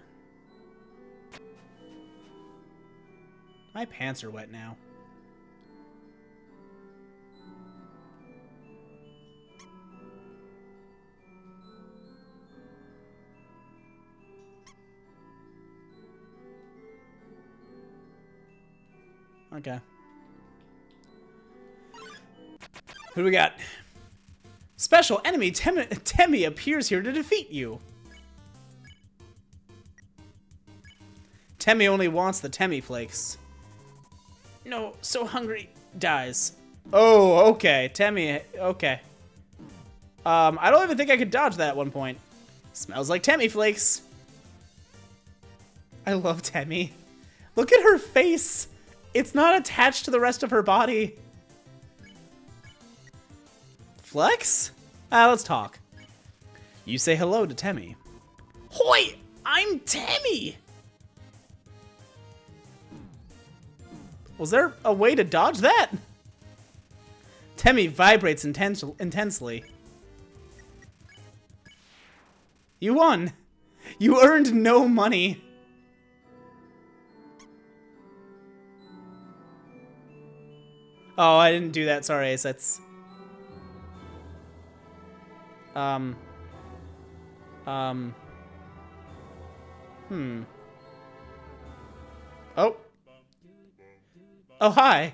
My pants are wet now. Okay. Who do we got? Special enemy Temmie appears here to defeat you. Temmie only wants the Temmie flakes. No, so hungry. Dies. Oh, okay. Temmie, okay. I don't even think I could dodge that at one point. Smells like Temmie flakes. I love Temmie. Look at her face. It's not attached to the rest of her body. Flex? Let's talk. You say hello to Temmie. Hoi! I'm Temmie! Was there a way to dodge that? Temmie vibrates intensely. You won. You earned no money. Oh, I didn't do that. Sorry, Ace. That's... Oh. Oh, hi.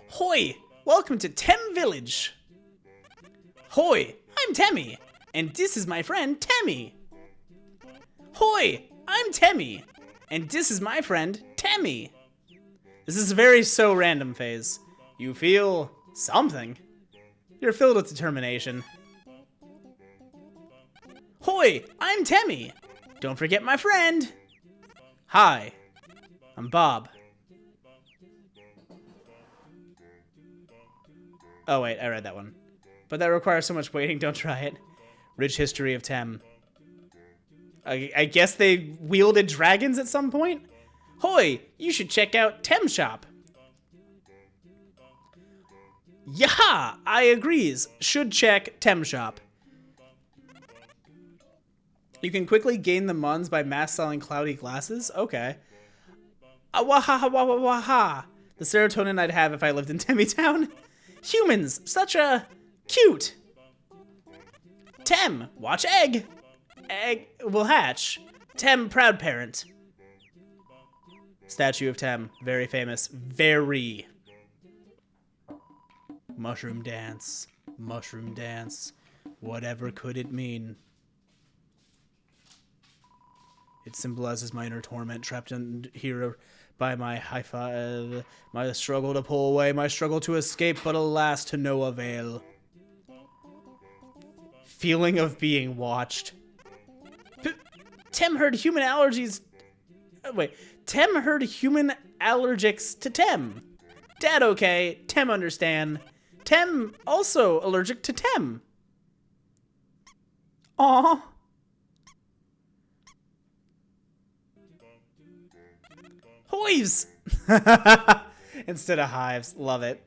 Hoi! Welcome to Tem Village. Hoi! I'm Temmie, and this is my friend Temmie. Hoi! I'm Temmie, and this is my friend Temmie. This is a very so random phase. You feel something. You're filled with determination. Hoi! I'm Temmie. Don't forget my friend. Hi. I'm Bob. Oh wait, I read that one. But that requires so much waiting, don't try it. Rich history of Tem. I guess they wielded dragons at some point? Hoi, you should check out Tem Shop. Yaha, I agrees. Should check Tem Shop. You can quickly gain the Muns by mass selling cloudy glasses? Okay. Awaha. The serotonin I'd have if I lived in Temmie Town. Humans, such a cute. Tem, watch egg. egg will hatch. Tem, proud parent. Statue of Tem, very famous. Very. Mushroom dance. Mushroom dance. Whatever could it mean? It symbolizes my inner torment, trapped in here by my high five, my struggle to pull away, my struggle to escape, but alas, to no avail. Feeling of being watched. Tem heard human allergies. Wait, Tem heard human allergics to Tem. Dad okay, Tem understand. Tem also allergic to Tem. Aww. Hives! Instead of hives. Love it.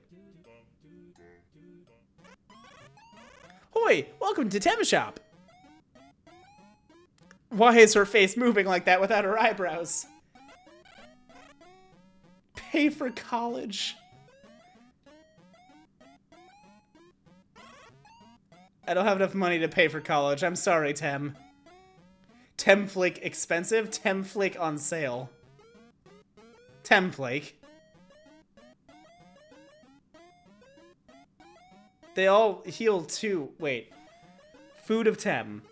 Hoi! Welcome to Tem Shop! Why is her face moving like that without her eyebrows? Pay for college. I don't have enough money to pay for college. I'm sorry, Tem. Temflake expensive? Temflake on sale. Temflake. They all heal too. Wait. Food of Tem.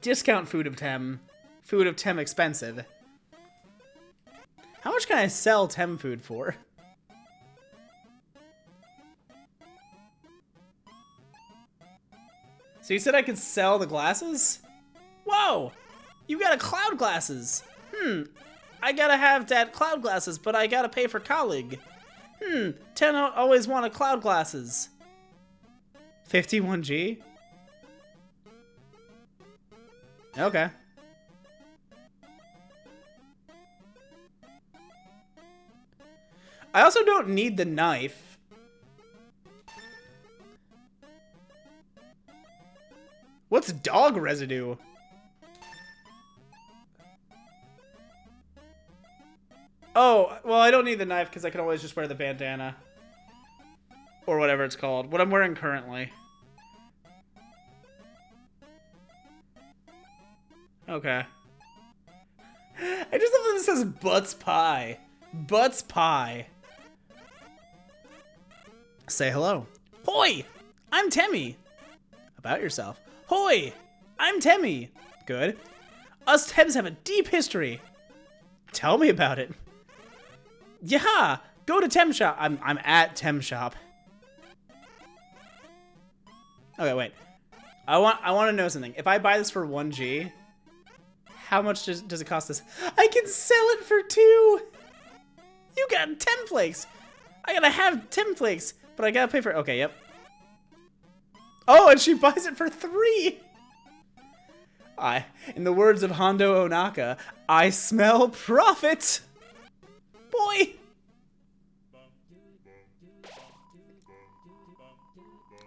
Discount food of Tem. Food of Tem expensive. How much can I sell Tem food for? So you said I could sell the glasses? Whoa! You got a cloud glasses! I gotta have that cloud glasses, but I gotta pay for colleague. Tem always wanted cloud glasses. 51G? Okay. I also don't need the knife. What's dog residue? Oh, well, I don't need the knife because I can always just wear the bandana. Or whatever it's called. What I'm wearing currently. Okay. I just love that this says Butts Pie. Butts Pie. Say hello. Hoi! I'm Temmie. About yourself. Hoi! I'm Temmie. Good. Us Tems have a deep history. Tell me about it. Yeah! Go to Tem Shop. I'm at Tem Shop. Okay, wait. I want to know something. If I buy this for 1G, how much does it cost us? I can sell it for 2! You got 10 flakes! I gotta have 10 flakes, but I gotta pay for... Okay, yep. Oh, and she buys it for 3! In the words of Hondo Onaka, I smell profit! Boy!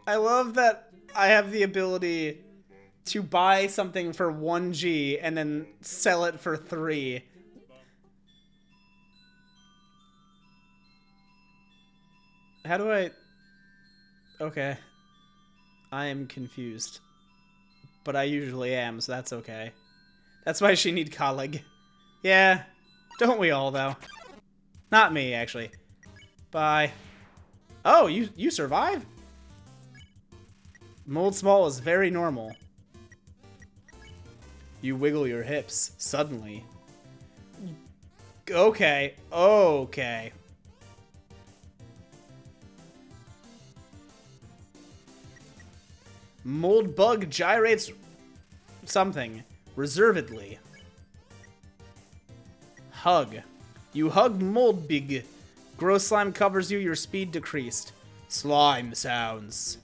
I love that I have the ability to buy something for 1G and then sell it for 3. How do I... Okay. I am confused. But I usually am, so that's okay. That's why she need colleague. Yeah. Don't we all, though? Not me, actually. Bye. Oh, you survive? Mold small is very normal. You wiggle your hips, suddenly. Okay, okay. Mold bug gyrates something, reservedly. Hug. You hug mold big. Gross slime covers you, your speed decreased. Slime sounds.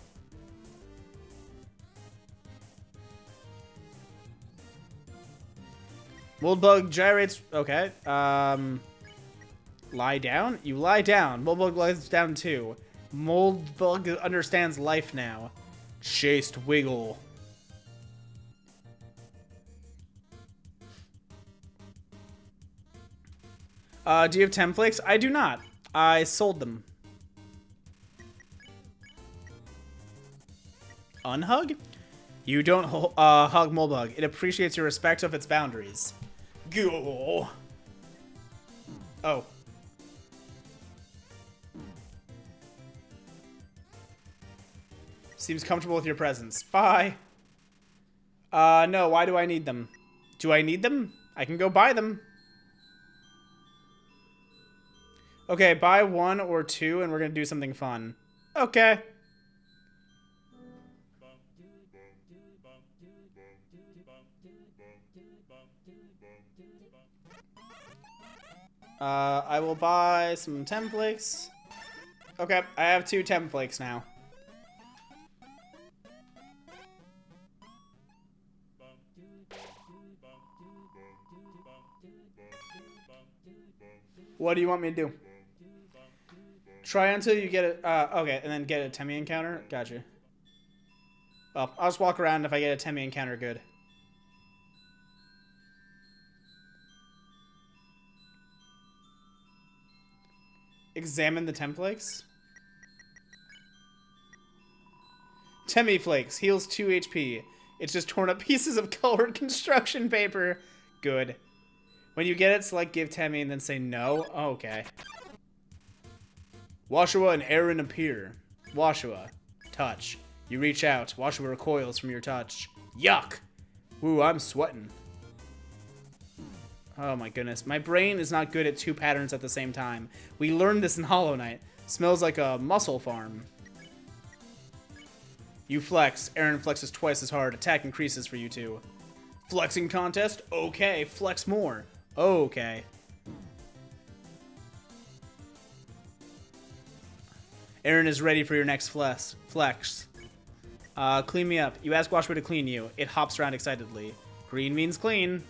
Mold bug gyrates. Okay. Lie down? You lie down. Mold bug lies down too. Mold bug understands life now. Chased wiggle. Do you have Temflakes? I do not. I sold them. Unhug? You don't hug Molebug. It appreciates your respect of its boundaries. Go. Oh. Seems comfortable with your presence. Bye. No, why do I need them? Do I need them? I can go buy them. Okay, buy 1 or 2 and we're gonna do something fun. Okay. I will buy some templates. Okay, I have 2 templates now. What do you want me to do? Try until you get it. Okay, and then get a Temmie encounter? Gotcha. Well, I'll just walk around. If I get a Temmie encounter, good. Examine the templates. Temmie Flakes. Heals 2 HP. It's just torn up pieces of colored construction paper. Good. When you get it, select Give Temmie and then say no. Oh, okay. Washua and Aaron appear. Washua. Touch. You reach out. Washua recoils from your touch. Yuck! Ooh, I'm sweating. Oh my goodness. My brain is not good at 2 patterns at the same time. We learned this in Hollow Knight. Smells like a mussel farm. You flex. Aaron flexes twice as hard. Attack increases for you 2. Flexing contest? Okay. Flex more. Okay. Aaron is ready for your next flex. Clean me up. You ask Washua to clean you. It hops around excitedly. Green means clean.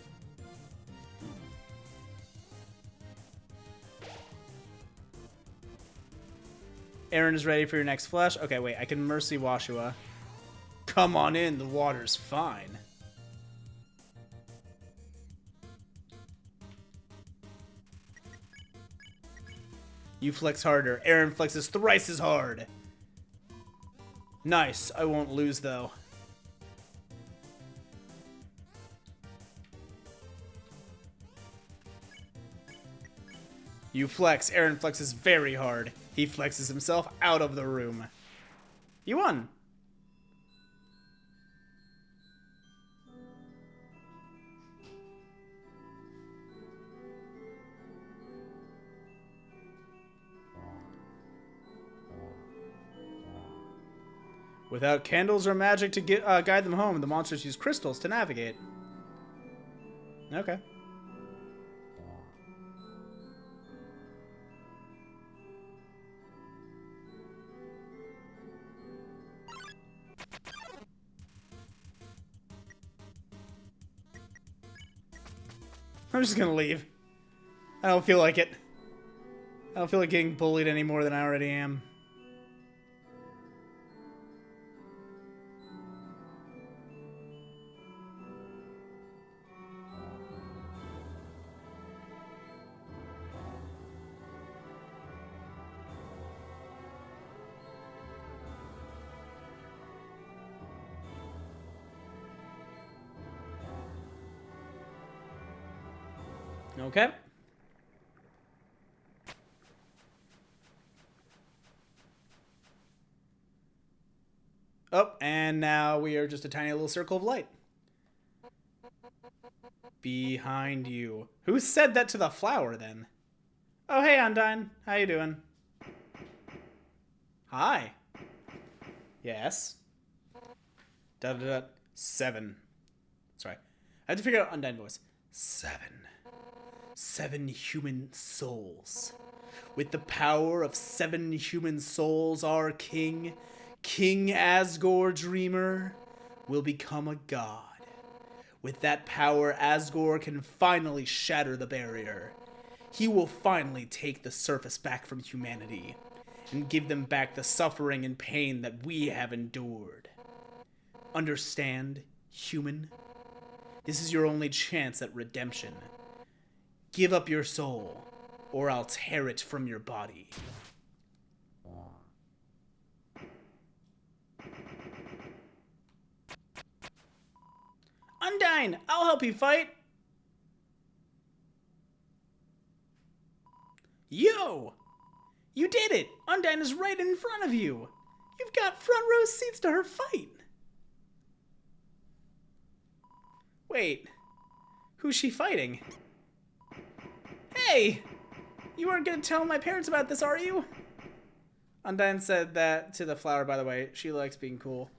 Aaron is ready for your next flesh. Okay, wait. I can mercy Washua. Come on in. The water's fine. You flex harder. Aaron flexes thrice as hard. Nice. I won't lose, though. You flex. Aaron flexes very hard. He flexes himself out of the room. You won. Without candles or magic to guide them home, the monsters use crystals to navigate. Okay. I'm just gonna leave. I don't feel like it. I don't feel like getting bullied any more than I already am. Okay. Oh, and now we are just a tiny little circle of light. Behind you. Who said that to the flower, then? Oh, hey, Undyne. How you doing? Hi. Yes. Da-da-da. 7. Sorry. I have to figure out Undyne voice. 7. 7 human souls. With the power of 7 human souls, our king, King Asgore Dreamer, will become a god. With that power, Asgore can finally shatter the barrier. He will finally take the surface back from humanity and give them back the suffering and pain that we have endured. Understand, human? This is your only chance at redemption. Give up your soul, or I'll tear it from your body. Undyne, I'll help you fight. Yo! You did it! Undyne is right in front of you! You've got front row seats to her fight! Wait, who's she fighting? Hey! You aren't gonna tell my parents about this, are you? Undyne said that to the flower, by the way. She likes being cool.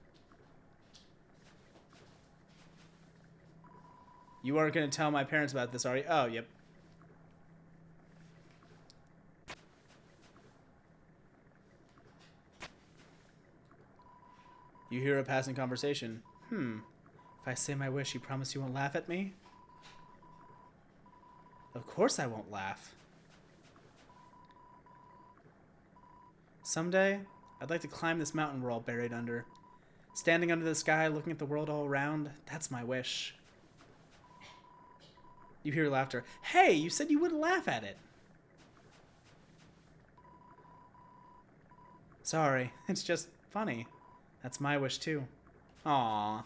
You aren't gonna tell my parents about this, are you? Oh, yep. You hear a passing conversation. If I say my wish, you promise you won't laugh at me? Of course I won't laugh. Someday, I'd like to climb this mountain we're all buried under. Standing under the sky, looking at the world all around, that's my wish. You hear laughter. Hey, you said you wouldn't laugh at it. Sorry, it's just funny. That's my wish too. Aww.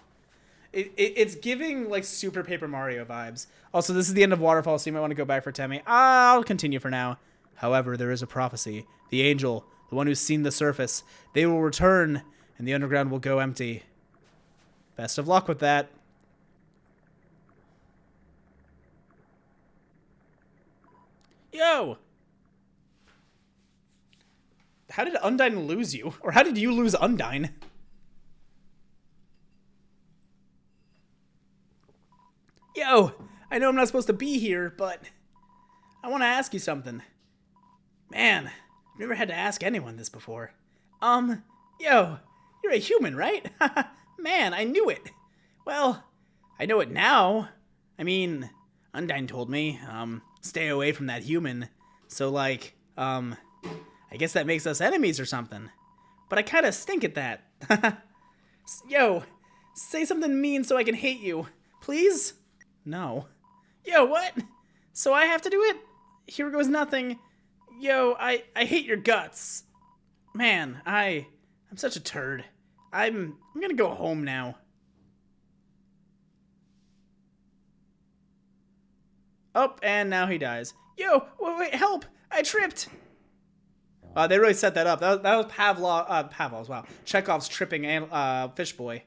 It's giving like Super Paper Mario vibes. Also, this is the end of Waterfall, so you might want to go back for Temmie. I'll continue for now. However, there is a prophecy. The angel, the one who's seen the surface, they will return, and the underground will go empty. Best of luck with that. Yo! How did Undyne lose you? Or how did you lose Undyne? Yo, I know I'm not supposed to be here, but I want to ask you something. Man, I've never had to ask anyone this before. Yo, you're a human, right? Man, I knew it. Well, I know it now. I mean, Undyne told me, stay away from that human. So, like, I guess that makes us enemies or something. But I kind of stink at that. Yo, say something mean so I can hate you. Please? No. Yo, what? So I have to do it? Here goes nothing. Yo, I hate your guts. Man, I'm such a turd. I'm gonna go home now. Oh, and now he dies. Yo, wait, help! I tripped! They really set that up. That was Pavlov's, wow. Chekhov's tripping fish boy.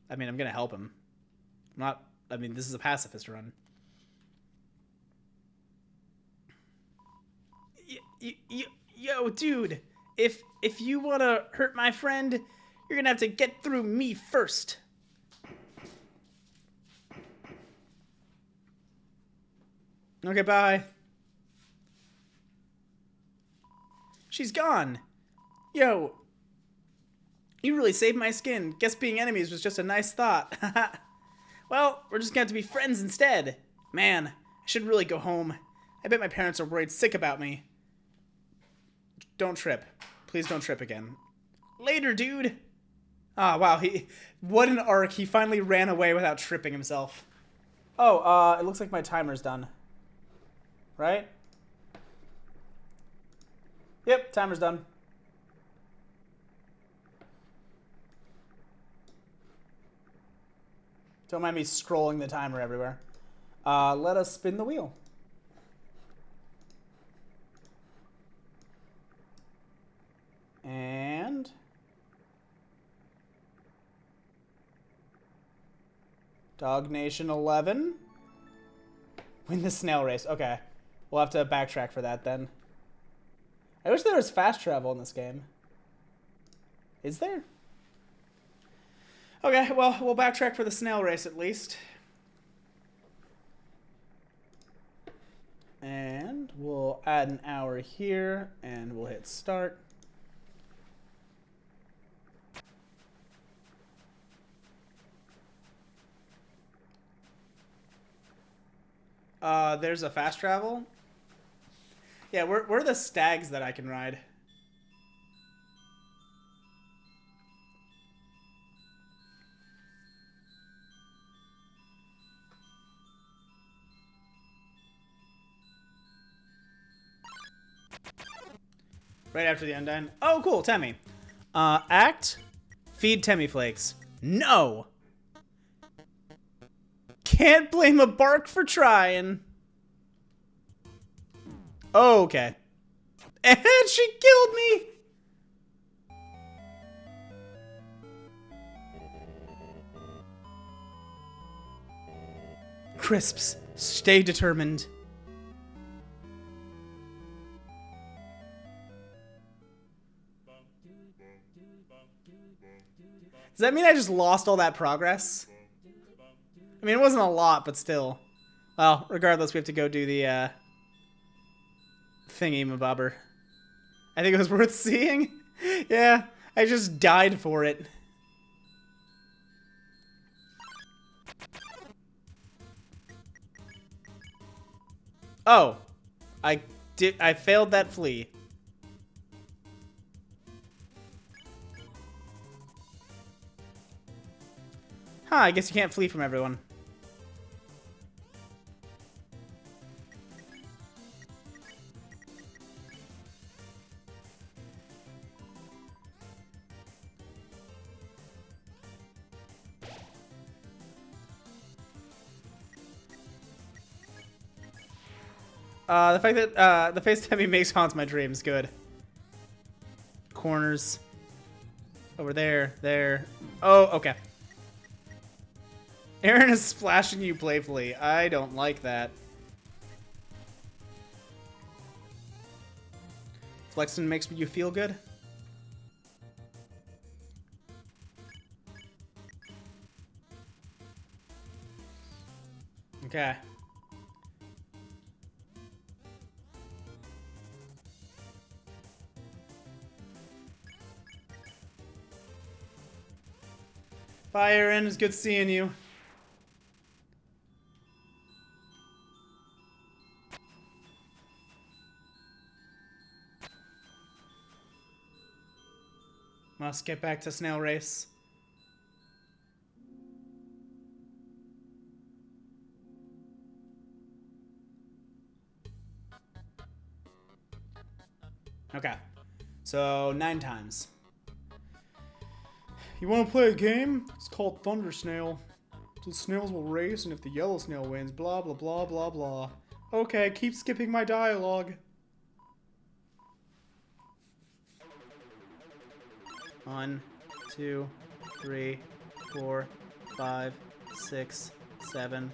I mean, I'm gonna help him. This is a pacifist run. Yo, dude, if you wanna hurt my friend, you're gonna have to get through me first. Okay, bye. She's gone. Yo, you really saved my skin. Guess being enemies was just a nice thought. Well, we're just gonna have to be friends instead. Man, I should really go home. I bet my parents are worried sick about me. Don't trip. Please don't trip again. Later, dude. Ah, wow, what an arc. He finally ran away without tripping himself. Oh, it looks like my timer's done. Right? Yep, timer's done. Don't mind me scrolling the timer everywhere. Let us spin the wheel. And Dog Nation 11. Win the snail race. Okay. We'll have to backtrack for that then. I wish there was fast travel in this game. Is there? Okay, well, we'll backtrack for the snail race at least. And we'll add an hour here, and we'll hit start. There's a fast travel. Yeah, where are the stags that I can ride? Right after the Undyne. Oh, cool, Temmie. Act, feed Temmie flakes. No! Can't blame a bark for trying. Oh, okay. And she killed me! Crisps, stay determined. Does that mean I just lost all that progress? I mean, it wasn't a lot, but still. Well, regardless, we have to go do the, thingy-mabobber. I think it was worth seeing. Yeah, I just died for it. Oh. I failed that flea. Huh, I guess you can't flee from everyone. The fact that the face Demi makes haunts my dreams. Good. Corners. Over there. There. Oh, okay. Aaron is splashing you playfully. I don't like that. Flexing makes you feel good? Okay. Bye, Aaron. It's good seeing you. Must get back to snail race. Okay. So, 9 times. You want to play a game? It's called Thunder Snail. The snails will race, and if the yellow snail wins, blah, blah, blah, blah, blah. Okay, keep skipping my dialogue. One, 2, 3, 4, 5, 6, 7,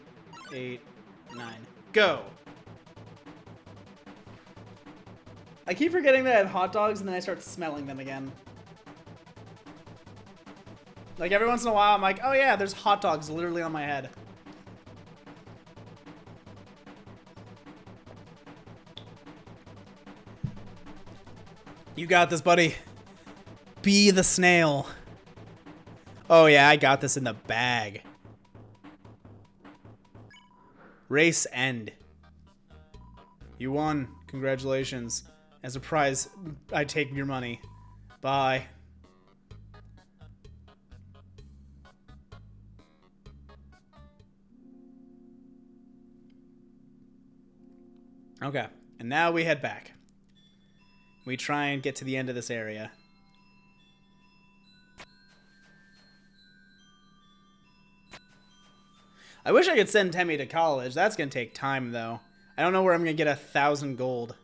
8, 9. Go! I keep forgetting that I have hot dogs and then I start smelling them again. Like every once in a while I'm like, oh yeah, there's hot dogs literally on my head. You got this, buddy. Be the snail. Oh yeah, I got this in the bag. Race end. You won. Congratulations. As a prize, I take your money. Bye. Okay, and now we head back. We try and get to the end of this area. I wish I could send Temmie to college. That's gonna take time, though. I don't know where I'm gonna get 1,000 gold.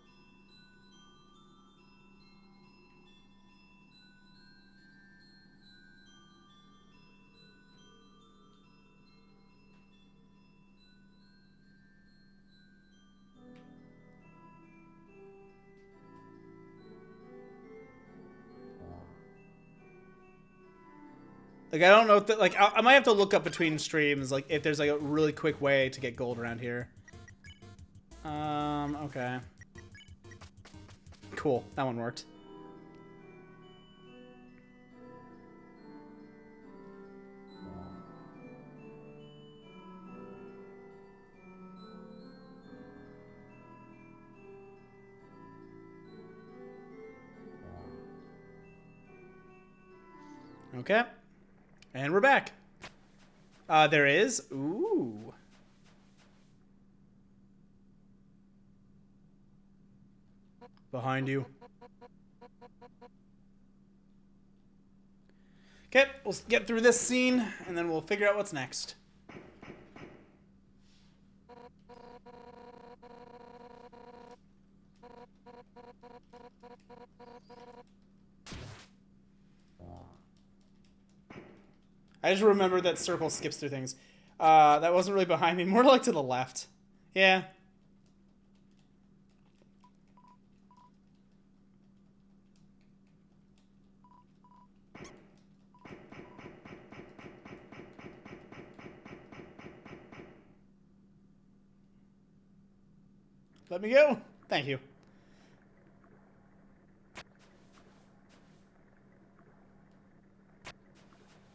Like, I don't know if like, I might have to look up between streams, like, if there's, like, a really quick way to get gold around here. Okay. Cool. That one worked. Okay. And we're back. There is. Ooh. Behind you. Okay, we'll get through this scene, and then we'll figure out what's next. I just remembered that circle skips through things. That wasn't really behind me. More like to the left. Yeah. Let me go. Thank you.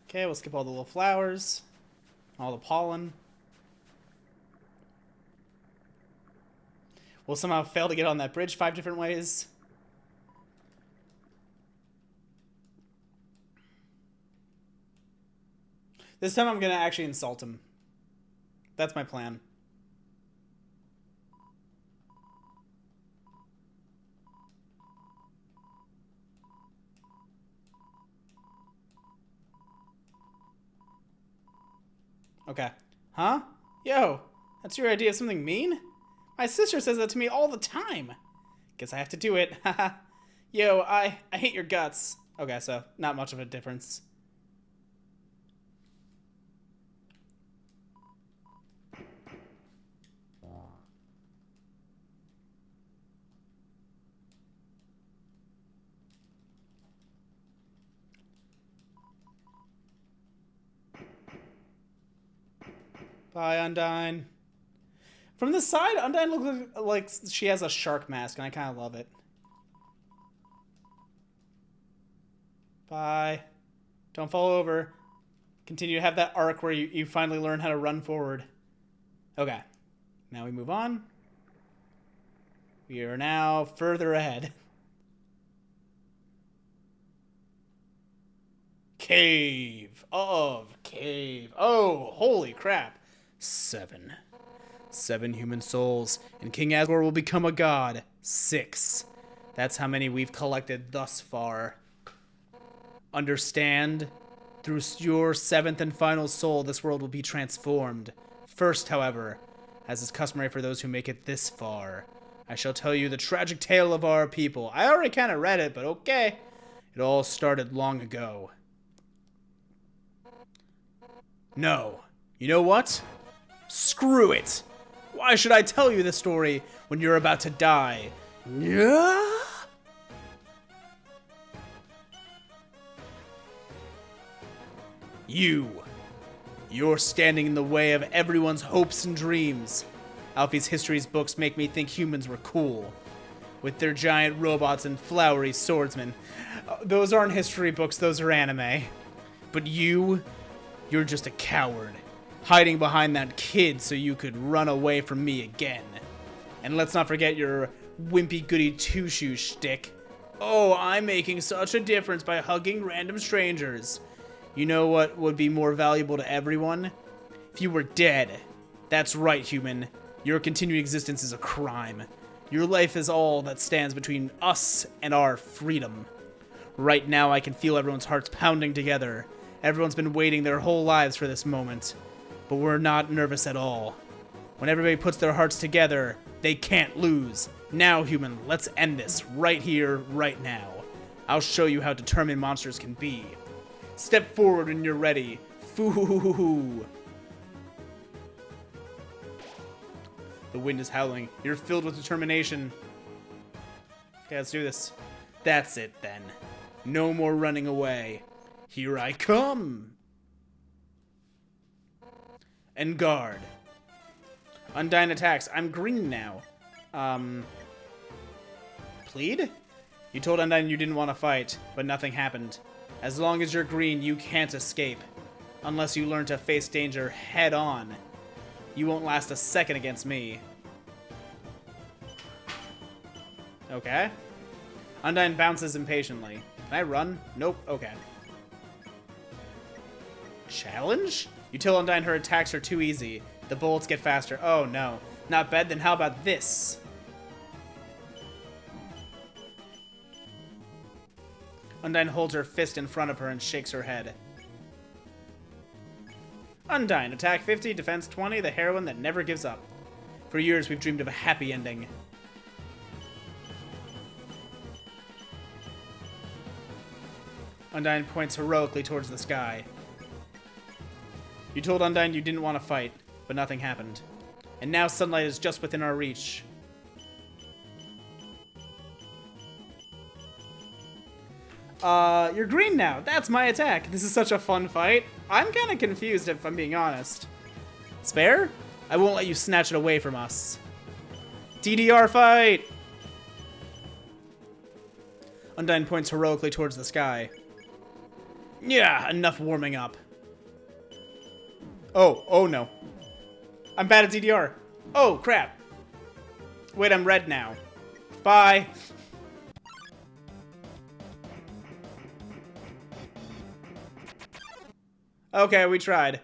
Okay, we'll skip all the little flowers. All the pollen. We'll somehow fail to get on that bridge 5 different ways. This time I'm going to actually insult him. That's my plan. Okay. Huh? Yo, that's your idea of something mean? My sister says that to me all the time. Guess I have to do it. Haha. Yo, I hate your guts. Okay, so not much of a difference. Bye, Undyne. From the side, Undyne looks like she has a shark mask, and I kind of love it. Bye. Don't fall over. Continue to have that arc where you finally learn how to run forward. Okay. Now we move on. We are now further ahead. Cave. Oh, holy crap. 7 human souls, and King Asgore will become a god. 6. That's how many we've collected thus far. Understand? Through your 7th and final soul, this world will be transformed. First, however, as is customary for those who make it this far, I shall tell you the tragic tale of our people. I already kind of read it, but okay. It all started long ago. No. You know what? Screw it! Why should I tell you this story when you're about to die? Yeah? You're standing in the way of everyone's hopes and dreams. Alfie's history's books make me think humans were cool. With their giant robots and flowery swordsmen. Those aren't history books, those are anime. But you're just a coward. Hiding behind that kid so you could run away from me again. And let's not forget your wimpy goody two-shoe shtick. Oh, I'm making such a difference by hugging random strangers. You know what would be more valuable to everyone? If you were dead. That's right, human. Your continued existence is a crime. Your life is all that stands between us and our freedom. Right now I can feel everyone's hearts pounding together. Everyone's been waiting their whole lives for this moment. But we're not nervous at all. When everybody puts their hearts together, they can't lose. Now, human, let's end this right here, right now. I'll show you how determined monsters can be. Step forward when you're ready. Foo-hoo-hoo-hoo-hoo. The wind is howling. You're filled with determination. Okay, let's do this. That's it, then. No more running away. Here I come. And guard. Undyne attacks. I'm green now. Plead? You told Undyne you didn't want to fight, but nothing happened. As long as you're green, you can't escape. Unless you learn to face danger head on. You won't last a second against me. Okay. Undyne bounces impatiently. Can I run? Nope. Okay. Challenge? You tell Undyne her attacks are too easy. The bullets get faster. Oh no. Not bad, then how about this? Undyne holds her fist in front of her and shakes her head. Undyne, attack 50, defense 20, the heroine that never gives up. For years we've dreamed of a happy ending. Undyne points heroically towards the sky. You told Undyne you didn't want to fight, but nothing happened. And now sunlight is just within our reach. You're green now. That's my attack. This is such a fun fight. I'm kind of confused if I'm being honest. Spare? I won't let you snatch it away from us. DDR fight! Undyne points heroically towards the sky. Yeah, enough warming up. Oh no. I'm bad at DDR. Oh, crap. Wait, I'm red now. Bye. Okay, we tried.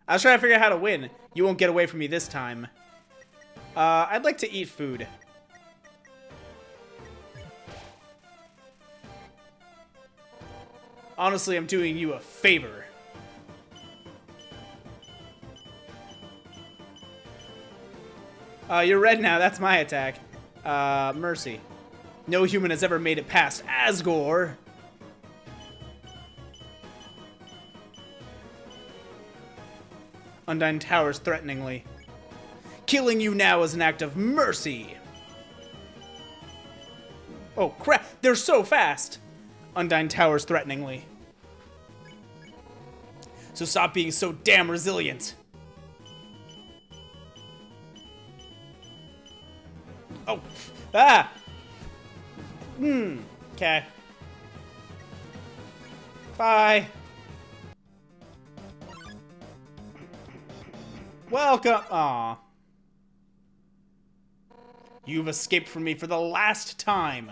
I was trying to figure out how to win. You won't get away from me this time. I'd like to eat food. Honestly, I'm doing you a favor. You're red now. That's my attack. Mercy. No human has ever made it past Asgore. Undyne towers threateningly. Killing you now is an act of mercy. Oh, crap. They're so fast. Undyne towers threateningly. So stop being so damn resilient. Oh. Ah. Okay. Bye. Welcome. Aw. You've escaped from me for the last time.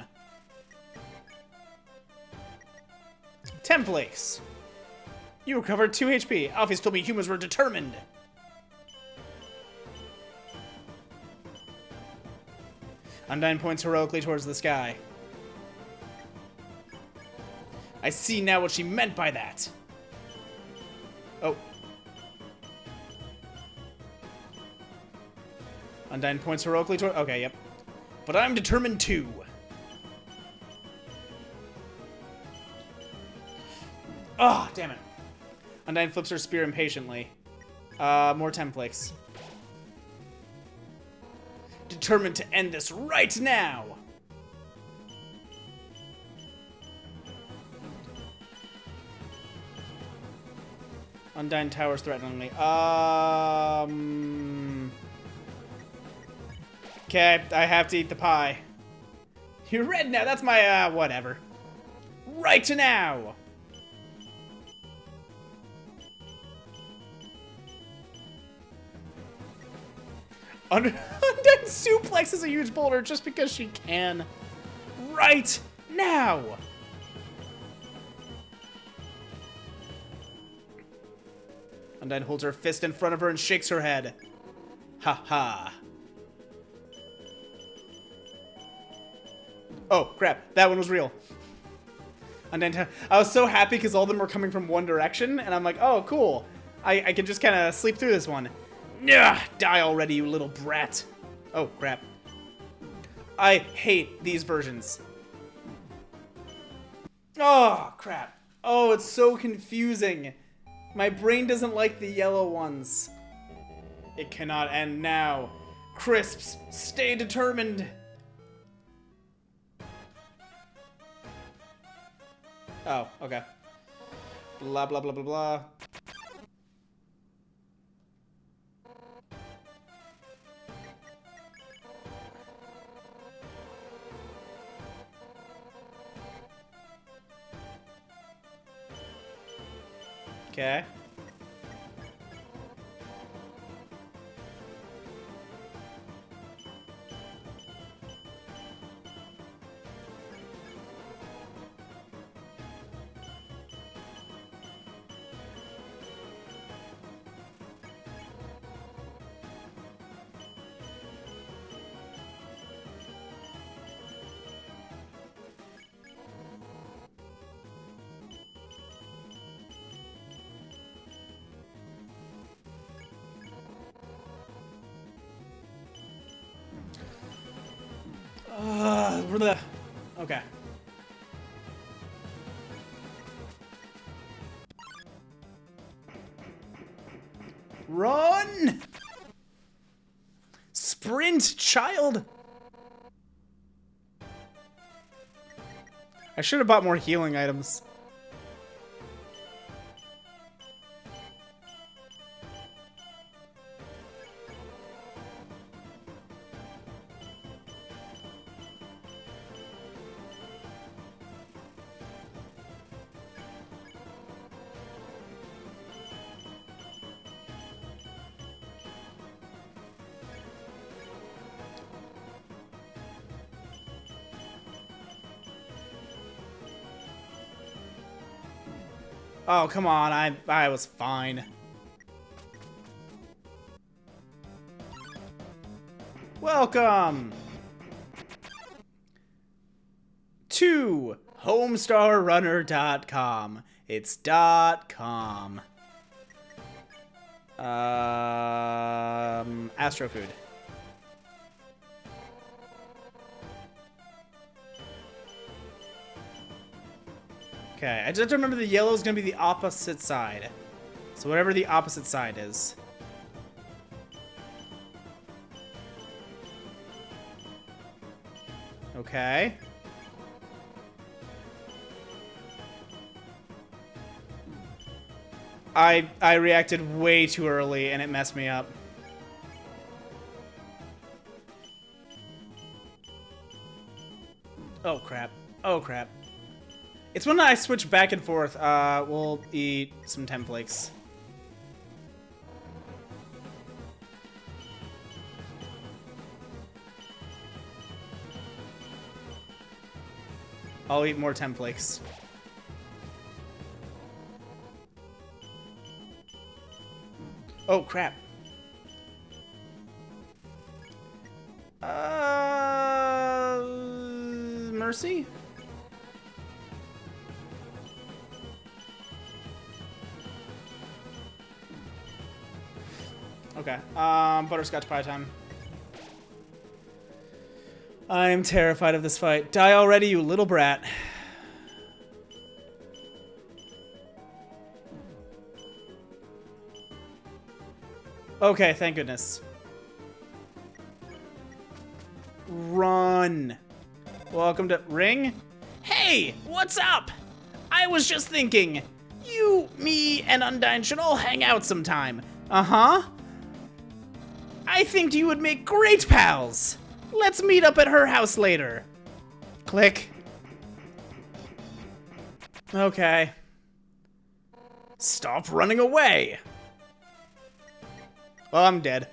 Templates. You recovered 2 HP. Alphys told me humans were determined. Undyne points heroically towards the sky. I see now what she meant by that. Oh. Undyne points heroically toward... Okay, yep. But I'm determined too. Oh, damn it. Undyne flips her spear impatiently. More templates. Determined to end this right now. Undyne towers threateningly. Okay, I have to eat the pie. You're red now. That's my, whatever. Right now. Undyne suplexes a huge boulder just because she can. Right now. Undyne holds her fist in front of her and shakes her head. Ha ha. Oh, crap. That one was real. Undyne, I was so happy because all of them were coming from one direction, and I'm like, oh, cool. I can just kind of sleep through this one. Ugh, die already, you little brat. Oh, crap. I hate these versions. Oh, crap. Oh, it's so confusing. My brain doesn't like the yellow ones. It cannot end now. Crisps, stay determined. Oh, okay. Blah, blah, blah, blah, blah. Okay. Okay. Run! Sprint, child! I should have bought more healing items. Oh, come on. I was fine. Welcome to homestarrunner.com. It's .com. Astrofood. Okay, I just have to remember the yellow is going to be the opposite side. So whatever the opposite side is. Okay. I reacted way too early and it messed me up. Oh crap. Oh crap. It's when I switch back and forth. We'll eat some templakes. I'll eat more templakes. Oh, crap. Mercy? Okay, butterscotch pie time. I'm terrified of this fight. Die already, you little brat. Okay, thank goodness. Run. Welcome to Ring. Hey, what's up? I was just thinking, you, me, and Undyne should all hang out sometime. Uh-huh. I think you would make great pals. Let's meet up at her house later. Click. Okay. Stop running away. Well, I'm dead.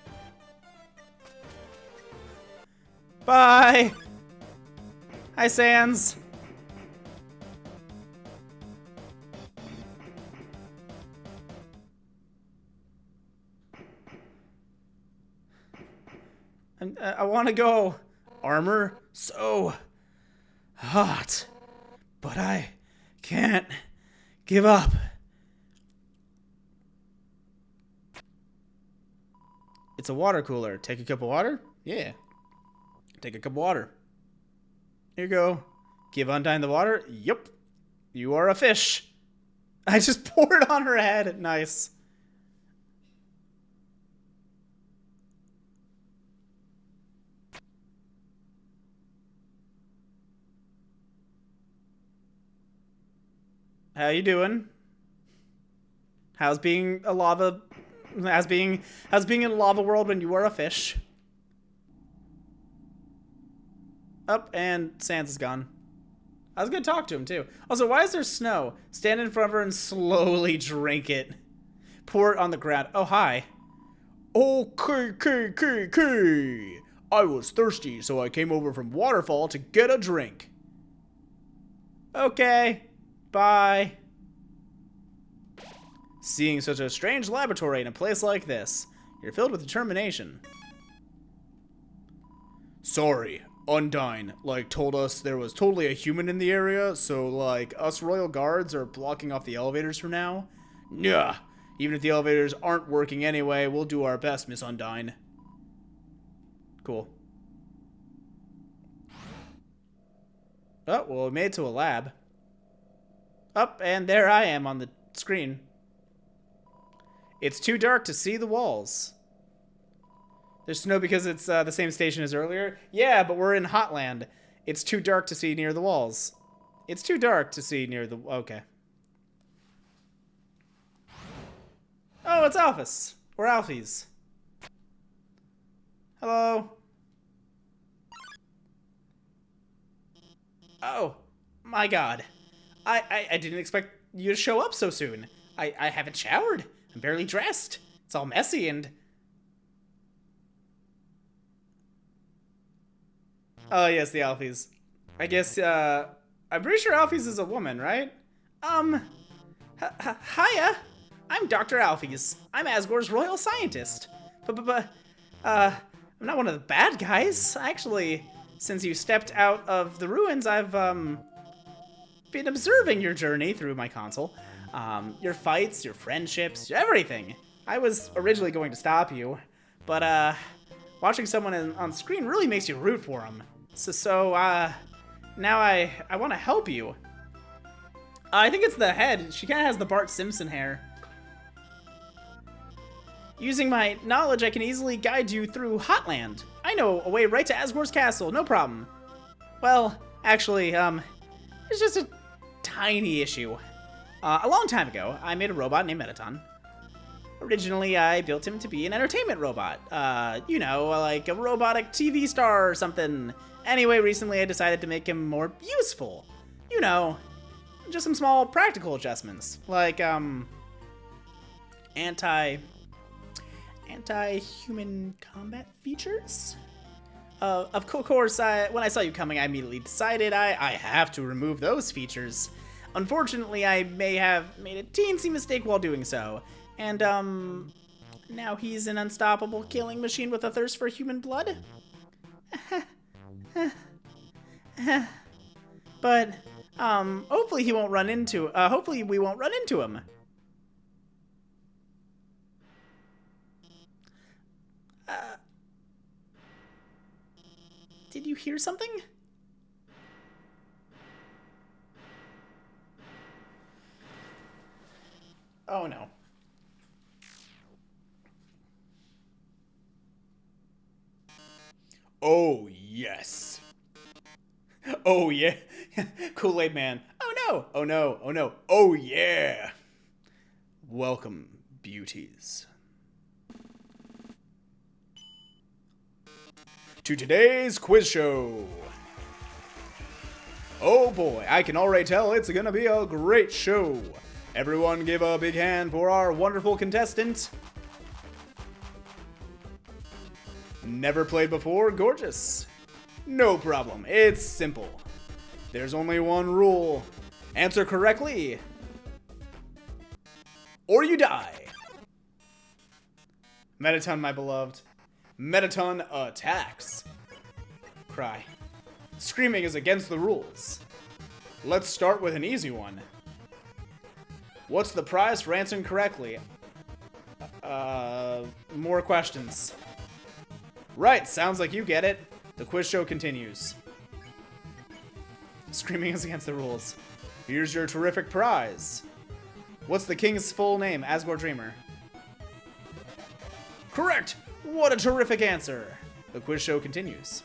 Bye. Hi, Sans. I want to go. Armor so hot, but I can't give up. It's a water cooler. Take a cup of water? Yeah. Take a cup of water. Here you go. Give Undyne the water? Yup. You are a fish. I just poured it on her head. Nice. How you doing? How's being a lava... How's being in a lava world when you are a fish? Up, and Sans is gone. I was gonna talk to him, too. Also, why is there snow? Stand in front of her and slowly drink it. Pour it on the ground. Oh, hi. Okay. I was thirsty, so I came over from Waterfall to get a drink. Okay. Bye. Seeing such a strange laboratory in a place like this, you're filled with determination. Sorry, Undyne, told us there was totally a human in the area, so, us royal guards are blocking off the elevators for now? Nah, even if the elevators aren't working anyway, we'll do our best, Miss Undyne. Cool. Oh, well, we made it to a lab. Up, and there I am on the screen. It's too dark to see the walls. There's snow because it's the same station as earlier? Yeah, but we're in Hotland. It's too dark to see near the walls. It's too dark to see near the... Okay. Oh, it's Alphys. Or Alphys. Hello? Oh, my God. I didn't expect you to show up so soon. I haven't showered. I'm barely dressed. It's all messy and... Oh, yes, the Alphys. I guess, I'm pretty sure Alphys is a woman, right? Hiya! I'm Dr. Alphys. I'm Asgore's royal scientist. I'm not one of the bad guys. Actually, since you stepped out of the ruins, I've, been observing your journey through my console. Your fights, your friendships, everything. I was originally going to stop you, but, watching someone on screen really makes you root for them. So, now I want to help you. I think it's the head. She kind of has the Bart Simpson hair. Using my knowledge, I can easily guide you through Hotland. I know a way right to Asgore's castle, no problem. Well, actually, it's just a tiny issue. A long time ago, I made a robot named Metaton. Originally, I built him to be an entertainment robot. You know, like a robotic TV star or something. Anyway, recently I decided to make him more useful. You know, just some small practical adjustments. Like, anti-human combat features? Of course, when I saw you coming, I immediately decided I have to remove those features. Unfortunately, I may have made a teensy mistake while doing so. And, now he's an unstoppable killing machine with a thirst for human blood? But, hopefully we won't run into him. Did you hear something? Oh no. Oh yes. Oh yeah. Kool-Aid Man. Oh no. Oh no. Oh no. Oh yeah. Welcome, beauties, to today's quiz show. Oh boy, I can already tell it's gonna be a great show. Everyone give a big hand for our wonderful contestant. Never played before? Gorgeous. No problem, it's simple. There's only one rule. Answer correctly, or you die. Metaton, my beloved. Metaton attacks. Cry. Screaming is against the rules. Let's start with an easy one. What's the prize for answering correctly? More questions. Right, sounds like you get it. The quiz show continues. Screaming is against the rules. Here's your terrific prize. What's the king's full name? Asgore Dreamer. Correct! What a terrific answer! The quiz show continues.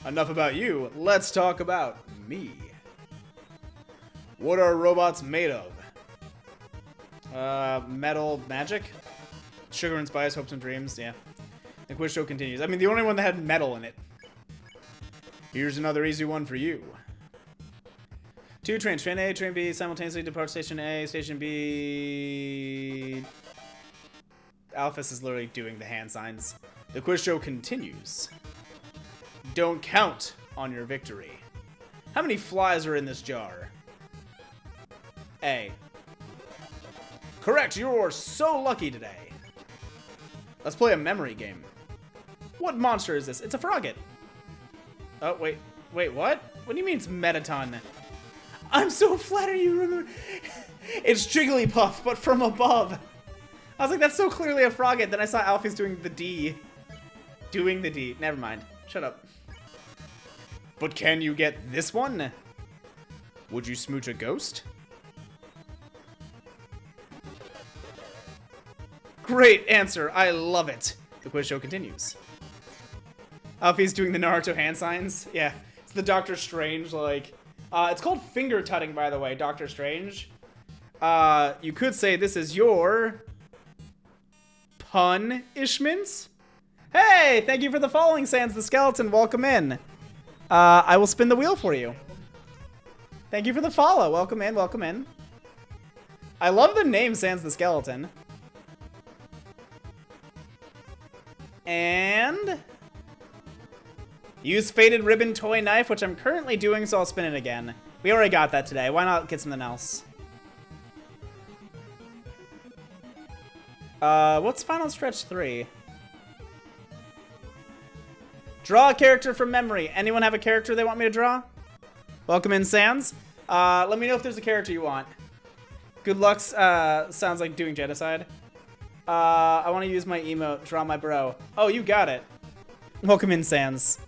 Enough about you, let's talk about me. What are robots made of? Metal magic? Sugar and spice, hopes and dreams, yeah. The quiz show continues. I mean, the only one that had metal in it. Here's another easy one for you. 2 trains. Train A, train B simultaneously depart station A, station B... Alphys is literally doing the hand signs. The quiz show continues. Don't count on your victory. How many flies are in this jar? A. Correct, you're so lucky today. Let's play a memory game. What monster is this? It's a frogget. Oh, wait, what? What do you mean it's Metaton? I'm so flattered you remember. It's Jigglypuff, but from above. I was like, that's so clearly a frogget. Then I saw Alphys doing the D. Never mind. Shut up. But can you get this one? Would you smooch a ghost? Great answer. I love it. The quiz show continues. Alfie's doing the Naruto hand signs. Yeah, it's the Doctor Strange, like... it's called finger tutting, by the way, Doctor Strange. You could say this is your... punishment? Hey, thank you for the following, Sans the Skeleton. Welcome in. I will spin the wheel for you. Thank you for the follow. Welcome in, welcome in. I love the name Sans the Skeleton. And... use Faded Ribbon Toy Knife, which I'm currently doing, so I'll spin it again. We already got that today. Why not get something else? What's Final Stretch 3? Draw a character from memory. Anyone have a character they want me to draw? Welcome in, Sans. Let me know if there's a character you want. Good luck, sounds like doing genocide. I want to use my emote, draw my bro. Oh, you got it. Welcome in, Sans.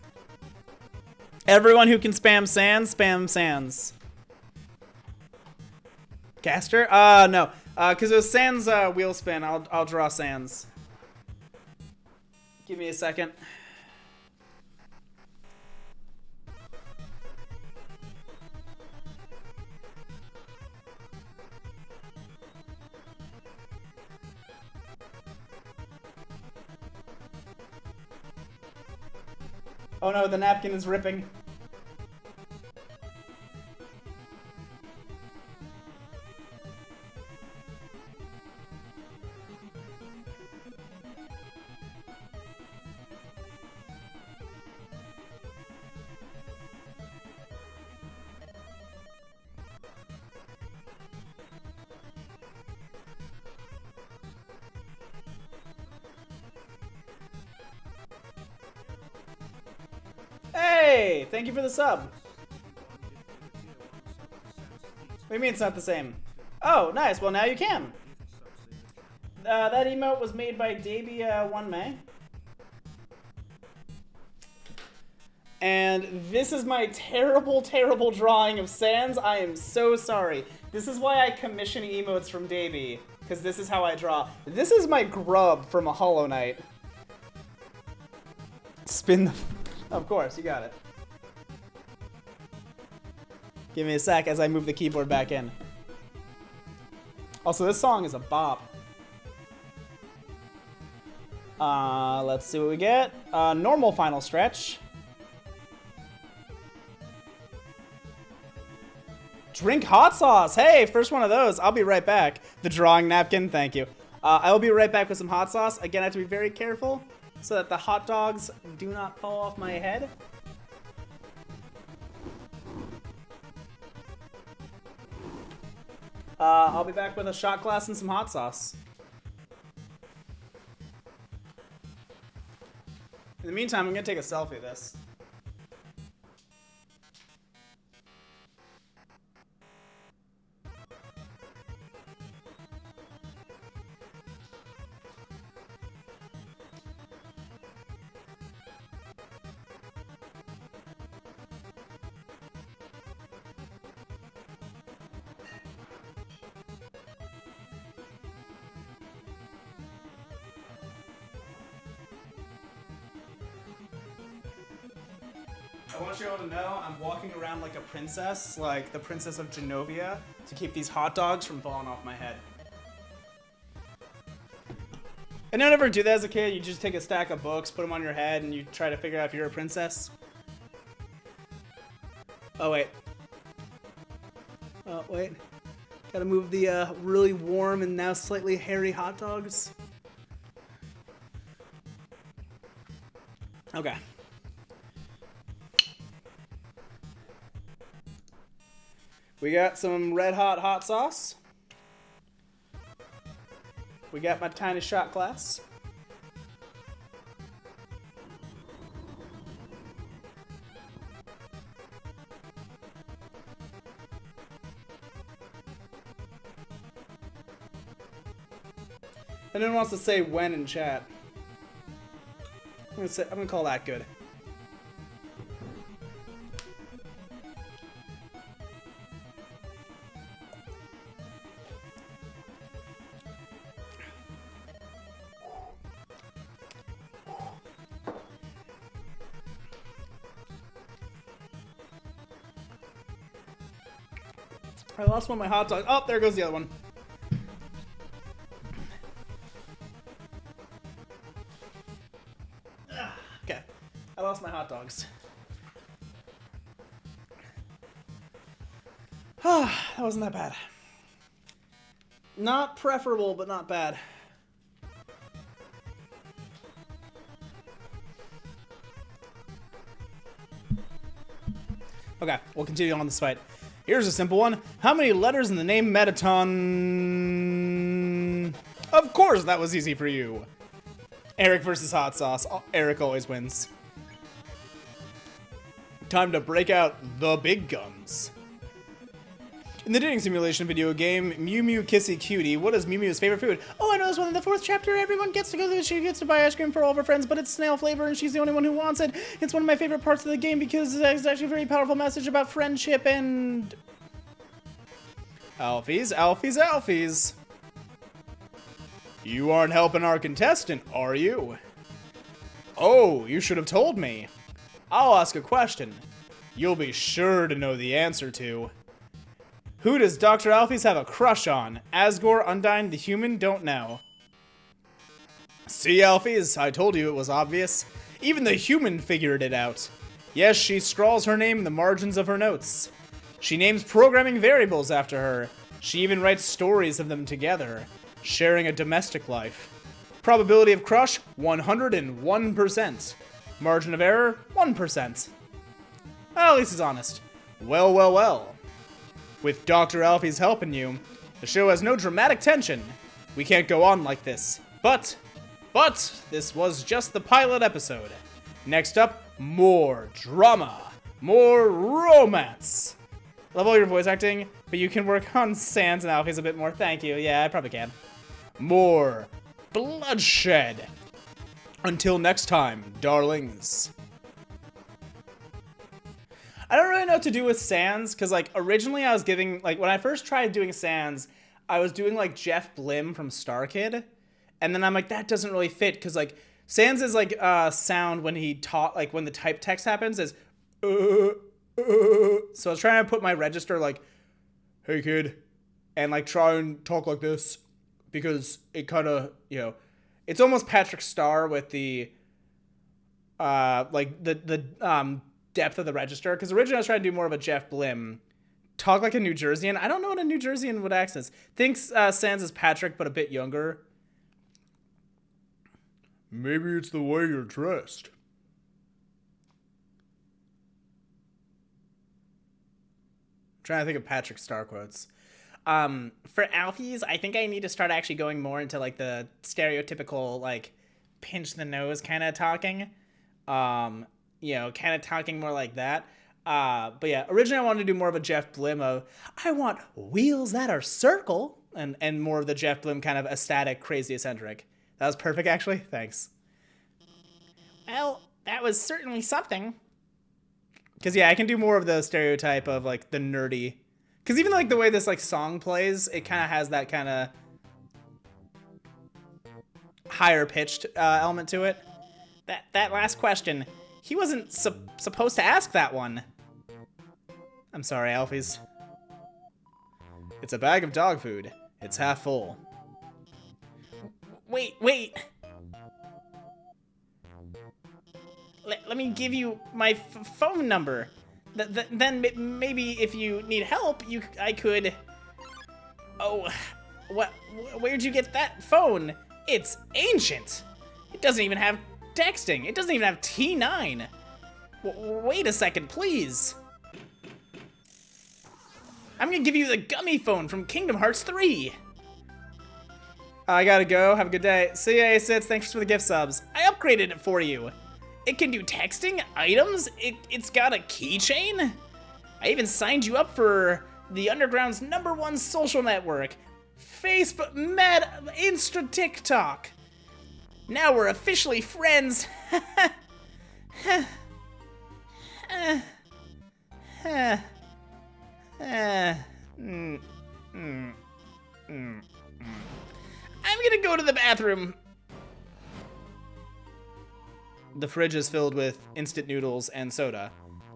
Everyone who can spam Sans, spam Sans. Caster? No. Because it was Sans wheel spin. I'll draw Sans. Give me a second. Oh no, the napkin is ripping. Hey, thank you for the sub. What do you mean it's not the same? Oh, nice. Well, now you can. That emote was made by Davey1May. And this is my terrible, terrible drawing of Sans. I am so sorry. This is why I commission emotes from Davey, because this is how I draw. This is my grub from a Hollow Knight. Spin the... Of course, you got it. Give me a sec as I move the keyboard back in. Also, this song is a bop. Let's see what we get. Normal final stretch. Drink hot sauce. Hey, first one of those. I'll be right back. The drawing napkin, thank you. I will be right back with some hot sauce. Again, I have to be very careful so that the hot dogs do not fall off my head. I'll be back with a shot glass and some hot sauce. In the meantime, I'm gonna take a selfie of this. I want you all to know I'm walking around like a princess, like the Princess of Genovia, to keep these hot dogs from falling off my head. Anyone ever do that as a kid? You just take a stack of books, put them on your head, and you try to figure out if you're a princess? Oh, wait. Oh, wait. Gotta move the really warm and now slightly hairy hot dogs. Okay. We got some red hot sauce. We got my tiny shot glass. Anyone wants to say when in chat? I'm gonna call that good. I lost one of my hot dogs. Oh, there goes the other one. Okay. I lost my hot dogs. That wasn't that bad. Not preferable, but not bad. Okay, we'll continue on this fight. Here's a simple one. How many letters in the name Metaton? Of course, that was easy for you. Eric versus Hot Sauce. Eric always wins. Time to break out the big guns. In the dating simulation video game, Mew Mew Kissy Cutie, what is Mew Mew's favorite food? Oh, I know this one. In the 4th chapter, everyone gets to go there. She gets to buy ice cream for all of her friends, but it's snail flavor, and she's the only one who wants it. It's one of my favorite parts of the game because it's actually a very powerful message about friendship and... Alfies. You aren't helping our contestant, are you? Oh, you should have told me. I'll ask a question. You'll be sure to know the answer to. Who does Dr. Alfies have a crush on? Asgore, Undyne, the human? Don't know. See, Alfies, I told you it was obvious. Even the human figured it out. Yes, she scrawls her name in the margins of her notes. She names programming variables after her. She even writes stories of them together, sharing a domestic life. Probability of crush, 101%. Margin of error, 1%. Well, at least he's honest. Well. With Dr. Alfie's helping you, the show has no dramatic tension. We can't go on like this. But, this was just the pilot episode. Next up, more drama, more romance. Love all your voice acting, but you can work on Sans and Alfie's a bit more. Thank you. Yeah, I probably can. More bloodshed. Until next time, darlings. I don't really know what to do with Sans, because, like, originally I was giving, like, when I first tried doing Sans, I was doing, like, Jeff Blim from Star Kid, and then I'm like, that doesn't really fit, because, like, Sans is, like, sound when he taught, like, when the type text happens is, so I was trying to put my register, like, hey, kid, and, like, try and talk like this, because it kind of, you know, it's almost Patrick Star with the, like, the depth of the register, because originally I was trying to do more of a Jeff Blim, talk like a New Jerseyan. I don't know what a New Jerseyan would accent. Thinks Sans is Patrick, but a bit younger. Maybe it's the way you're dressed. I'm trying to think of Patrick Star quotes. For Alfies, I think I need to start actually going more into, like, the stereotypical, like, pinch the nose kind of talking. You know, kind of talking more like that. But yeah, originally I wanted to do more of a Jeff Blim of, I want wheels that are circle, and more of the Jeff Blim kind of ecstatic, crazy eccentric. That was perfect, actually. Thanks. Well, that was certainly something. Because, yeah, I can do more of the stereotype of, like, the nerdy. Because even, like, the way this, like, song plays, it kind of has that kind of higher-pitched element to it. That last question, he wasn't supposed to ask that one. I'm sorry, Alfies. It's a bag of dog food. It's half full. Wait. Let me give you my phone number. Then maybe if you need help, I could... Oh, where'd you get that phone? It's ancient. It doesn't even have texting. It doesn't even have T9. Wait a second, please. I'm gonna give you the gummy phone from Kingdom Hearts 3. I gotta go. Have a good day. See ya, Acits. Thanks for the gift subs. I upgraded it for you. It can do texting, items, it's got a keychain. I even signed you up for the Underground's #1 social network, Facebook, Meta, Insta, TikTok. Now we're officially friends. I'm gonna go to the bathroom. The fridge is filled with instant noodles and soda.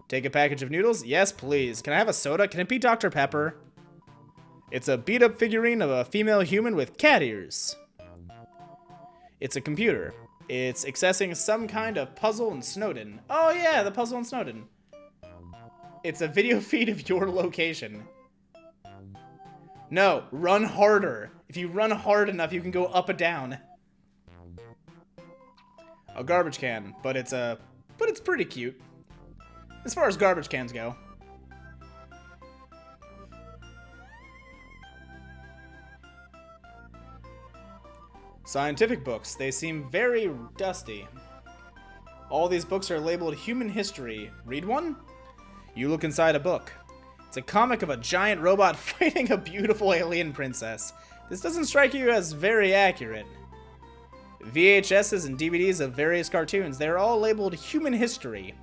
Take a package of noodles? Yes, please. Can I have a soda? Can it be Dr. Pepper? It's a beat-up figurine of a female human with cat ears. It's a computer. It's accessing some kind of puzzle in Snowden. Oh yeah, the puzzle in Snowden. It's a video feed of your location. No, run harder. If you run hard enough, you can go up and down. A garbage can, but it's pretty cute. As far as garbage cans go. Scientific books. They seem very dusty. All these books are labeled Human History. Read one? You look inside a book. It's a comic of a giant robot fighting a beautiful alien princess. This doesn't strike you as very accurate. VHSs and DVDs of various cartoons. They're all labeled Human History.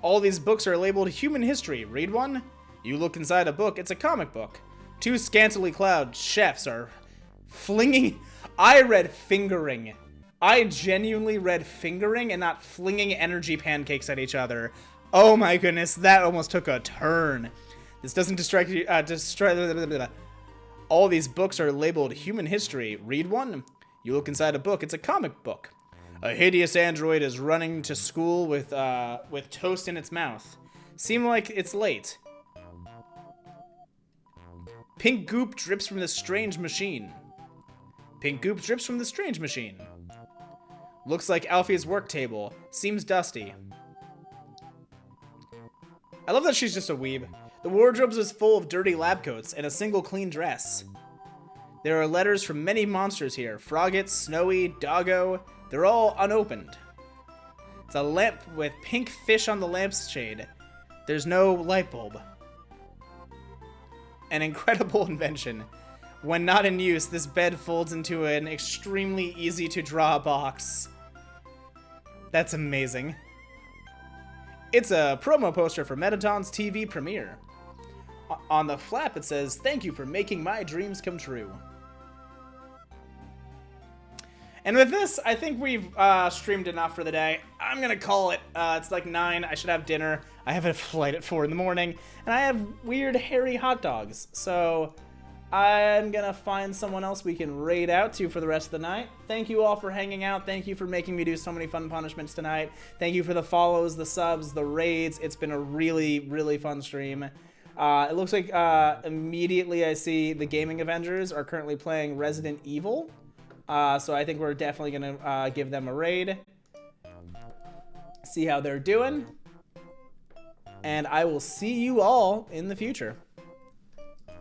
All these books are labeled Human History. Read one? You look inside a book. It's a comic book. Two scantily clad chefs are flinging... I read fingering. I genuinely read fingering and not flinging energy pancakes at each other. Oh my goodness, that almost took a turn. This doesn't distract you. All these books are labeled Human History. Read one. You look inside a book. It's a comic book. A hideous android is running to school with toast in its mouth. Seem like it's late. Pink goop drips from this strange machine. Pink goop drips from the strange machine. Looks like Alfie's work table. Seems dusty. I love that she's just a weeb. The wardrobe is full of dirty lab coats and a single clean dress. There are letters from many monsters here. Frogget, Snowy, Doggo. They're all unopened. It's a lamp with pink fish on the lampshade. There's no light bulb. An incredible invention. When not in use, this bed folds into an extremely easy to draw box. That's amazing. It's a promo poster for Metaton's TV premiere. On the flap it says, "Thank you for making my dreams come true." And with this, I think we've streamed enough for the day. I'm gonna call it. It's like 9. I should have dinner. I have a flight at 4 in the morning, and I have weird hairy hot dogs. So I'm gonna find someone else we can raid out to for the rest of the night. Thank you all for hanging out. Thank you for making me do so many fun punishments tonight. Thank you for the follows, the subs, the raids. It's been a really, really fun stream. It looks like immediately I see the Gaming Avengers are currently playing Resident Evil. So I think we're definitely gonna give them a raid. See how they're doing. And I will see you all in the future.